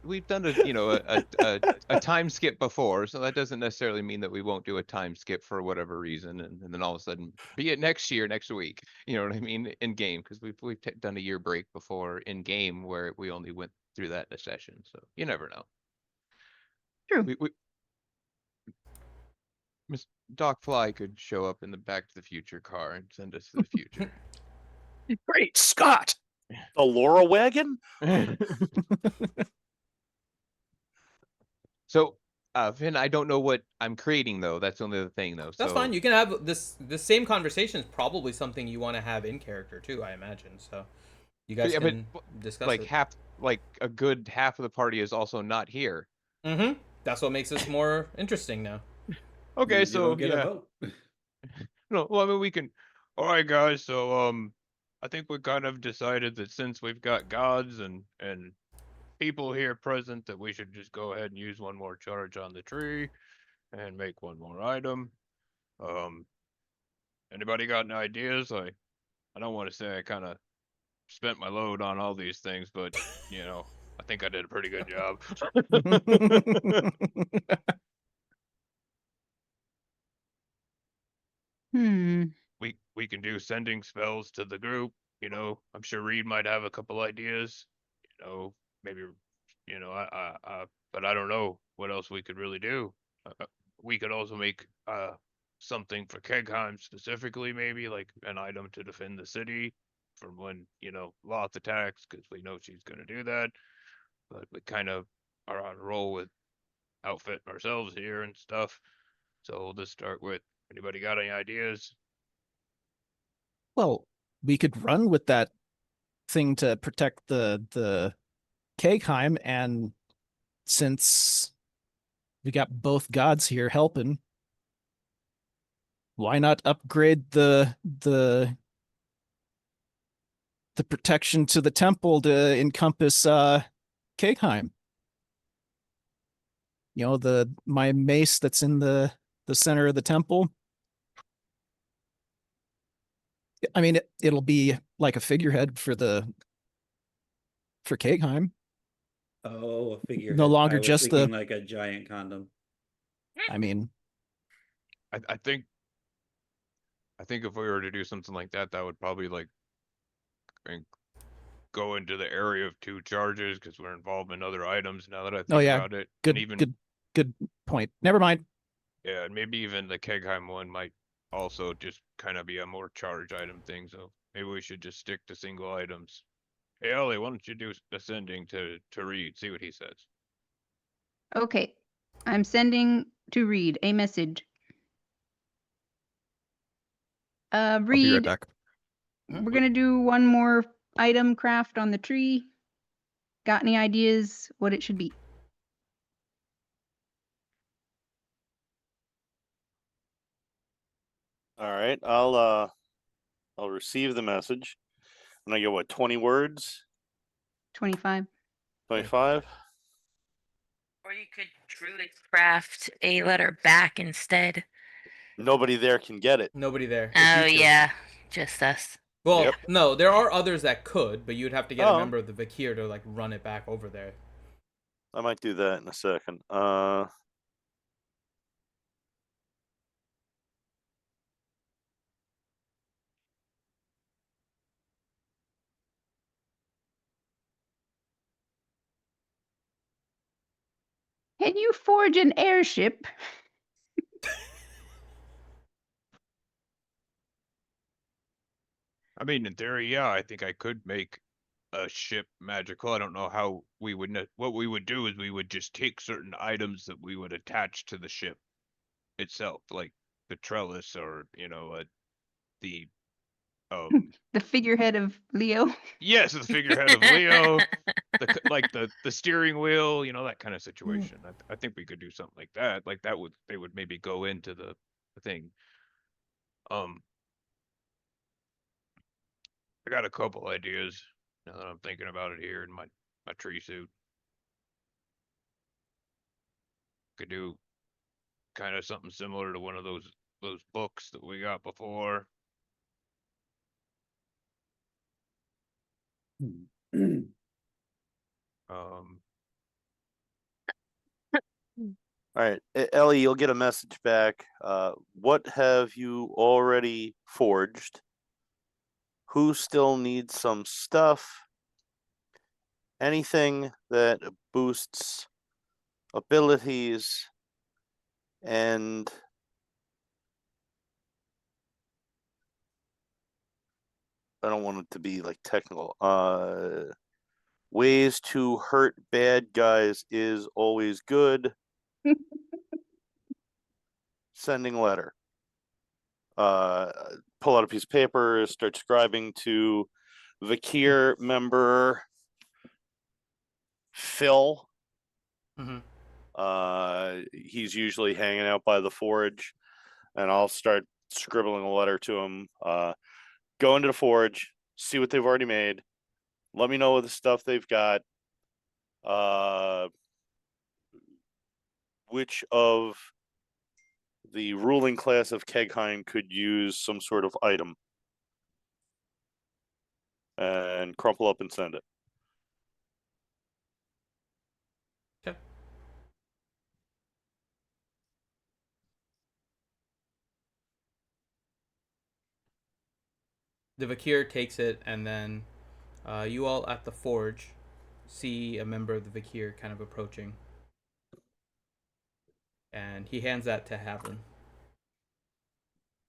a time skip before, so that doesn't necessarily mean that we won't do a time skip for whatever reason, and then all of a sudden be it next year, next week. You know what I mean? In game, because we've done a year break before in game where we only went through that in a session, so you never know. true. We Miss Doc Fly could show up in the Back to the Future car and send us to the future. great Scott. The Laura wagon? So, Finn, I don't know what I'm creating though. That's the only other thing though. That's so... fine. You can have this. The same conversation is probably something you want to have in character too, I imagine. So you guys can discuss like it. like a good half of the party is also not here. Mm-hmm. That's what makes this more interesting now. Okay, Means you so don't get a yeah. vote. No, well, I mean we can. All right, guys. So I think we kind of decided that since we've got gods and people here present, that we should just go ahead and use 1 more charge on the tree and make 1 more item. Anybody got any ideas? I don't want to say I kind of spent my load on all these things, but I think I did a pretty good job. We can do sending spells to the group. I'm sure Reed might have a couple ideas. Maybe but I don't know what else we could really do. We could also make something for Kegheim specifically, maybe like an item to defend the city from when Loth attacks, because we know she's going to do that. But we kind of are on a roll with outfitting ourselves here and stuff. So we'll just start with, anybody got any ideas? Well, we could run with that thing to protect the Kegheim, and since we got both gods here helping, why not upgrade the protection to the temple to encompass Kegheim? My mace that's in the center of the temple. I mean, it'll be like a figurehead for Kegheim. Oh, a figurehead. No longer I was just thinking like a giant condom. I mean, I think if we were to do something like that, that would probably go into the area of 2 charges because we're involved in other items now that I think Oh yeah, about it. And good, even good point. Never mind. yeah, and maybe even the Kegheim one might also just kind of be a more charge item thing. So maybe we should just stick to single items. Hey, Ellie, why don't you do ascending to read? See what he says. Okay. I'm sending to Reed a message. I'll be right Reed, back. we're gonna do one more item craft on the tree. Got any ideas what it should be? All right, I'll receive the message, and I get what 20 words, 25. 25. Or you could druid craft a letter back instead. Nobody there can get it. Nobody there. It's Oh you two. yeah, just us. Well, Yep. no, there are others that could, but you'd have to get a Oh. member of the Vakir to like run it back over there. I might do that in a second. Can you forge an airship? I mean, in theory, yeah, I think I could make a ship magical. I don't know how we would. What we would do is we would just take certain items that we would attach to the ship itself, like the trellis, or the The figurehead of Leo? yes, the figurehead of Leo, the steering wheel, that kind of situation. I think we could do something like that. Like that would they would maybe go into the thing. I got a couple ideas now that I'm thinking about it here in my tree suit. Could do kind of something similar to one of those books that we got before. All right, Ellie, you'll get a message back. What have you already forged? Who still needs some stuff? Anything that boosts abilities and I don't want it to be like technical. Ways to hurt bad guys is always good. Sending letter. Pull out a piece of paper, start scribing to Vakir member Phil. Mm-hmm. He's usually hanging out by the forge, and I'll start scribbling a letter to him. Go into the forge, see what they've already made. Let me know what the stuff they've got. Which of the ruling class of Kegheim could use some sort of item, and crumple up and send it. Okay. The Vakir takes it, and then you all at the forge see a member of the Vakir kind of approaching. And he hands that to Havlin.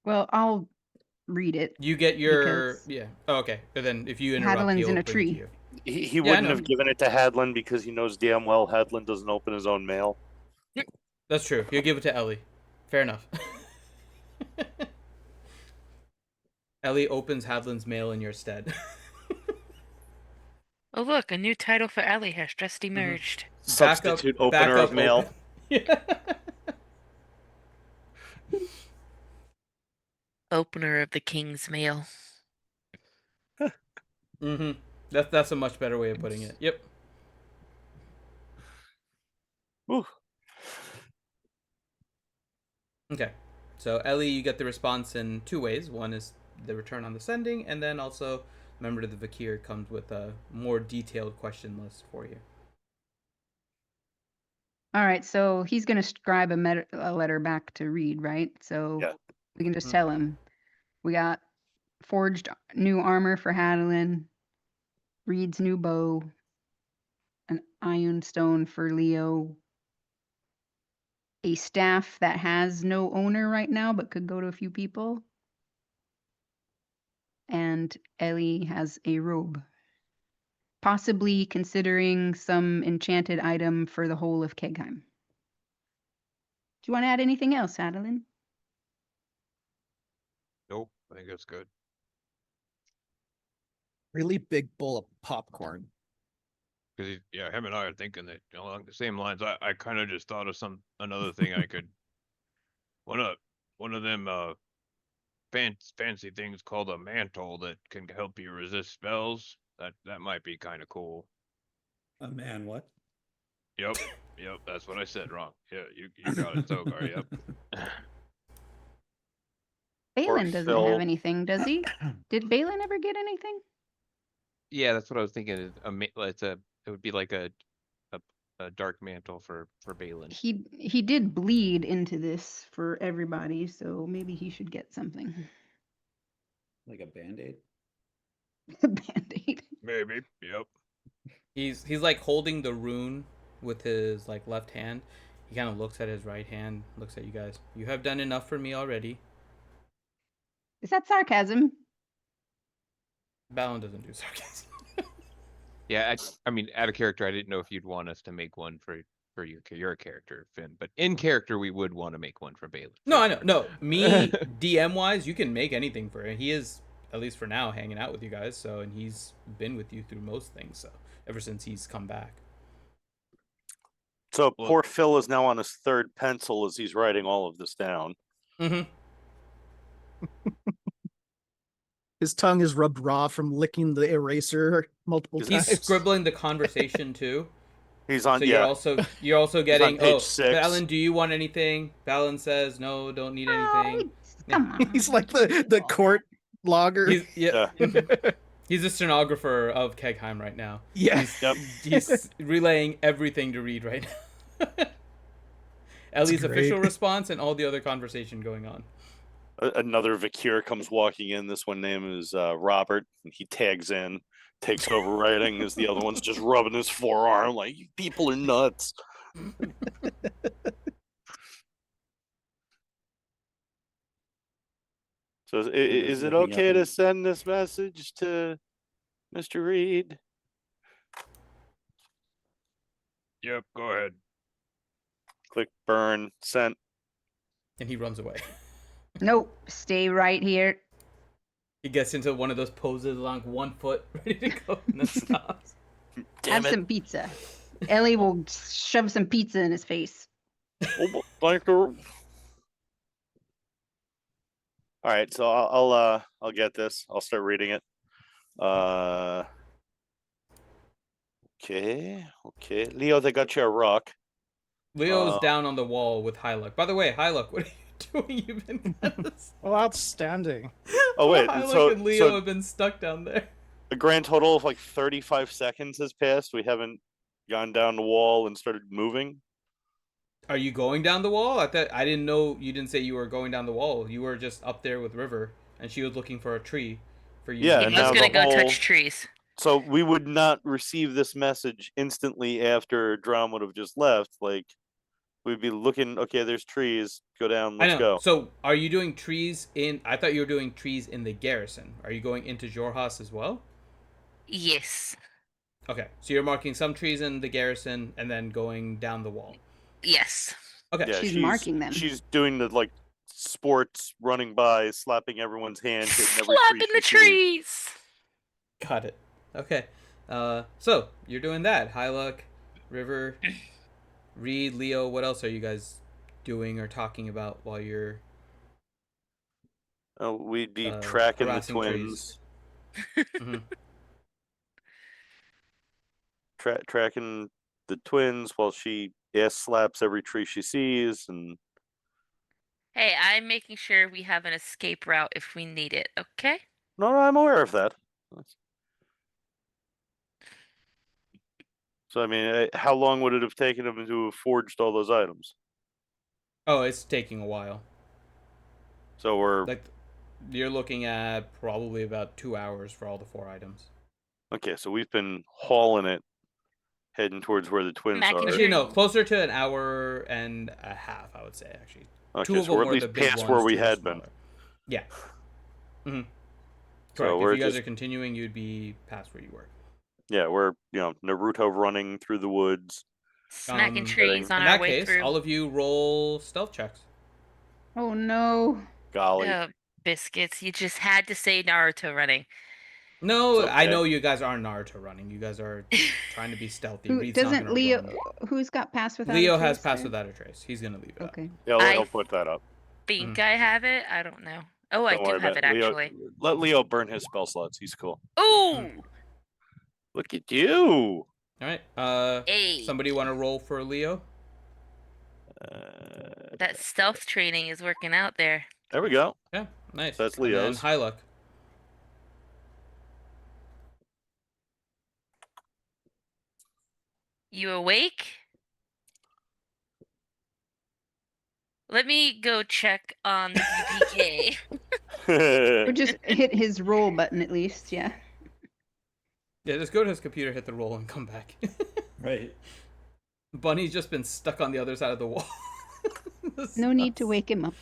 Well, I'll read it. You get your because yeah. Oh, okay. But then if you interrupt, Hadlin's he'll in a bring it to tree. you. He Yeah, I wouldn't know. have given it to Hadlin because he knows damn well Hadlin doesn't open his own mail. That's true. He'll give it to Ellie. Fair enough. Ellie opens Hadlin's mail in your stead. Oh look, a new title for Ellie has just emerged. Substitute opener of mail. Open. Yeah. Opener of the King's Mail. Mm-hmm. That's a much better way of putting it. Yep. Whew. Okay. So Ellie, you get the response in two ways. One is the return on the sending, and then also member of the Vakir comes with a more detailed question list for you. All right, so he's going to scribe a letter back to Reed, right? So Yeah. we can just Mhm. tell him we got forged new armor for Hadlin. Reed's new bow, an iron stone for Leo, a staff that has no owner right now but could go to a few people, and Ellie has a robe. Possibly considering some enchanted item for the whole of Kegheim. Do you want to add anything else, Adeline? Nope, I think that's good. Really big bowl of popcorn. Because yeah, him and I are thinking that along the same lines. I kind of just thought of another thing I could one of them fancy things called a mantle that can help you resist spells. That might be kind of cool. A man, what? Yep, that's what I said wrong. Yeah, you got it, Zogar. Yep. Balin doesn't Phil. have anything, does he? Did Balin ever get anything? Yeah, that's what I was thinking. It would be like a dark mantle for Balin. He did bleed into this for everybody, so maybe he should get something. Like a band-aid? A band-aid. Maybe. Yep. He's like holding the rune with his like left hand. He kind of looks at his right hand, looks at you guys. You have done enough for me already. Is that sarcasm? Balin doesn't do sarcasm. Yeah, I mean, out of character, I didn't know if you'd want us to make one for your character, Finn. But in character, we would want to make one for Balin. No, I know. No, me DM wise, you can make anything for him. He is, at least for now, hanging out with you guys. So, and he's been with you through most things. So, ever since he's come back. So Well- poor Phil is now on his third pencil as he's writing all of this down. Mm-hmm. His tongue is rubbed raw from licking the eraser multiple He's times. scribbling the conversation too. He's on. So yeah. you're also getting. page Oh, 6. Balin, do you want anything? Balin says no, don't need anything. Come on. He's like the court logger. He's Yeah. He's a stenographer of Kegheim right now. Yeah. Yep. He's relaying everything to read right now. Ellie's great. official response and all the other conversation going on. Another Vakir comes walking in. This one name is Robert. And he tags in, takes over writing as the other one's just rubbing his forearm like, you people are nuts. So is it looking up okay to and- send this message to Mr. Reed? Yep. Go ahead. Click burn, sent. And he runs away. Nope. Stay right here. He gets into one of those poses along 1 foot, ready to go, and then stops. Damn Have it. some pizza. Ellie will shove some pizza in his face. Oh, thank you. All right, so I'll get this. I'll start reading it. Okay. Leo, they got you a rock. Leo's down on the wall with Hyluck. By the way, Hyluck, what are you doing? You've been Oh, outstanding. Oh wait, Hyluck and Leo have been stuck down there. a grand total of like 35 seconds has passed. We haven't gone down the wall and started moving. Are you going down the wall? I didn't know. You didn't say you were going down the wall. You were just up there with River, and she was looking for a tree for you. Yeah, He and was now gonna the go whole- touch trees. So we would not receive this message instantly after Drum would have just left. Like we'd be looking. Okay, there's trees. Go down. I Let's know. go. So, are you doing trees in? I thought you were doing trees in the garrison. Are you going into Jorhas as well? Yes. Okay, so you're marking some trees in the garrison and then going down the wall. Yes. Okay. Yeah, She's marking them. She's doing the like sports, running by, slapping everyone's hand, hitting every Slapping tree the she sees. trees. Got it. Okay. So you're doing that. Hyluck, River, Reed, Leo. What else are you guys doing or talking about while you're? We'd be Uh, tracking the harassing twins, trees. Mhm. tracking the twins while she ass slaps every tree she sees, and Hey, I'm making sure we have an escape route if we need it, okay? no, I'm aware of that. So I mean, how long would it have taken them to have forged all those items? Oh, it's taking a while. So we're Like, you're looking at probably about 2 hours for all the 4 items. Okay, so we've been hauling it, heading towards where the twins Mac and are. Actually, no, Tree. closer to an hour and a half, I would say. Actually, Okay, two of so we're them at were the least big past ones. where we two were had been. smaller. Yeah. Mm-hmm. So Correct. If we're you guys just are continuing, you'd be past where you were. yeah, we're Naruto running through the woods. Smacking Um, trees on In our that way case, through. all of you roll stealth checks. Oh no. Golly, Oh, biscuits. You just had to say Naruto running. No, It's I okay. know you guys aren't Naruto running. You guys are trying to be stealthy. Who Reed's not doesn't gonna Leo? run. Who's got pass without? Leo a has trace passed there? without a trace. He's gonna leave it up. Okay. Yeah, I he'll put that up. think I have it. I don't know. Oh, I Don't do worry have about it Leo. actually. Let Leo burn his spell slots. He's cool. Ooh, Look at you. All right. hey. Somebody want to roll for Leo? That stealth training is working out there. There we go. Yeah, nice. That's And then Leo's. high luck. You awake? Let me go check on the DPK. Or just hit his roll button at least. Yeah. Yeah, just go to his computer, hit the roll, and come back. Right. Bunny's just been stuck on the other side of the wall. This No need to sucks. wake him up.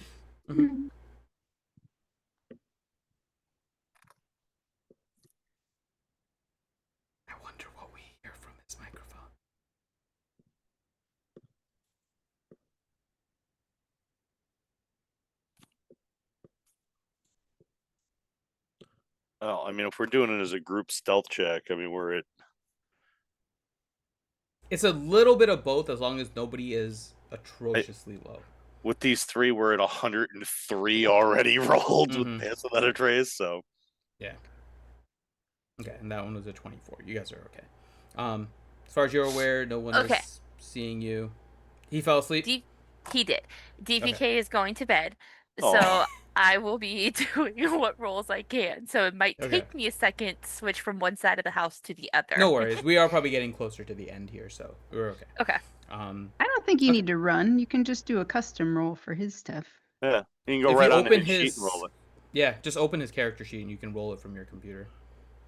Mhm. I wonder what we hear from his microphone. Well, I mean, if we're doing it as a group stealth check, I mean, we're at It's a little bit of both, as long as nobody is atrociously low. with these three, we're at 103 already rolled Mhm. with pass without a trace. So Yeah. Okay, and that one was a 24. You guys are okay. As far as you're aware, no one Okay. is seeing you. He fell asleep. He did. DPK is going to bed, Oh. so I will be doing what rolls I can. So it might Okay. take me a second to switch from one side of the house to the other. No worries. We are probably getting closer to the end here, so we're okay. Okay. I don't think you Okay. need to run. You can just do a custom roll for his stuff. yeah, you can go If right you on open his sheet his, and roll it. yeah, just open his character sheet and you can roll it from your computer.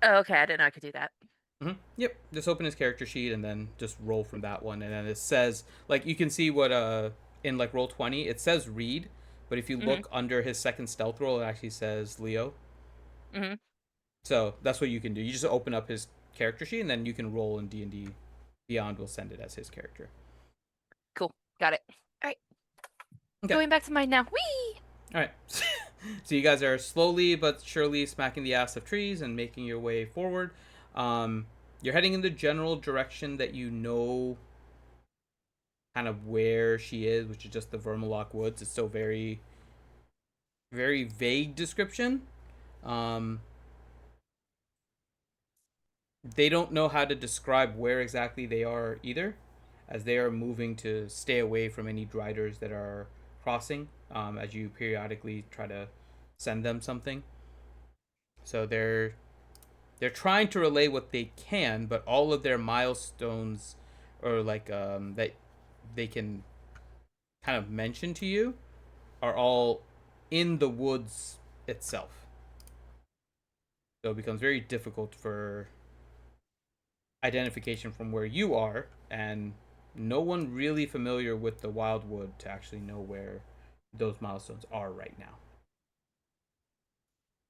Oh, okay, I didn't know I could do that. Yep, just open his character sheet and then just roll from that one, and then it says, like, you can see what in like roll 20 it says Reed, but if you look under his second stealth roll, it actually says Leo. So that's what you can do. You just open up his character sheet and then you can roll in D&D Beyond. Will send it as his character. Cool, got it. All right, Okay. going back to mine now. Whee! All right. So you guys are slowly but surely smacking the ass of trees and making your way forward. You're heading in the general direction that you know kind of where she is, which is just the Vermalock Woods. It's still very, very vague description. They don't know how to describe where exactly they are either, as they are moving to stay away from any driders that are crossing, as you periodically try to send them something. So they're trying to relay what they can, but all of their milestones, or like that they can kind of mention to you, are all in the woods itself. So it becomes very difficult for identification from where you are, and no one really familiar with the Wildwood to actually know where those milestones are right now.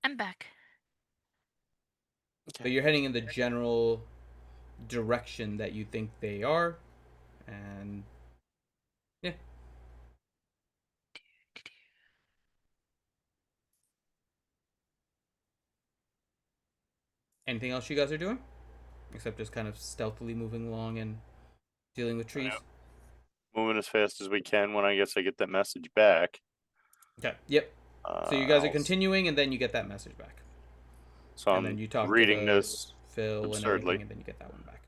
I'm back. So you're heading in the general direction that you think they are, and yeah. Anything else you guys are doing? Except just kind of stealthily moving along and dealing with trees? Moving as fast as we can when I guess I get that message back. Okay, yep. So you guys are I'll- continuing, and then you get that message back. So And I'm then you talk reading to this Phil and absurdly. everything, and then you get that one back.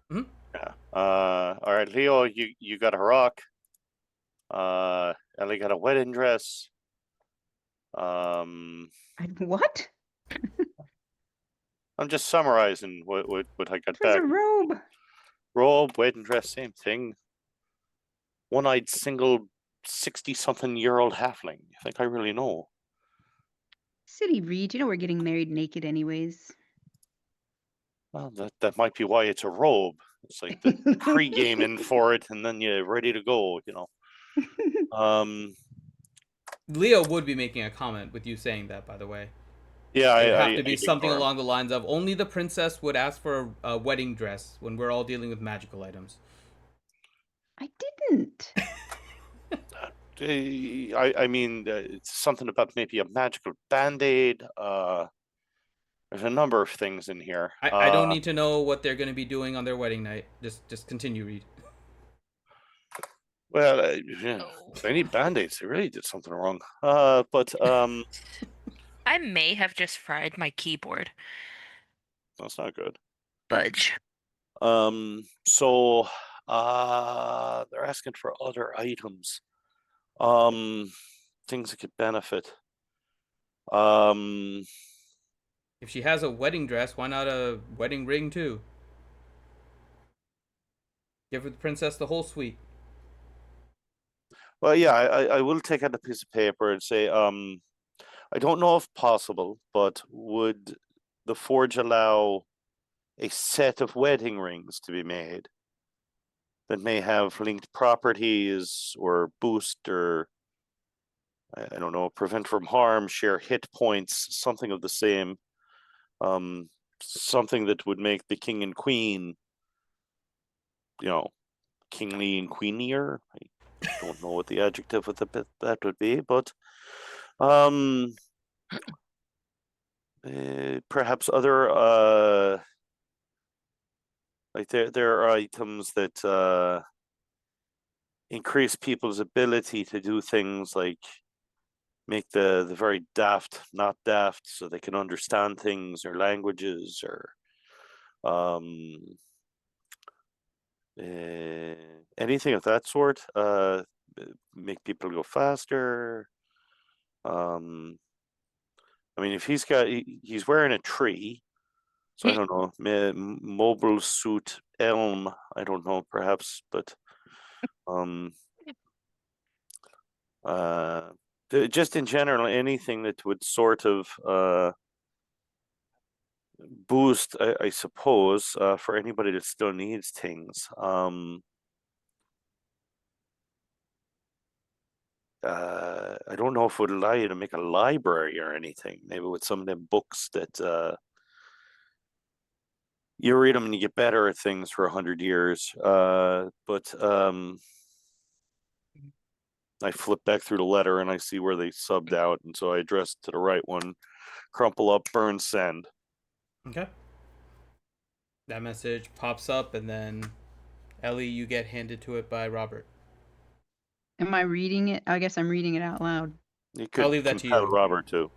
Yeah. All right, Leo, you got a rock. Ellie got a wedding dress. What? I'm just summarizing what I got It was back. a robe. Robe, wedding dress, same thing. One-eyed, single, 60-something-year-old halfling. You think I really know? City Reed, you know we're getting married naked anyways. Well, that might be why it's a robe. It's like the pre-gaming for it, and then you're ready to go. Leo would be making a comment with you saying that, by the way. Yeah, It would have to I be something ignore him. along the lines of only the princess would ask for a wedding dress when we're all dealing with magical items. I didn't. I mean, it's something about maybe a magical band-aid. There's a number of things in here. I don't need to know what they're going to be doing on their wedding night. Just continue, Reed. Well, yeah, Oh. they need band-aids. They really did something wrong. But I may have just fried my keyboard. that's not good. Budge. So they're asking for other items. Things that could benefit. If she has a wedding dress, why not a wedding ring too? Give the princess the whole suite. Well, yeah, I will take out a piece of paper and say, I don't know if possible, but would the forge allow a set of wedding rings to be made that may have linked properties or boost or I don't know, prevent from harm, share hit points, something of the same. Something that would make the king and queen, kingly and queenier. I don't know what the adjective of that would be, but perhaps other like there are items that increase people's ability to do things like make the very daft not daft so they can understand things or languages or anything of that sort. Make people go faster. I mean, if he's wearing a tree, so I don't know, mobile suit elm. I don't know, perhaps, but just in general, anything that would sort of boost, I suppose, for anybody that still needs things. I don't know if it would allow you to make a library or anything. Maybe with some of them books that you read them and you get better at things for 100 years. But I flip back through the letter and I see where they subbed out, and so I address to the right one, crumple up, burn, send. Okay. That message pops up, and then Ellie, you get handed to it by Robert. Am I reading it? I guess I'm reading it out loud. You I'll could leave that to compel you. Robert too.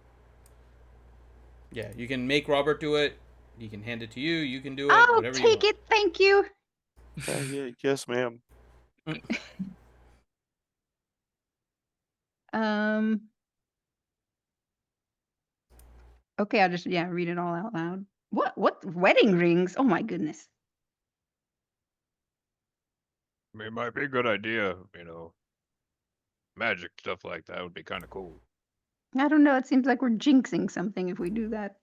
Yeah, you can make Robert do it. You can hand it to you. You can do it. I'll Whatever you take want. it. Thank you. Yeah, yes, ma'am. Okay, I'll just read it all out loud. What wedding rings? Oh my goodness. I mean, it might be a good idea, magic stuff like that would be kind of cool. I don't know. It seems like we're jinxing something if we do that.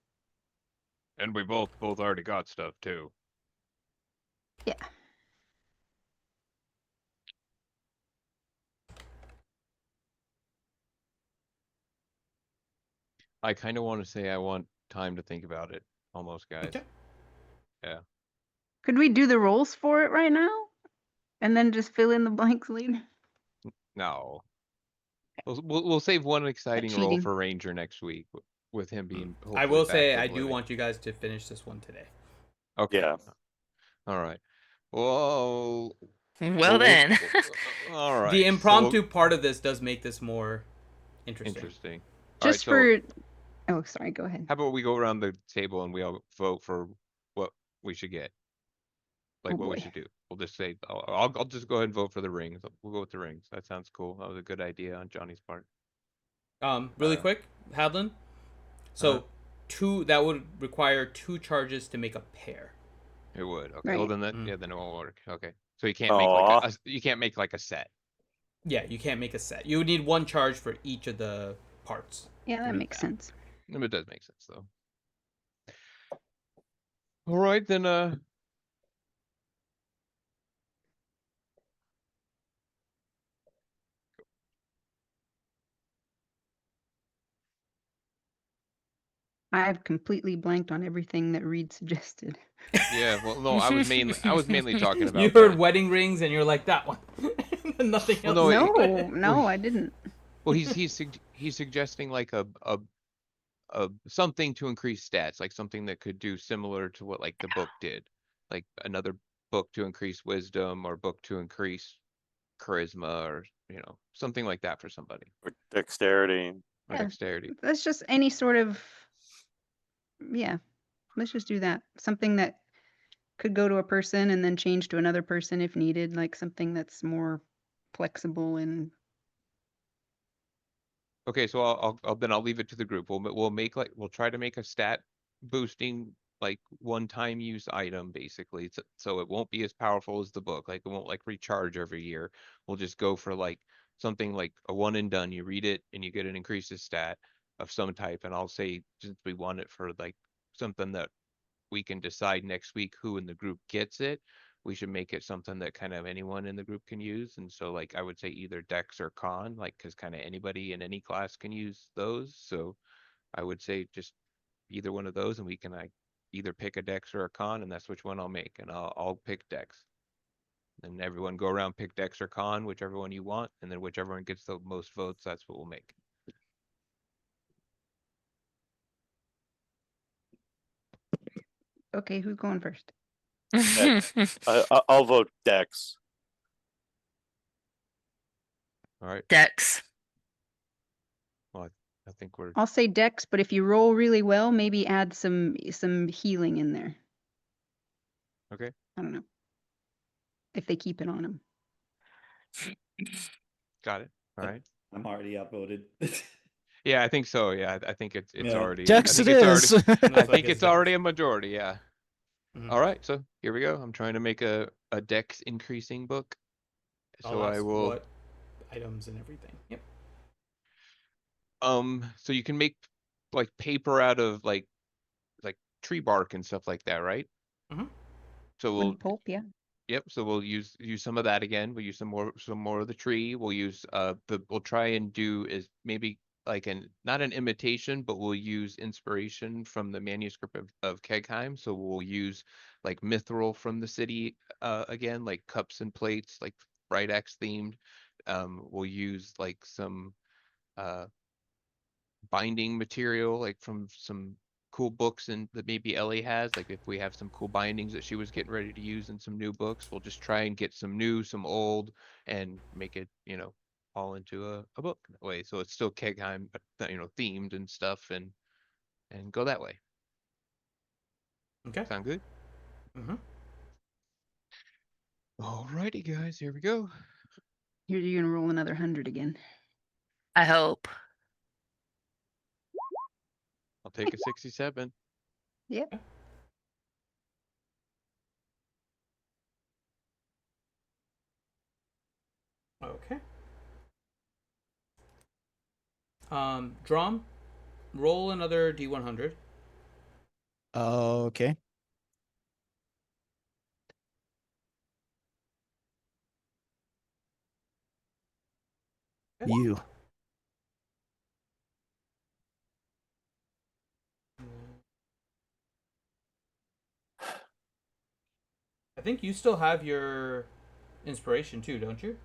And we both already got stuff too. Yeah. I kind of want to say I want time to think about it, almost, guys. Okay. Yeah. Could we do the rolls for it right now? And then just fill in the blanks later? No. We'll save one exciting roll cheating. for Ranger next week with him being. I will hopefully say back I and do living. want you guys to finish this one today. Okay. Yeah. All right. Well. Well then. All right. The so impromptu part of this does make this more interesting. Interesting. All right, Just so for. Oh, sorry. Go ahead. how about we go around the table and we all vote for what we should get? Like Oh, what we boy. should do. We'll just say I'll just go ahead and vote for the rings. We'll go with the rings. That sounds cool. That was a good idea on Johnny's part. Really quick, Hadlin. So that would require 2 charges to make a pair. It would. Okay. Well, Right. then then it won't work. Okay. So you can't make like you can't make like a set. Yeah, you can't make a set. You would need 1 charge for each of the parts. Yeah, that makes sense. It does make sense though. All right, then. I've completely blanked on everything that Reed suggested. Yeah. Well, no, I was mainly talking about You heard that. wedding rings and you're like that one. Nothing Well, else. no, No, no, well, I didn't. well, he's suggesting like a something to increase stats, like something that could do similar to what like the book did, like another book to increase wisdom or book to increase charisma or something like that for somebody Or dexterity. or Yeah. dexterity. That's just any sort of, yeah, let's just do that. Something that could go to a person and then change to another person if needed, like something that's more flexible and Okay, so I'll leave it to the group. We'll try to make a stat boosting like one-time use item basically, so it won't be as powerful as the book. Like it won't like recharge every year. We'll just go for like something like a one and done. You read it and you get an increased stat of some type. And I'll say since we want it for like something that we can decide next week who in the group gets it, we should make it something that kind of anyone in the group can use. And so like I would say either Dex or Con, like because kind of anybody in any class can use those. So I would say just either one of those, and we can like either pick a Dex or a Con, and that's which one I'll make. And I'll pick Dex. And everyone go around, pick Dex or Con, whichever one you want, and then whichever one gets the most votes, that's what we'll make. okay, who's going first? I'll vote Dex. All right. Dex. Well, I think we're I'll say Dex, but if you roll really well, maybe add some healing in there. okay. I don't know. If they keep it on them. Got it. All right. I'm already outvoted. Yeah, I think so. Yeah, I think it's Yeah. already. Dex I it think it's is. already. I Looks like think it's Dex. already a majority. Yeah. Mhm. All right. So here we go. I'm trying to make a Dex increasing book. So I'll I ask will. what items and everything. Yep. So you can make like paper out of like tree bark and stuff like that, right? Mhm. So Wooden pulp, yeah. Yep. So we'll use some of that again. We'll use some more of the tree. We'll use we'll try and do is maybe like not an imitation, but we'll use inspiration from the manuscript of Kegheim. So we'll use like mithril from the city again, like cups and plates, like Bright Axe themed. We'll use like some uh binding material, like from some cool books and that maybe Ellie has. Like if we have some cool bindings that she was getting ready to use in some new books, we'll just try and get some new, some old, and make it, all into a book that way. So it's still Kegheim, themed and stuff, and go that way. Okay. Sound good? Mhm. Alrighty, guys, here we go. You're gonna roll another 100 again. I hope. I'll take a 67. Yep. Okay. Drum, roll another D100. Okay. You. I think you still have your inspiration too, don't you?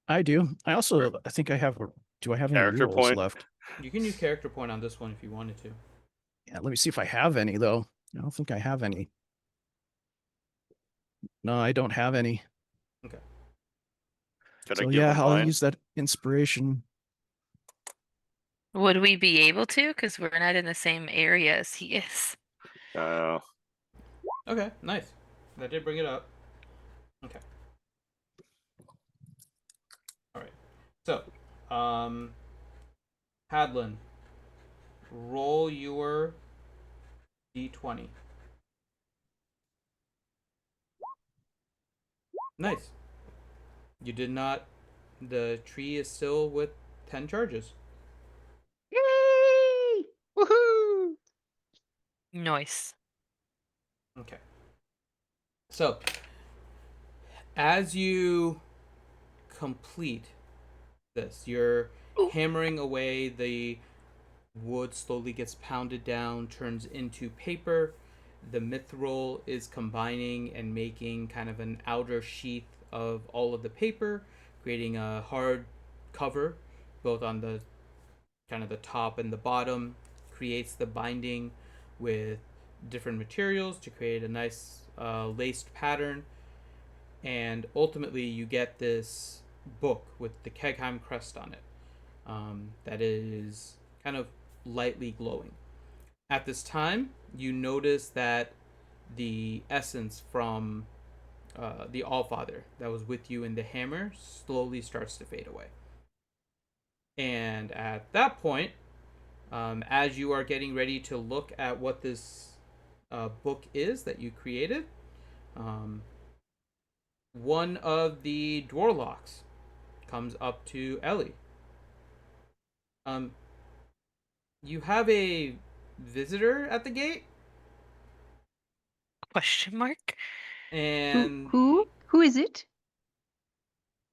I do. I think I have. Do I have any Character rerolls point. left? You can use character point on this one if you wanted to. Yeah, let me see if I have any though. I don't think I have any. No, I don't have any. Okay. Can I So give yeah, him I'll mine? use that inspiration. Would we be able to? Because we're not in the same area as he is. Okay, nice. That did bring it up. Okay. All right. So, Hadlin, roll your D20. Nice. You did not. The tree is still with 10 charges. Yay! Woohoo! Nice. Okay. So, as you complete this, you're hammering away. The wood slowly gets pounded down, turns into paper. The mithril is combining and making kind of an outer sheath of all of the paper, creating a hard cover, both on the kind of the top and the bottom. Creates the binding with different materials to create a nice laced pattern, and ultimately you get this book with the Kegheim crest on it, that is kind of lightly glowing. At this time, you notice that the essence from the Allfather that was with you in the hammer slowly starts to fade away. And at that point, as you are getting ready to look at what this book is that you created, one of the Dwarlocks comes up to Ellie. You have a visitor at the gate, Question mark. and Who is it?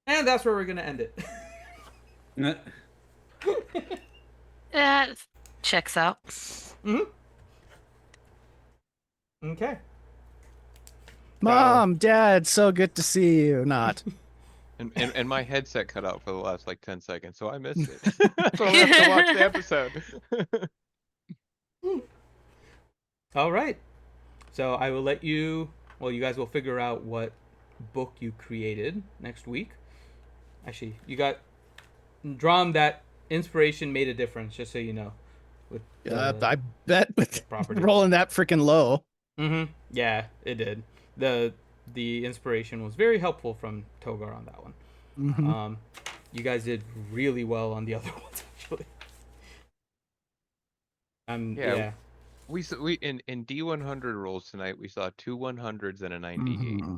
that's where we're gonna end it. That checks out. Mm-hmm. Okay. Mom, Dad, so good to see you. Not. And my headset cut out for the last like 10 seconds, so I missed it. So I'll have to watch the episode. All right. So I will let you. Well, you guys will figure out what book you created next week. Actually, you got Drum. That inspiration made a difference, just so you know. With I bet with property. rolling that freaking low. Mm-hmm. Yeah, it did. The inspiration was very helpful from Togar on that one. Mm-hmm. You guys did really well on the other ones, actually. Yeah. We in D100 rolls tonight, we saw 2 100s and a 98. Mm-hmm.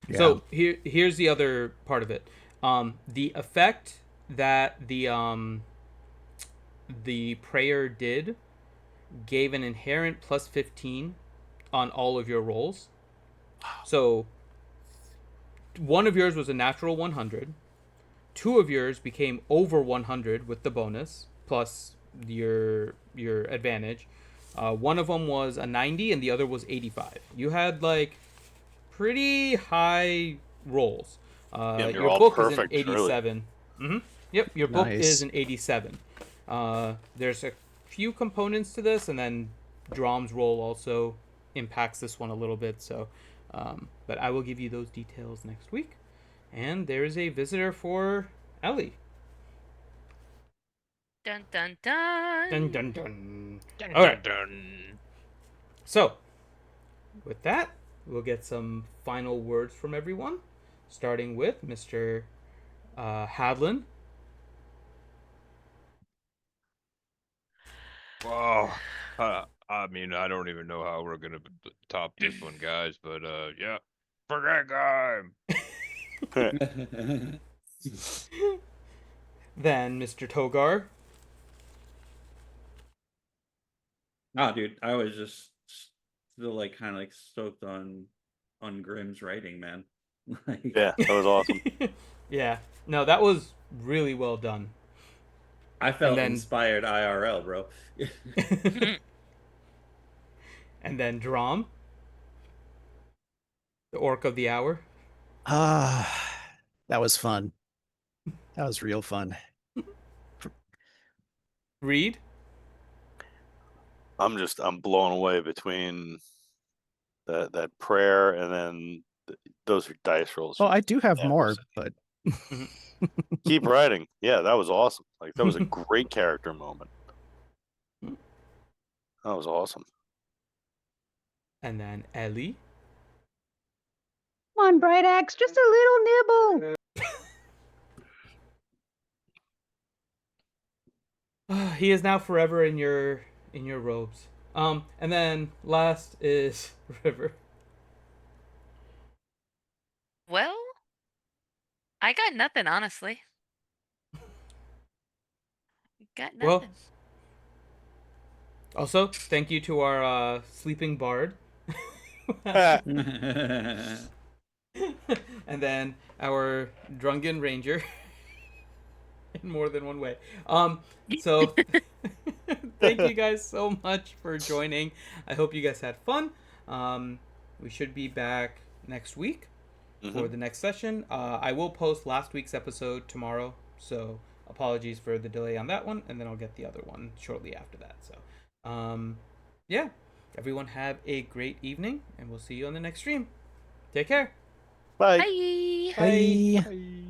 Yeah. So here's the other part of it. The effect that the prayer did gave an inherent plus 15 on all of your rolls. So one of yours was a natural 100. Two of yours became over 100 with the bonus plus your advantage. One of them was a 90 and the other was 85. You had like pretty high rolls. You're Your all book perfect, is an 87. Mm-hmm. Yep, your book Nice. is an 87. There's a few components to this, and then Drom's roll also impacts this one a little bit. So, but I will give you those details next week. And there's a visitor for Ellie. Dun dun dun. Dun dun dun. Dun, All right. dun. So, with that, we'll get some final words from everyone, starting with Mr. Hadlin. Oh, I mean, I don't even know how we're gonna top this one, guys. But yeah, forget game. Then Mr. Togar. Oh, dude, I was just still like kind of like stoked on Grimm's writing, man. Like, Yeah, that was awesome. Yeah. No, that was really well done. I felt then- inspired IRL, bro. And then Drom, the orc of the hour. That was fun. That was real fun. Reed. I'm blown away between that prayer and then those are dice rolls. Oh, I do have Yeah, more, so- but Keep writing. Yeah, that was awesome. Like that was a great character moment. That was awesome. And then Ellie. Come on, Bright Axe, just a little nibble. He is now forever in your robes. And then last is River. Well, I got nothing, honestly. Got nothing. Well, also thank you to our sleeping bard. And then our drunken ranger in more than one way. So thank you guys so much for joining. I hope you guys had fun. We should be back next week for the next session. I will post last week's episode tomorrow, so apologies for the delay on that one, and then I'll get the other one shortly after that. So, yeah, everyone have a great evening, and we'll see you on the next stream. Take care. Bye. Bye. Bye. Bye.